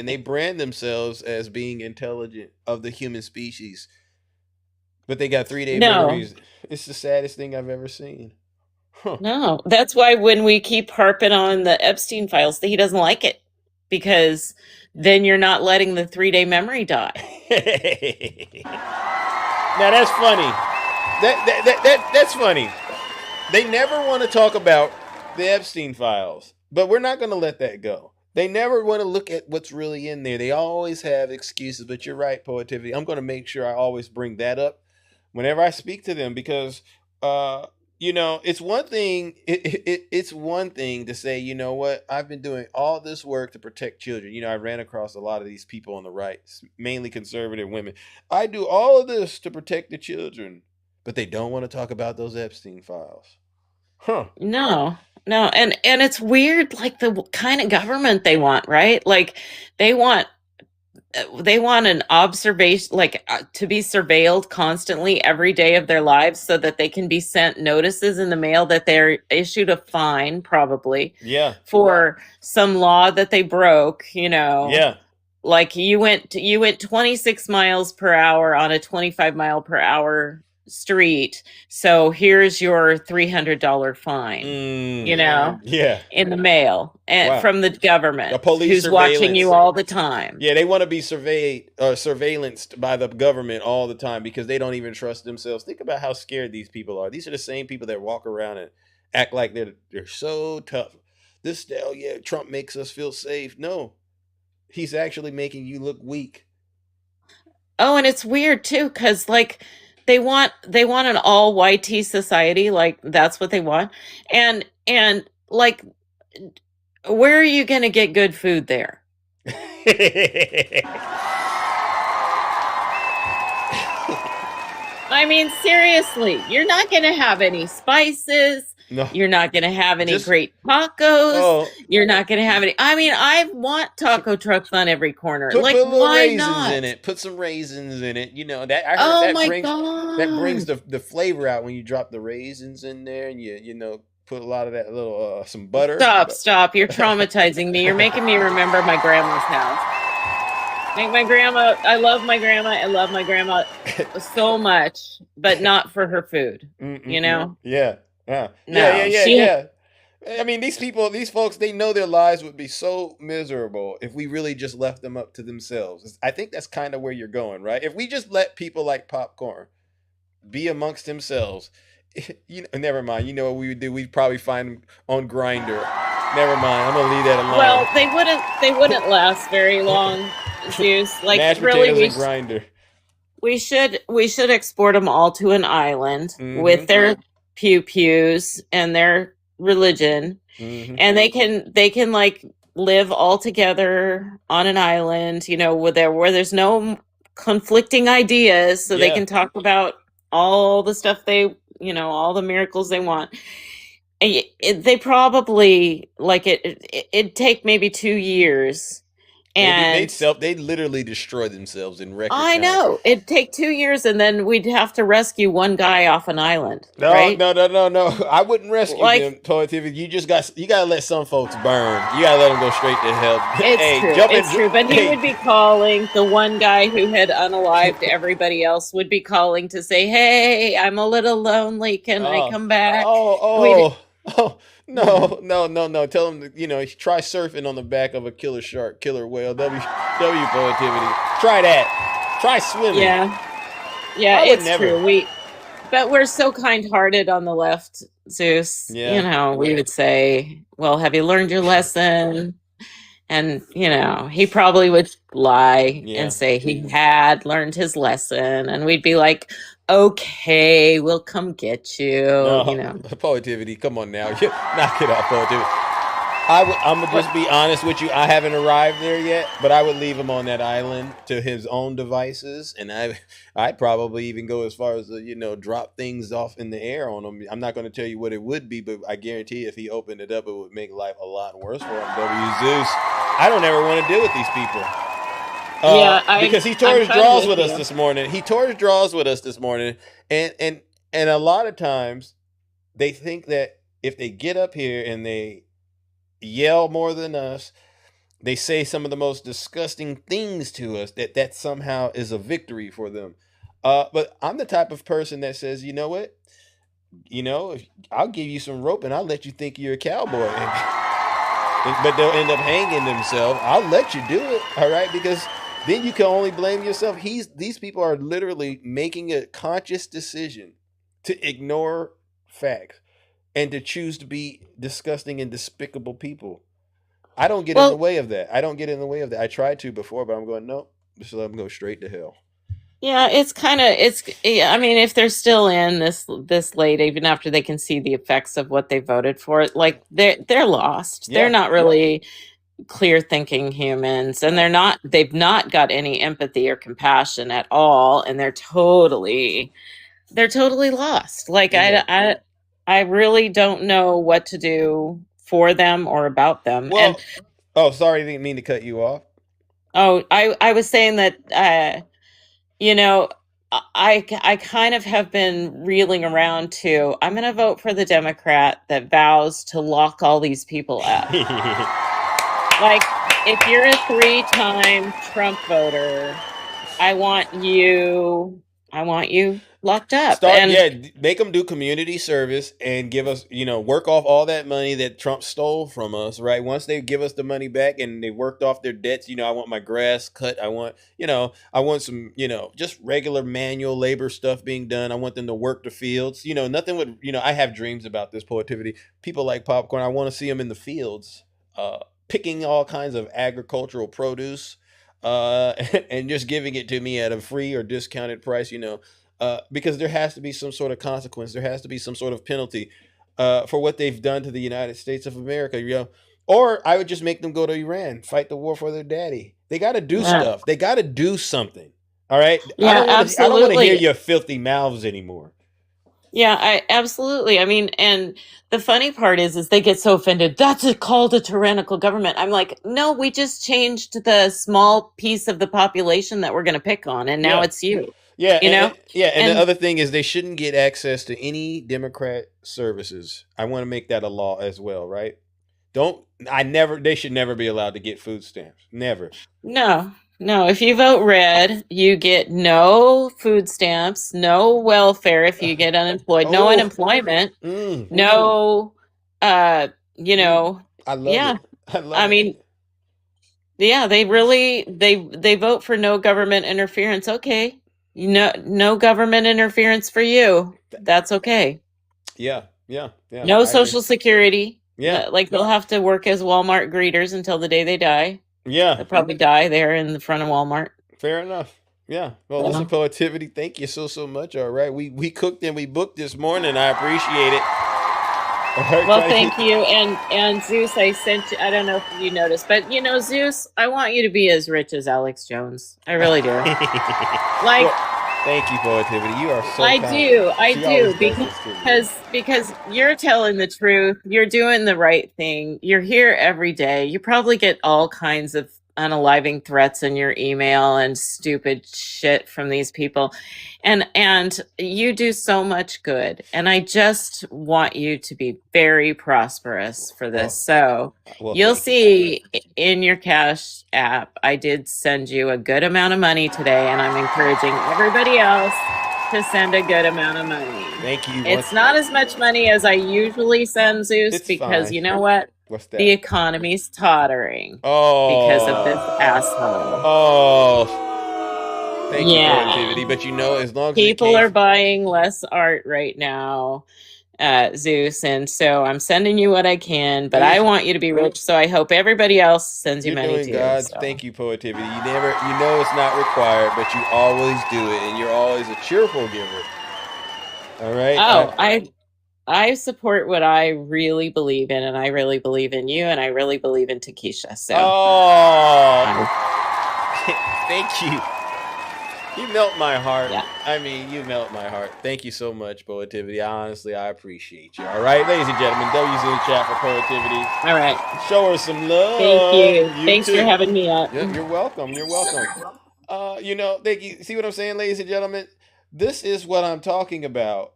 they brand themselves as being intelligent of the human species, but they got 3-day memories. It's the saddest thing I've ever seen. No, that's why when we keep harping on the Epstein files, that he doesn't like it, because then you're not letting the 3-day memory die. Now that's funny. That's funny. They never want to talk about the Epstein files, but we're not going to let that go. They never want to look at what's really in there. They always have excuses, but you're right, Poetivity. I'm going to make sure I always bring that up whenever I speak to them, because it's one thing. It's one thing to say, you know what, I've been doing all this work to protect children. I ran across a lot of these people on the right, mainly conservative women. I do all of this to protect the children, but they don't want to talk about those Epstein files. No, and it's weird, like the kind of government they want, right? Like they want an observation, like to be surveilled constantly every day of their lives, so that they can be sent notices in the mail that they're issued a fine, probably for some law that they broke. Like you went 26 miles per hour on a 25 mile per hour street, so here's your $300 fine. In the mail and from the government, the police who's watching you all the time. They want to be surveillanced by the government all the time, because they don't even trust themselves. Think about how scared these people are. These are the same people that walk around and act like they're so tough. Trump makes us feel safe. No, he's actually making you look weak. Oh, and it's weird too, because like they want an all white tea society. Like that's what they want. And like, where are you going to get good food there? I mean, seriously, you're not going to have any spices. No. You're not going to have any great tacos. You're not going to have any. I mean, I want taco trucks on every corner. Put little why raisins not? in it. Put some raisins in it. You know that I heard Oh that my brings God. the flavor out when you drop the raisins in there, and you know put a lot of that little some butter. Stop! You're traumatizing me. You're making me remember my grandma's house. Like my grandma, I love my grandma. I love my grandma so much, but not for her food. You know? Yeah. No, Yeah. I mean, these folks, they know their lives would be so miserable if we really just left them up to themselves. I think that's kind of where you're going, right? If we just let people like Popcorn be amongst themselves, you know, never mind. You know what we would do? We'd probably find them on Grindr. Never mind. I'm gonna leave that alone. Well, they wouldn't last very long, Zeus. Like mashed really, potatoes and Grindr. we should export them all to an island with their pews and their religion, and they can like live all together on an island, you know, where there's no conflicting ideas, so they can talk about all the stuff they, you know, all the miracles they want. And they probably like it'd take maybe 2 years. And They'd literally destroy themselves in record I time. know it'd take 2 years, and then we'd have to rescue one guy off an island. No, right? no. I wouldn't rescue them, Positivity. You gotta let some folks burn. You gotta let them go straight to hell. It's true. But he would be calling the one guy who had unalived everybody else would be calling to say, "Hey, I'm a little lonely. Can I come back?" No. Tell him to, you know, try surfing on the back of a killer shark, killer whale. W Positivity. Try that. Try swimming. Yeah, it's true. But we're so kind-hearted on the left, Zeus. Yeah. You know, we would say, "Well, have you learned your lesson?" And, you know, he probably would lie and say he had learned his lesson. And we'd be like, "Okay, we'll come get you." No, you know, Positivity. Come on now. Knock it off, Positivity. I'm going to just be honest with you. I haven't arrived there yet, but I would leave him on that island to his own devices. And I'd probably even go as far as, you know, drop things off in the air on him. I'm not going to tell you what it would be, but I guarantee if he opened it up, it would make life a lot worse for him. Zeus. I don't ever want to deal with these people. Because he tore his draws with us this morning. And a lot of times they think that if they get up here and they yell more than us, they say some of the most disgusting things to us, that somehow is a victory for them. But I'm the type of person that says, you know what? You know, I'll give you some rope and I'll let you think you're a cowboy. But they'll end up hanging themselves. I'll let you do it, all right? Because then you can only blame yourself. These people are literally making a conscious decision to ignore facts and to choose to be disgusting and despicable people. I don't get in the way of that. I tried to before, but I'm going, nope, just let them go straight to hell. Yeah, I mean, if they're still in this late, even after they can see the effects of what they voted for, like they're lost. Yeah. They're not really clear thinking humans, and they've not got any empathy or compassion at all, and they're totally lost. Like I really don't know what to do for them or about them. Well, sorry, I didn't mean to cut you off. I was saying that you know, I kind of have been reeling around to, I'm going to vote for the Democrat that vows to lock all these people up. Like, if you're a 3-time Trump voter, I want you locked up. Make them do community service and give us, you know, work off all that money that Trump stole from us, right? Once they give us the money back and they worked off their debts, you know, I want my grass cut. I want some, you know, just regular manual labor stuff being done. I want them to work the fields. You know, nothing would, you know, I have dreams about this Positivity. People like Popcorn, I want to see them in the fields, picking all kinds of agricultural produce, and just giving it to me at a free or discounted price, you know. because there has to be some sort of consequence. There has to be some sort of penalty for what they've done to the United States of America. You know, or I would just make them go to Iran, fight the war for their daddy. They got to do stuff. They got to do something. All right. Yeah, I don't want to hear absolutely. your filthy mouths anymore. Yeah, I absolutely. I mean, and the funny part is they get so offended. That's called a tyrannical government. I'm like, no, we just changed the small piece of the population that we're going to pick on, and now it's you. Yeah, you know. And the other thing is they shouldn't get access to any Democrat services. I want to make that a law as well, right? They should never be allowed to get food stamps. Never. No. If you vote red, you get no food stamps, no welfare if you get unemployed, no unemployment, no, you know. I love it. I mean, yeah, they really they vote for no government interference. Okay, no government interference for you. That's okay. Yeah. No Social Security. Yeah. Like they'll have to work as Walmart greeters until the day they die. Yeah. They'll probably die there in the front of Walmart. Fair enough. Yeah. Well, listen, Poetivity, thank you so much. All right. We cooked and we booked this morning. I appreciate it. Right, well, thank you. And Zeus, I sent you, I don't know if you noticed, but you know, Zeus, I want you to be as rich as Alex Jones. I really do. Like, well, thank you, Poetivity. You are so kind. I do because you're telling the truth. You're doing the right thing. You're here every day. You probably get all kinds of unaliving threats in your email and stupid shit from these people. And you do so much good. And I just want you to be very prosperous for this. You'll see in your Cash app, I did send you a good amount of money today, and I'm encouraging everybody else to send a good amount of money. Thank you. It's not as much money as I usually send, Zeus, because fine. You know what? What's that? The economy's tottering because of this asshole. Thank you, Poetivity. But you know, as long as people are buying less art right now, Zeus, and so I'm sending you what I can, but I want you to be rich, so I hope everybody else sends you money too. Thank you, Poetivity. You know it's not required, but you always do it, and you're always a cheerful giver. All right. I support what I really believe in, and I really believe in you, and I really believe in Takesha. So, thank you. You melt my heart. Yeah. I mean, you melt my heart. Thank you so much, Poetivity. Honestly, I appreciate you. All right, ladies and gentlemen, W's in the chat for Poetivity. All right. Show her some love. Thank you. Thanks too. for having me up. Yeah, you're welcome. You're welcome. You know, thank you. See what I'm saying, ladies and gentlemen? This is what I'm talking about.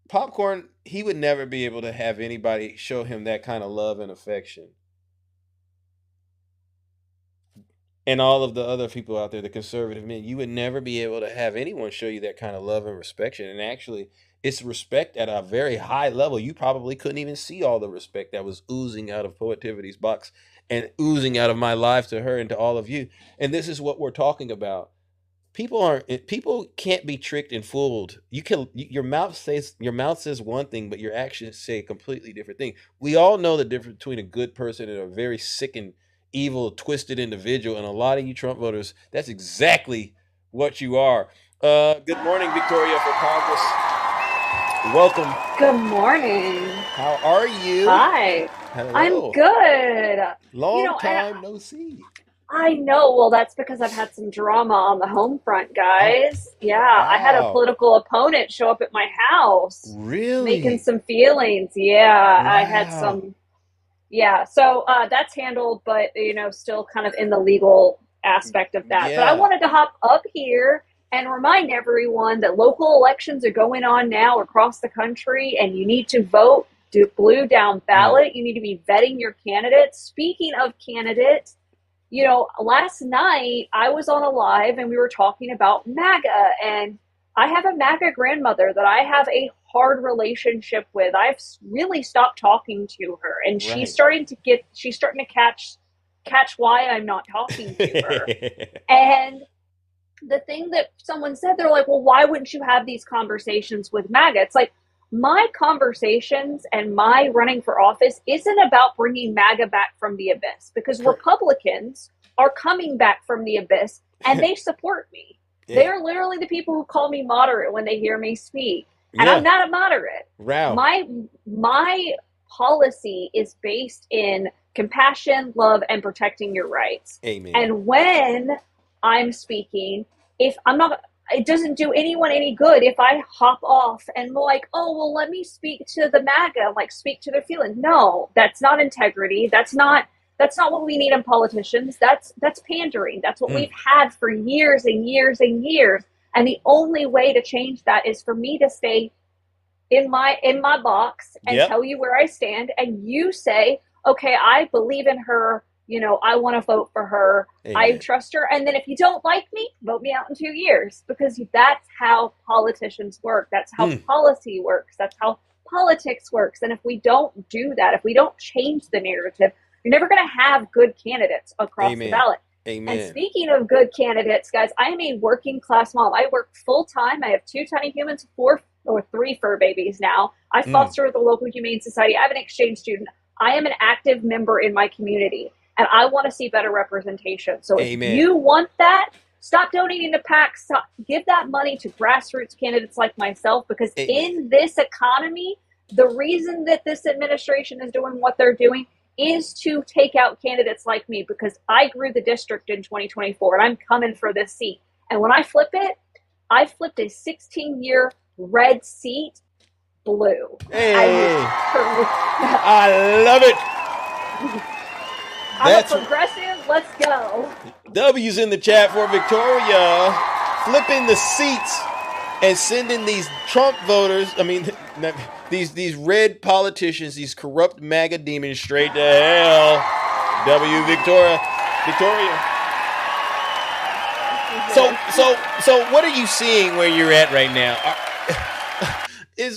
Popcorn, he would never be able to have anybody show him that kind of love and affection. And all of the other people out there, the conservative men, you would never be able to have anyone show you that kind of love and respect. And actually, it's respect at a very high level. You probably couldn't even see all the respect that was oozing out of Poetivity's box and oozing out of my life to her and to all of you. And this is what we're talking about. People can't be tricked and fooled. Your mouth says one thing, but your actions say a completely different thing. We all know the difference between a good person and a very sick and evil, twisted individual, and a lot of you Trump voters, that's exactly what you are. Good morning, Victoria for Congress. Welcome. Good morning. How are you? Hi. Hello. I'm good. Long time no see. I know. Well, that's because I've had some drama on the home front, guys. Yeah, wow. I had a political opponent show up at my house. Really? Making some feelings. Yeah, wow. I had some. Yeah, so that's handled, but, still kind of in the legal aspect of that. Yeah. But I wanted to hop up here and remind everyone that local elections are going on now across the country, and you need to vote blue down ballot. You need to be vetting your candidates. Speaking of candidates, last night I was on a live and we were talking about MAGA, and I have a MAGA grandmother that I have a hard relationship with. I've really stopped talking to her, and she's starting to catch why I'm not talking to her. And the thing that someone said, they're like, well, why wouldn't you have these conversations with MAGA? It's like, my conversations and my running for office isn't about bringing MAGA back from the abyss, because Republicans are coming back from the abyss and they support me. They are literally the people who call me moderate when they hear me speak. And I'm not a moderate. Wow. My policy is based in compassion, love, and protecting your rights. Amen. And when I'm speaking, if I'm not, it doesn't do anyone any good if I hop off and like, oh, well, let me speak to the MAGA, like speak to their feelings. No, that's not integrity. That's not what we need in politicians. That's pandering. That's what we've had for years and years and years. And the only way to change that is for me to stay in my box and tell you where I stand, and you say, okay, I believe in her, I want to vote for her. Amen. I trust her. And then if you don't like me, vote me out in 2 years, because that's how politicians work. That's how policy works. That's how politics works. And if we don't do that, if we don't change the narrative, you're never going to have good candidates across the ballot. Amen. And speaking of good candidates, guys, I am a working class mom. I work full time. I have 2 tiny humans, 3 fur babies now. I foster with the local humane society. I have an exchange student. I am an active member in my community, and I want to see better representation. So if you want that, stop donating to PACs. Give that money to grassroots candidates like myself, because in this economy, the reason that this administration is doing what they're doing is to take out candidates like me, because I grew the district in 2024 and I'm coming for this seat. And when I flip it, I flipped a 16-year red seat blue. Hey, I love it. I'm a progressive. Let's go. W's in the chat for Victoria, flipping the seats and sending these Trump voters, these red politicians, these corrupt MAGA demons straight to hell. W Victoria. So what are you seeing where you're at right now?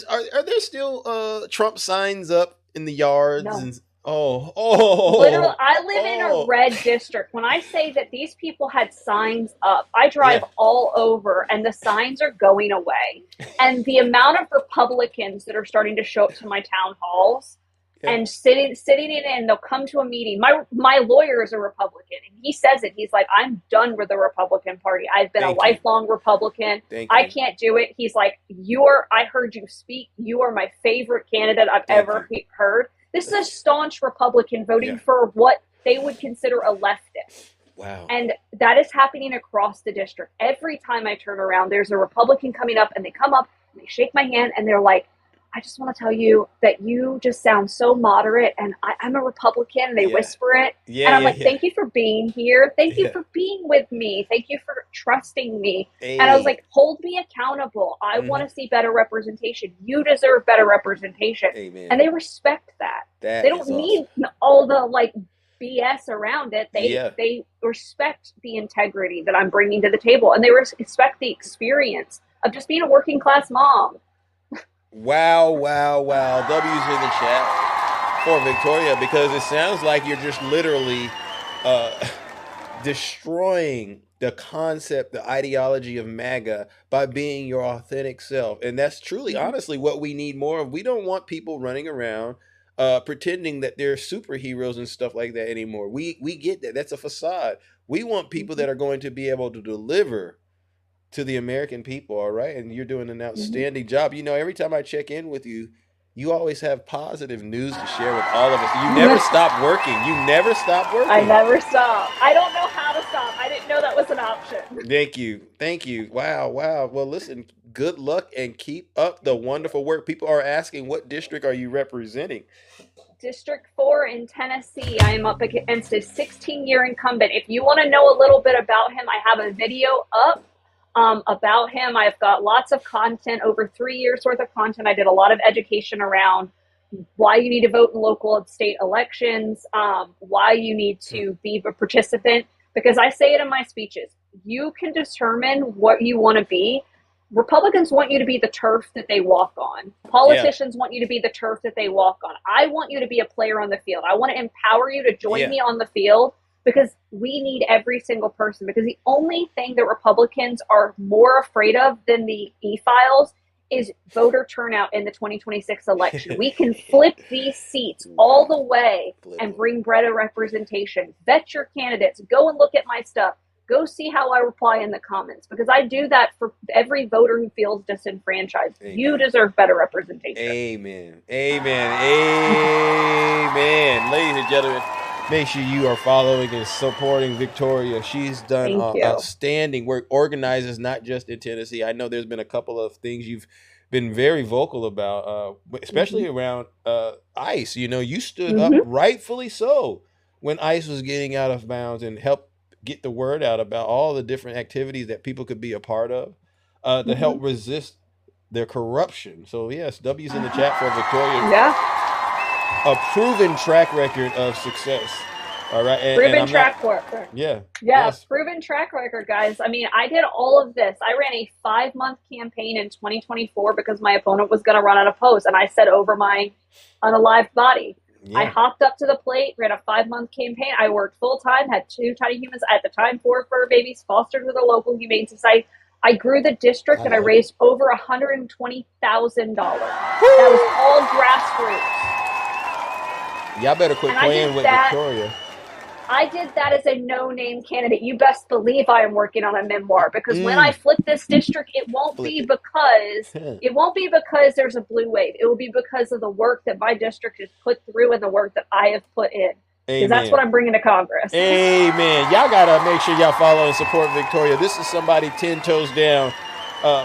Are there still Trump signs up in the yards? No. And, Literally, I live in a red district. When I say that these people had signs up, I drive all over and the signs are going away. And the amount of Republicans that are starting to show up to my town halls and sitting in it, and they'll come to a meeting. My lawyer is a Republican, and he says it. He's like, I'm done with the Republican Party. I've been a lifelong Republican. I can't do it. He's like, I heard you speak. You are my favorite candidate I've ever heard. This is a staunch Republican voting for what they would consider a leftist. Wow. And that is happening across the district. Every time I turn around, there's a Republican coming up, and they come up and they shake my hand and they're like, I just want to tell you that you just sound so moderate, and I'm a Republican, and they whisper it. And I'm like, thank you for being here. Thank you for being with me. Thank you for trusting me. And I was like, hold me accountable. I want to see better representation. You deserve better representation. Amen. And they respect that. They don't need all the BS around it. They respect the integrity that I'm bringing to the table, and they respect the experience of just being a working class mom. Wow. W's in the chat for Victoria, because it sounds like you're just literally destroying the concept, the ideology of MAGA by being your authentic self. And that's truly, honestly, what we need more of. We don't want people running around pretending that they're superheroes and stuff like that anymore. We get that. That's a facade. We want people that are going to be able to deliver to the American people, all right? And you're doing an outstanding job. Every time I check in with you, you always have positive news to share with all of us. You never stop working. You never stop working. I never stop. I don't know how to stop. I didn't know that was an option. Thank you. Wow. Well, listen, good luck and keep up the wonderful work. People are asking, what district are you representing? District 4 in Tennessee. I am up against a 16-year incumbent. If you want to know a little bit about him, I have a video up about him. I've got lots of content, over 3 years worth of content. I did a lot of education around why you need to vote in local and state elections, why you need to be a participant, because I say it in my speeches. You can determine what you want to be. Republicans want you to be the turf that they walk on. Politicians want you to be the turf that they walk on. I want you to be a player on the field. I want to empower you to join me on the field, because we need every single person. Because the only thing that Republicans are more afraid of than the e-files is voter turnout in the 2026 election. We can flip these seats all the way and bring better representation. Vet your candidates. Go and look at my stuff. go see how I reply in the comments, because I do that for every voter who feels disenfranchised. Amen. You deserve better representation. Amen. Amen. Ladies and gentlemen, make sure you are following and supporting Victoria. She's done outstanding work. Organizes not just in Tennessee. I know there's been a couple of things you've been very vocal about, especially around ICE. You know, you stood up, rightfully so, when ICE was getting out of bounds, and helped get the word out about all the different activities that people could be a part of to help resist their corruption. So yes, W's in the chat for Victoria. Yeah. A proven track record of success. All right. Proven track record. Yeah. Yes. Proven track record, guys. I mean, I did all of this. I ran a 5-month campaign in 2024 because my opponent was going to run out of posts, and I said over my unalived body. Yeah. I hopped up to the plate, ran a 5-month campaign. I worked full time, had 2 tiny humans at the time, 4 fur babies, fostered with a local humane society. I grew the district and I raised over $120,000. That was all grassroots. Y'all better quit playing with Victoria. I did that as a no-name candidate. You best believe I am working on a memoir, because when I flip this district, it won't be because there's a blue wave. It will be because of the work that my district has put through and the work that I have put in. Because that's what I'm bringing to Congress. Amen. Y'all got to make sure y'all follow and support Victoria. This is somebody 10 toes down,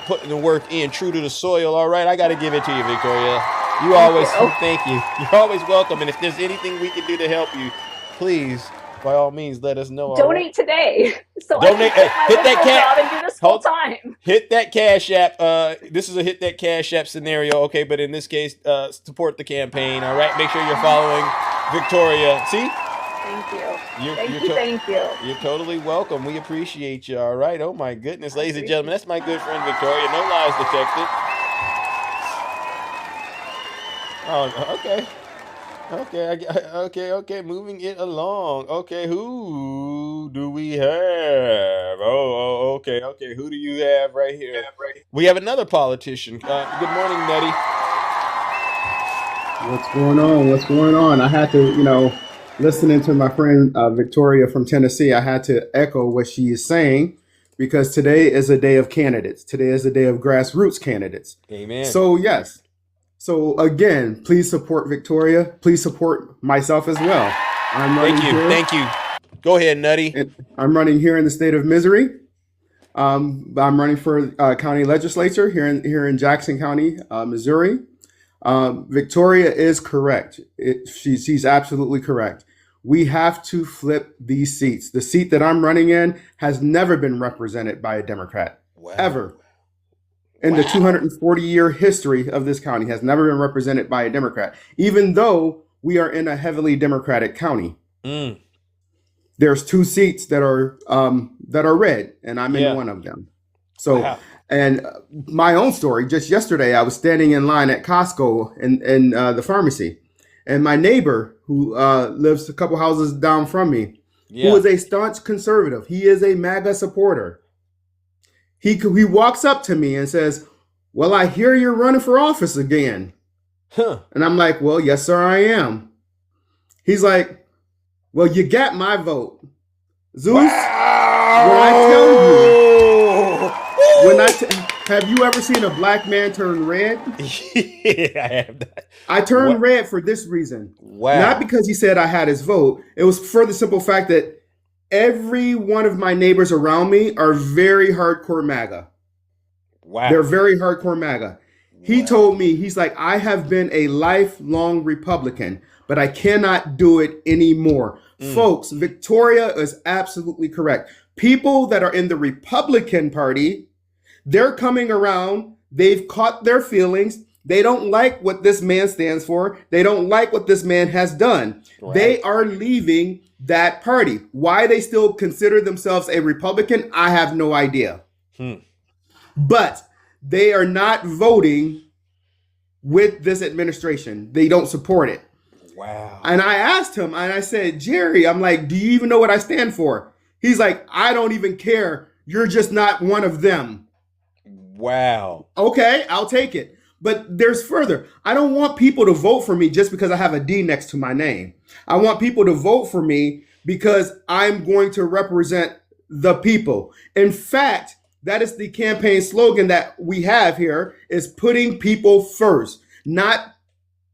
putting the work in, true to the soil. All right, I got to give it to you, Victoria. You always, thank you. You're always welcome. And if there's anything we can do to help you, please, by all means, let us know. Donate today. So donate. Hit that job and do this full time. Hit that Cash App. This is a hit that Cash App scenario. Okay, but in this case, support the campaign. All right, make sure you're following Victoria. See? Thank you. Thank you. You're totally welcome. We appreciate you. All right. Oh my goodness, ladies and gentlemen, that's my good friend Victoria. No lies detected. Oh, okay. Okay. Moving it along. Okay, who do we have? Okay. Who do you have right here? We have another politician. Good morning, Nutty. What's going on? I had to, listening to my friend Victoria from Tennessee, I had to echo what she is saying, because today is a day of candidates. Today is a day of grassroots candidates. Amen. So, yes. So, again, please support Victoria. Please support myself as well. Thank you. Go ahead, Nutty. I'm running here in the state of Missouri. I'm running for county legislature here in Jackson County, Missouri. Victoria is correct. She's absolutely correct. We have to flip these seats. The seat that I'm running in has never been represented by a Democrat, ever. In the 240-year history of this county, has never been represented by a Democrat, even though we are in a heavily Democratic county. There's 2 seats that are red, and I'm in one of them. So, and my own story, just yesterday, I was standing in line at Costco in the pharmacy, and my neighbor who lives a couple houses down from me, who is a staunch conservative, he is a MAGA supporter. He walks up to me and says, "Well, I hear you're running for office again." And I'm like, "Well, yes, sir, I am." He's like, "Well, you got my vote." Zeus, when I tell you, have you ever seen a black man turn red? Yeah, I have that. I turned red for this reason. Wow. Not because he said I had his vote. It was for the simple fact that every one of my neighbors around me are very hardcore MAGA. Wow. They're very hardcore MAGA. He told me, he's like, "I have been a lifelong Republican, but I cannot do it anymore." Folks, Victoria is absolutely correct. People that are in the Republican Party, they're coming around. They've caught their feelings. They don't like what this man stands for. They don't like what this man has done. Right. They are leaving that party. Why they still consider themselves a Republican, I have no idea. But they are not voting with this administration. They don't support it. Wow. And I asked him, and I said, "Jerry, I'm like, do you even know what I stand for?" He's like, "I don't even care. You're just not one of them." Wow. Okay, I'll take it. But there's further. I don't want people to vote for me just because I have a D next to my name. I want people to vote for me because I'm going to represent the people. In fact, that is the campaign slogan that we have here, is putting people first, not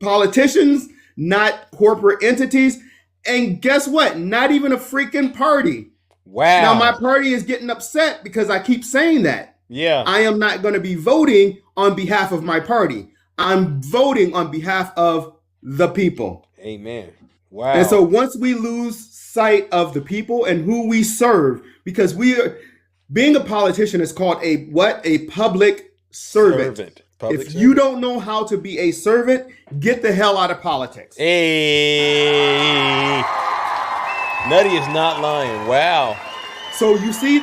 politicians, not corporate entities. And guess what? Not even a freaking party. Wow. Now my party is getting upset because I keep saying that. Yeah. I am not going to be voting on behalf of my party. I'm voting on behalf of the people. Amen. Wow. And so once we lose sight of the people and who we serve, because being a politician is called a what? A public servant. If you don't know how to be a servant, get the hell out of politics. Hey, Nutty is not lying. Wow. So you see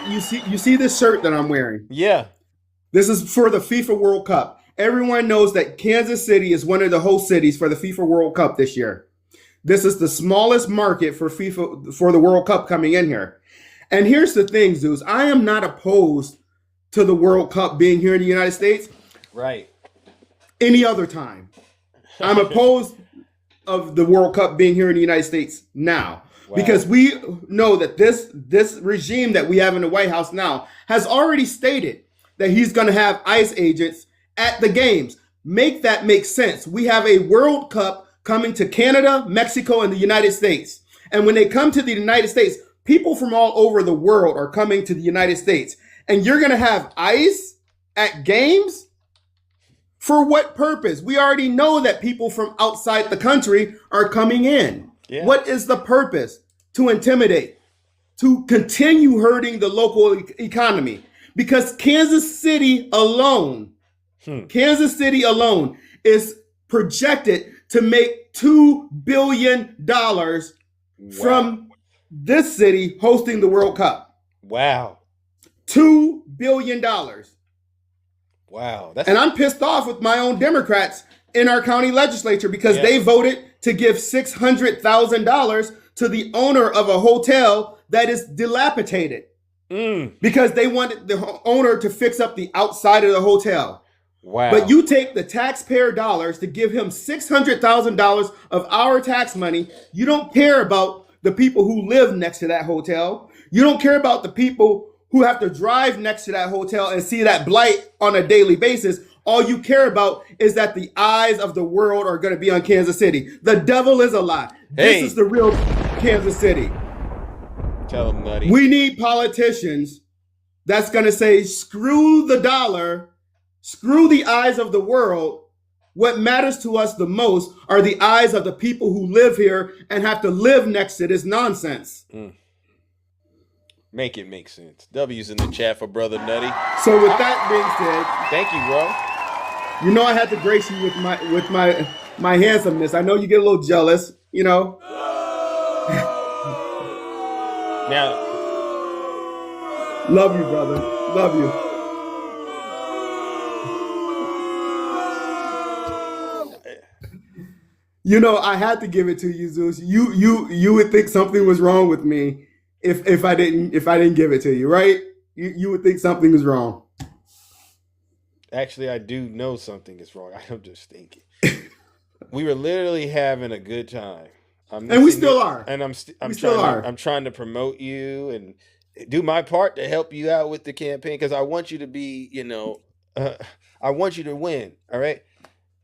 this shirt that I'm wearing? Yeah. This is for the FIFA World Cup. Everyone knows that Kansas City is one of the host cities for the FIFA World Cup this year. This is the smallest market for the World Cup coming in here. And here's the thing, Zeus. I am not opposed to the World Cup being here in the United States. Right. Any other time. I'm opposed of the World Cup being here in the United States now. Wow. Because we know that this regime that we have in the White House now has already stated that he's going to have ICE agents at the games. Make that make sense. We have a World Cup coming to Canada, Mexico, and the United States. And when they come to the United States, people from all over the world are coming to the United States. And you're going to have ICE at games? For what purpose? We already know that people from outside the country are coming in. Yeah. What is the purpose? To intimidate, to continue hurting the local economy. Because Kansas City alone is projected to make $2 billion from this city hosting the World Cup. Wow. $2 billion. Wow. And I'm pissed off with my own Democrats in our county legislature because they voted to give $600,000 to the owner of a hotel that is dilapidated. Because they wanted the owner to fix up the outside of the hotel. Wow. But you take the taxpayer dollars to give him $600,000 of our tax money. You don't care about the people who live next to that hotel. You don't care about the people who have to drive next to that hotel and see that blight on a daily basis. All you care about is that the eyes of the world are going to be on Kansas City. The devil is a lie. This is the real Kansas City. Tell them, Nutty. We need politicians that's going to say, screw the dollar, screw the eyes of the world. What matters to us the most are the eyes of the people who live here and have to live next to this nonsense. Make it make sense. W's in the chat for Brother Nutty. So with that being said, thank you, bro. You know I had to grace you with my handsomeness. I know you get a little jealous, you know. Now, love you, brother. Love you. You know, I had to give it to you, Zeus. You would think something was wrong with me if I didn't give it to you, right? You would think something was wrong. Actually, I do know something is wrong. I'm just thinking. We were literally having a good time. And we still are. And I'm trying to promote you and do my part to help you out with the campaign because I want you to be, I want you to win. All right.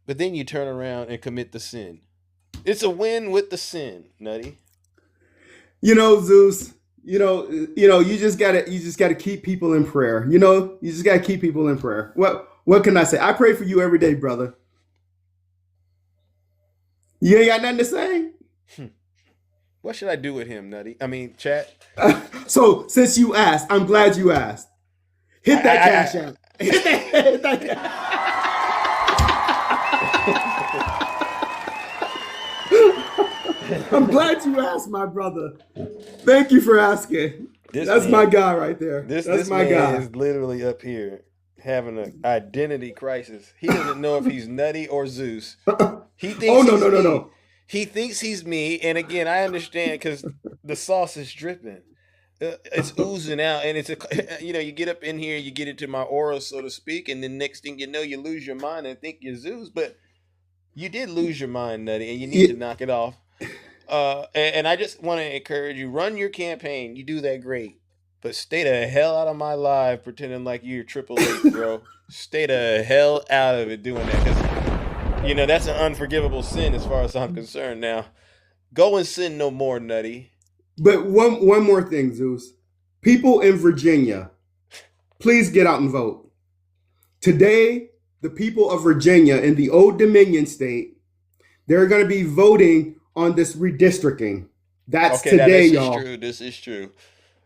But then you turn around and commit the sin. It's a win with the sin, Nutty. You know, Zeus, you just gotta keep people in prayer. You just gotta keep people in prayer. What can I say? I pray for you every day, brother. You ain't got nothing to say? What should I do with him, Nutty? I mean, chat. So since you asked, I'm glad you asked. Hit that cash out. Hit that cash. I'm glad you asked, my brother. Thank you for asking. That's my guy right there. That's my guy. Is literally up here having an identity crisis. He doesn't know if he's Nutty or Zeus. He thinks no. He thinks he's me. And again, I understand because the sauce is dripping. It's oozing out. And it's, you get up in here, you get into my aura, so to speak. And then next thing you know, you lose your mind and think you're Zeus. But you did lose your mind, Nutty, and you need to knock it off. And I just want to encourage you, run your campaign. You do that great. But stay the hell out of my live pretending like you're Triple H, bro. Stay the hell out of it doing that. Because, you know, that's an unforgivable sin as far as I'm concerned. Now, go and sin no more, Nutty. But one more thing, Zeus. People in Virginia, please get out and vote. Today, the people of Virginia in the Old Dominion state, they're going to be voting on this redistricting. That's okay, today, y'all. This is true.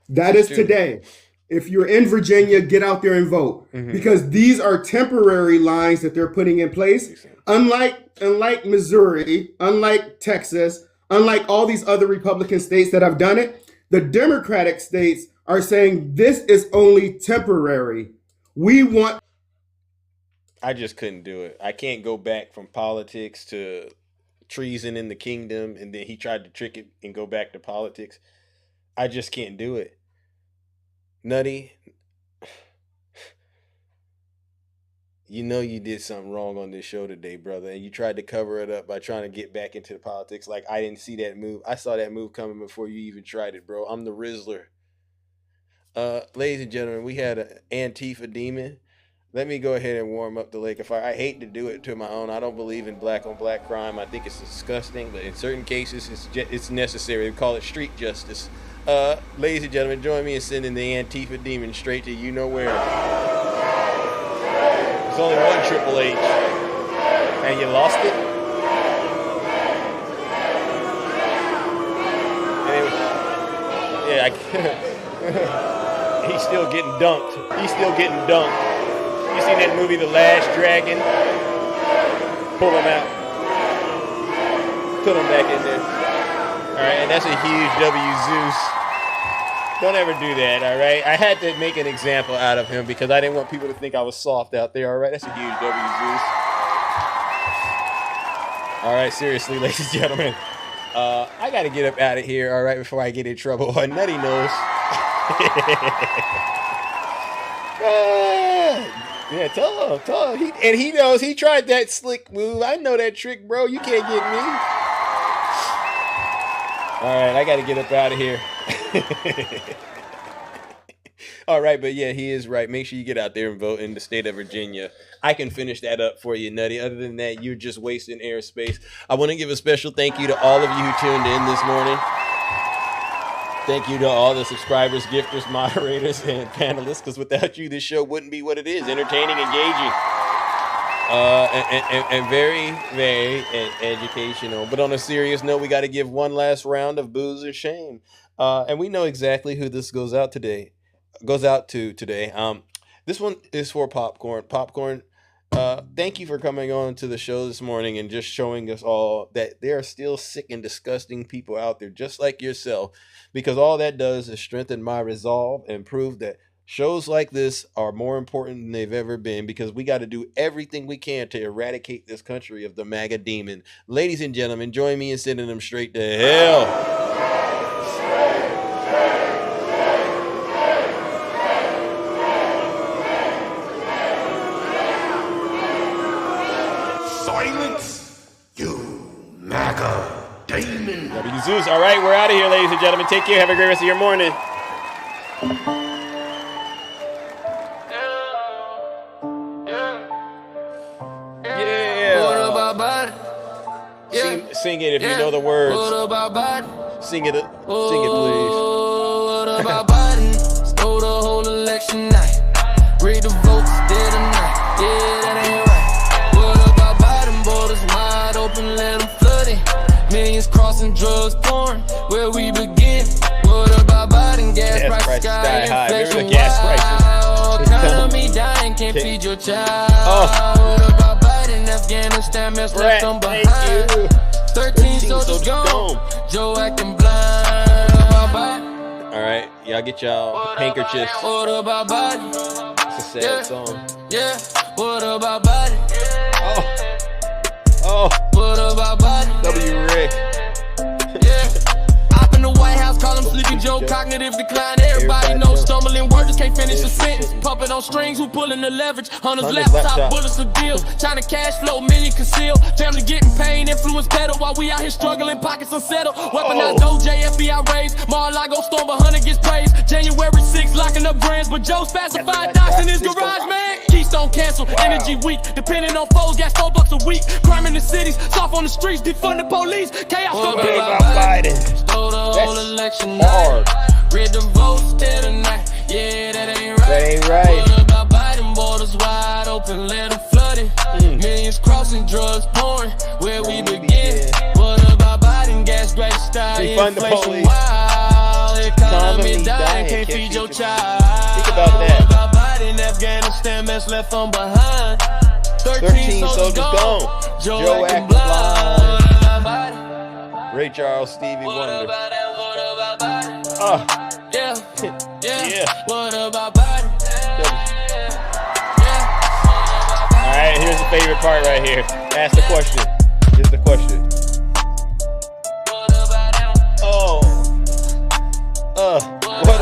That is today. If you're in Virginia, get out there and vote. Mm-hmm. Because these are temporary lines that they're putting in place. Unlike Missouri, unlike Texas, unlike all these other Republican states that have done it, the Democratic states are saying this is only temporary. I just couldn't do it. I can't go back from politics to treason in the kingdom, and then he tried to trick it and go back to politics. I just can't do it. Nutty, you know you did something wrong on this show today, brother, and you tried to cover it up by trying to get back into the politics like I didn't see that move. I saw that move coming before you even tried it, bro. I'm the Rizzler. Ladies and gentlemen, we had an Antifa demon. Let me go ahead and warm up the lake of fire. I hate to do it to my own. I don't believe in black on black crime. I think it's disgusting, but in certain cases, it's necessary. We call it street justice. Ladies and gentlemen, join me in sending the Antifa demon straight to you know where. There's only one Triple H, and you lost it. He's still getting dunked. You seen that movie, The Last Dragon? Pull him out. Put him back in there. All right, and that's a huge W, Zeus. Don't ever do that, all right? I had to make an example out of him because I didn't want people to think I was soft out there, all right? That's a huge W, Zeus. All right, seriously, ladies and gentlemen. I got to get up out of here, all right, before I get in trouble. Nutty knows. Yeah, tell him. He knows. He tried that slick move. I know that trick, bro. You can't get me. All right, I got to get up out of here. All right, but yeah, he is right. Make sure you get out there and vote in the state of Virginia. I can finish that up for you, Nutty. Other than that, you're just wasting airspace. I want to give a special thank you to all of you who tuned in this morning. Thank you to all the subscribers, gifters, moderators, and panelists, because without you, this show wouldn't be what it is. Entertaining, engaging, and very, very educational. But on a serious note, we got to give one last round of booze or shame. And we know exactly who this goes out to today. This one is for Popcorn. Popcorn, thank you for coming on to the show this morning and just showing us all that there are still sick and disgusting people out there just like yourself, because all that does is strengthen my resolve and prove that shows like this are more important than they've ever been, because we got to do everything we can to eradicate this country of the MAGA demon. Ladies and gentlemen, join me in sending them straight to hell. Damon. W Zeus. All right, we're out of here, ladies and gentlemen. Take care. Have a great rest of your morning. Yeah. Sing it if you know the words. Sing it, please. What about Biden? Stole the whole election night. Read the votes, dead or night. Yeah, that ain't right. What about Biden? Borders wide open, let them flood it. Millions crossing, drugs pouring, where we begin. What about Biden? Gas prices sky high. Inflation wild. Economy dying, can't feed your child. What about Biden? Afghanistan mess left them behind. 13 soldiers gone. Joe acting blind. What about Biden? All right, y'all get y'all handkerchiefs. What about Biden? It's a sad song. Yeah. What about Biden? Oh. What about Biden? W. Rick. Yeah. Up in the White House, call him Sleepy Joe, cognitive decline. Everybody knows stumbling words just can't can't finish a sentence. Puppet on strings, who pulling the leverage? Hunters laptop, bullets of deals. China cash flow, million concealed. Family getting pain, influence pedal while we out here struggling, pockets unsettled. Weaponized OJ, FBI raids. Mar-a-Lago storm, but Hunter gets praised. January 6th, locking up brands, but Joe's pacified docs in his garage, man. Keystone cancel, energy weak. Depending on foes, gas $4 a week. Crime in the cities, soft on the streets, defund the police. Chaos What complete. about Biden? Stole the whole election night. Read the votes till the night. Yeah, that ain't right. That ain't right. What about Biden? Borders wide open, let them flood it. Millions crossing, drugs pouring. Where we begin? What about Biden? Gas great style. Defund the Inflation police. wild. Economy Economy dying. dying. Can't Can't feed your feed child. Think about that. What about Biden? Afghanistan mess left on behind. 13 soldiers gone. Joe acting blind. Ray Charles, Stevie Wonder. Yeah. What about Biden? All right, here's the favorite part right here. Ask the question. Here's the question. What about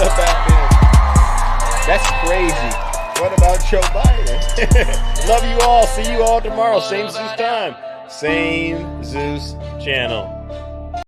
him? That's crazy. What about Joe Biden? Love you all. See you all tomorrow. Same Zeus time. Same Zeus channel.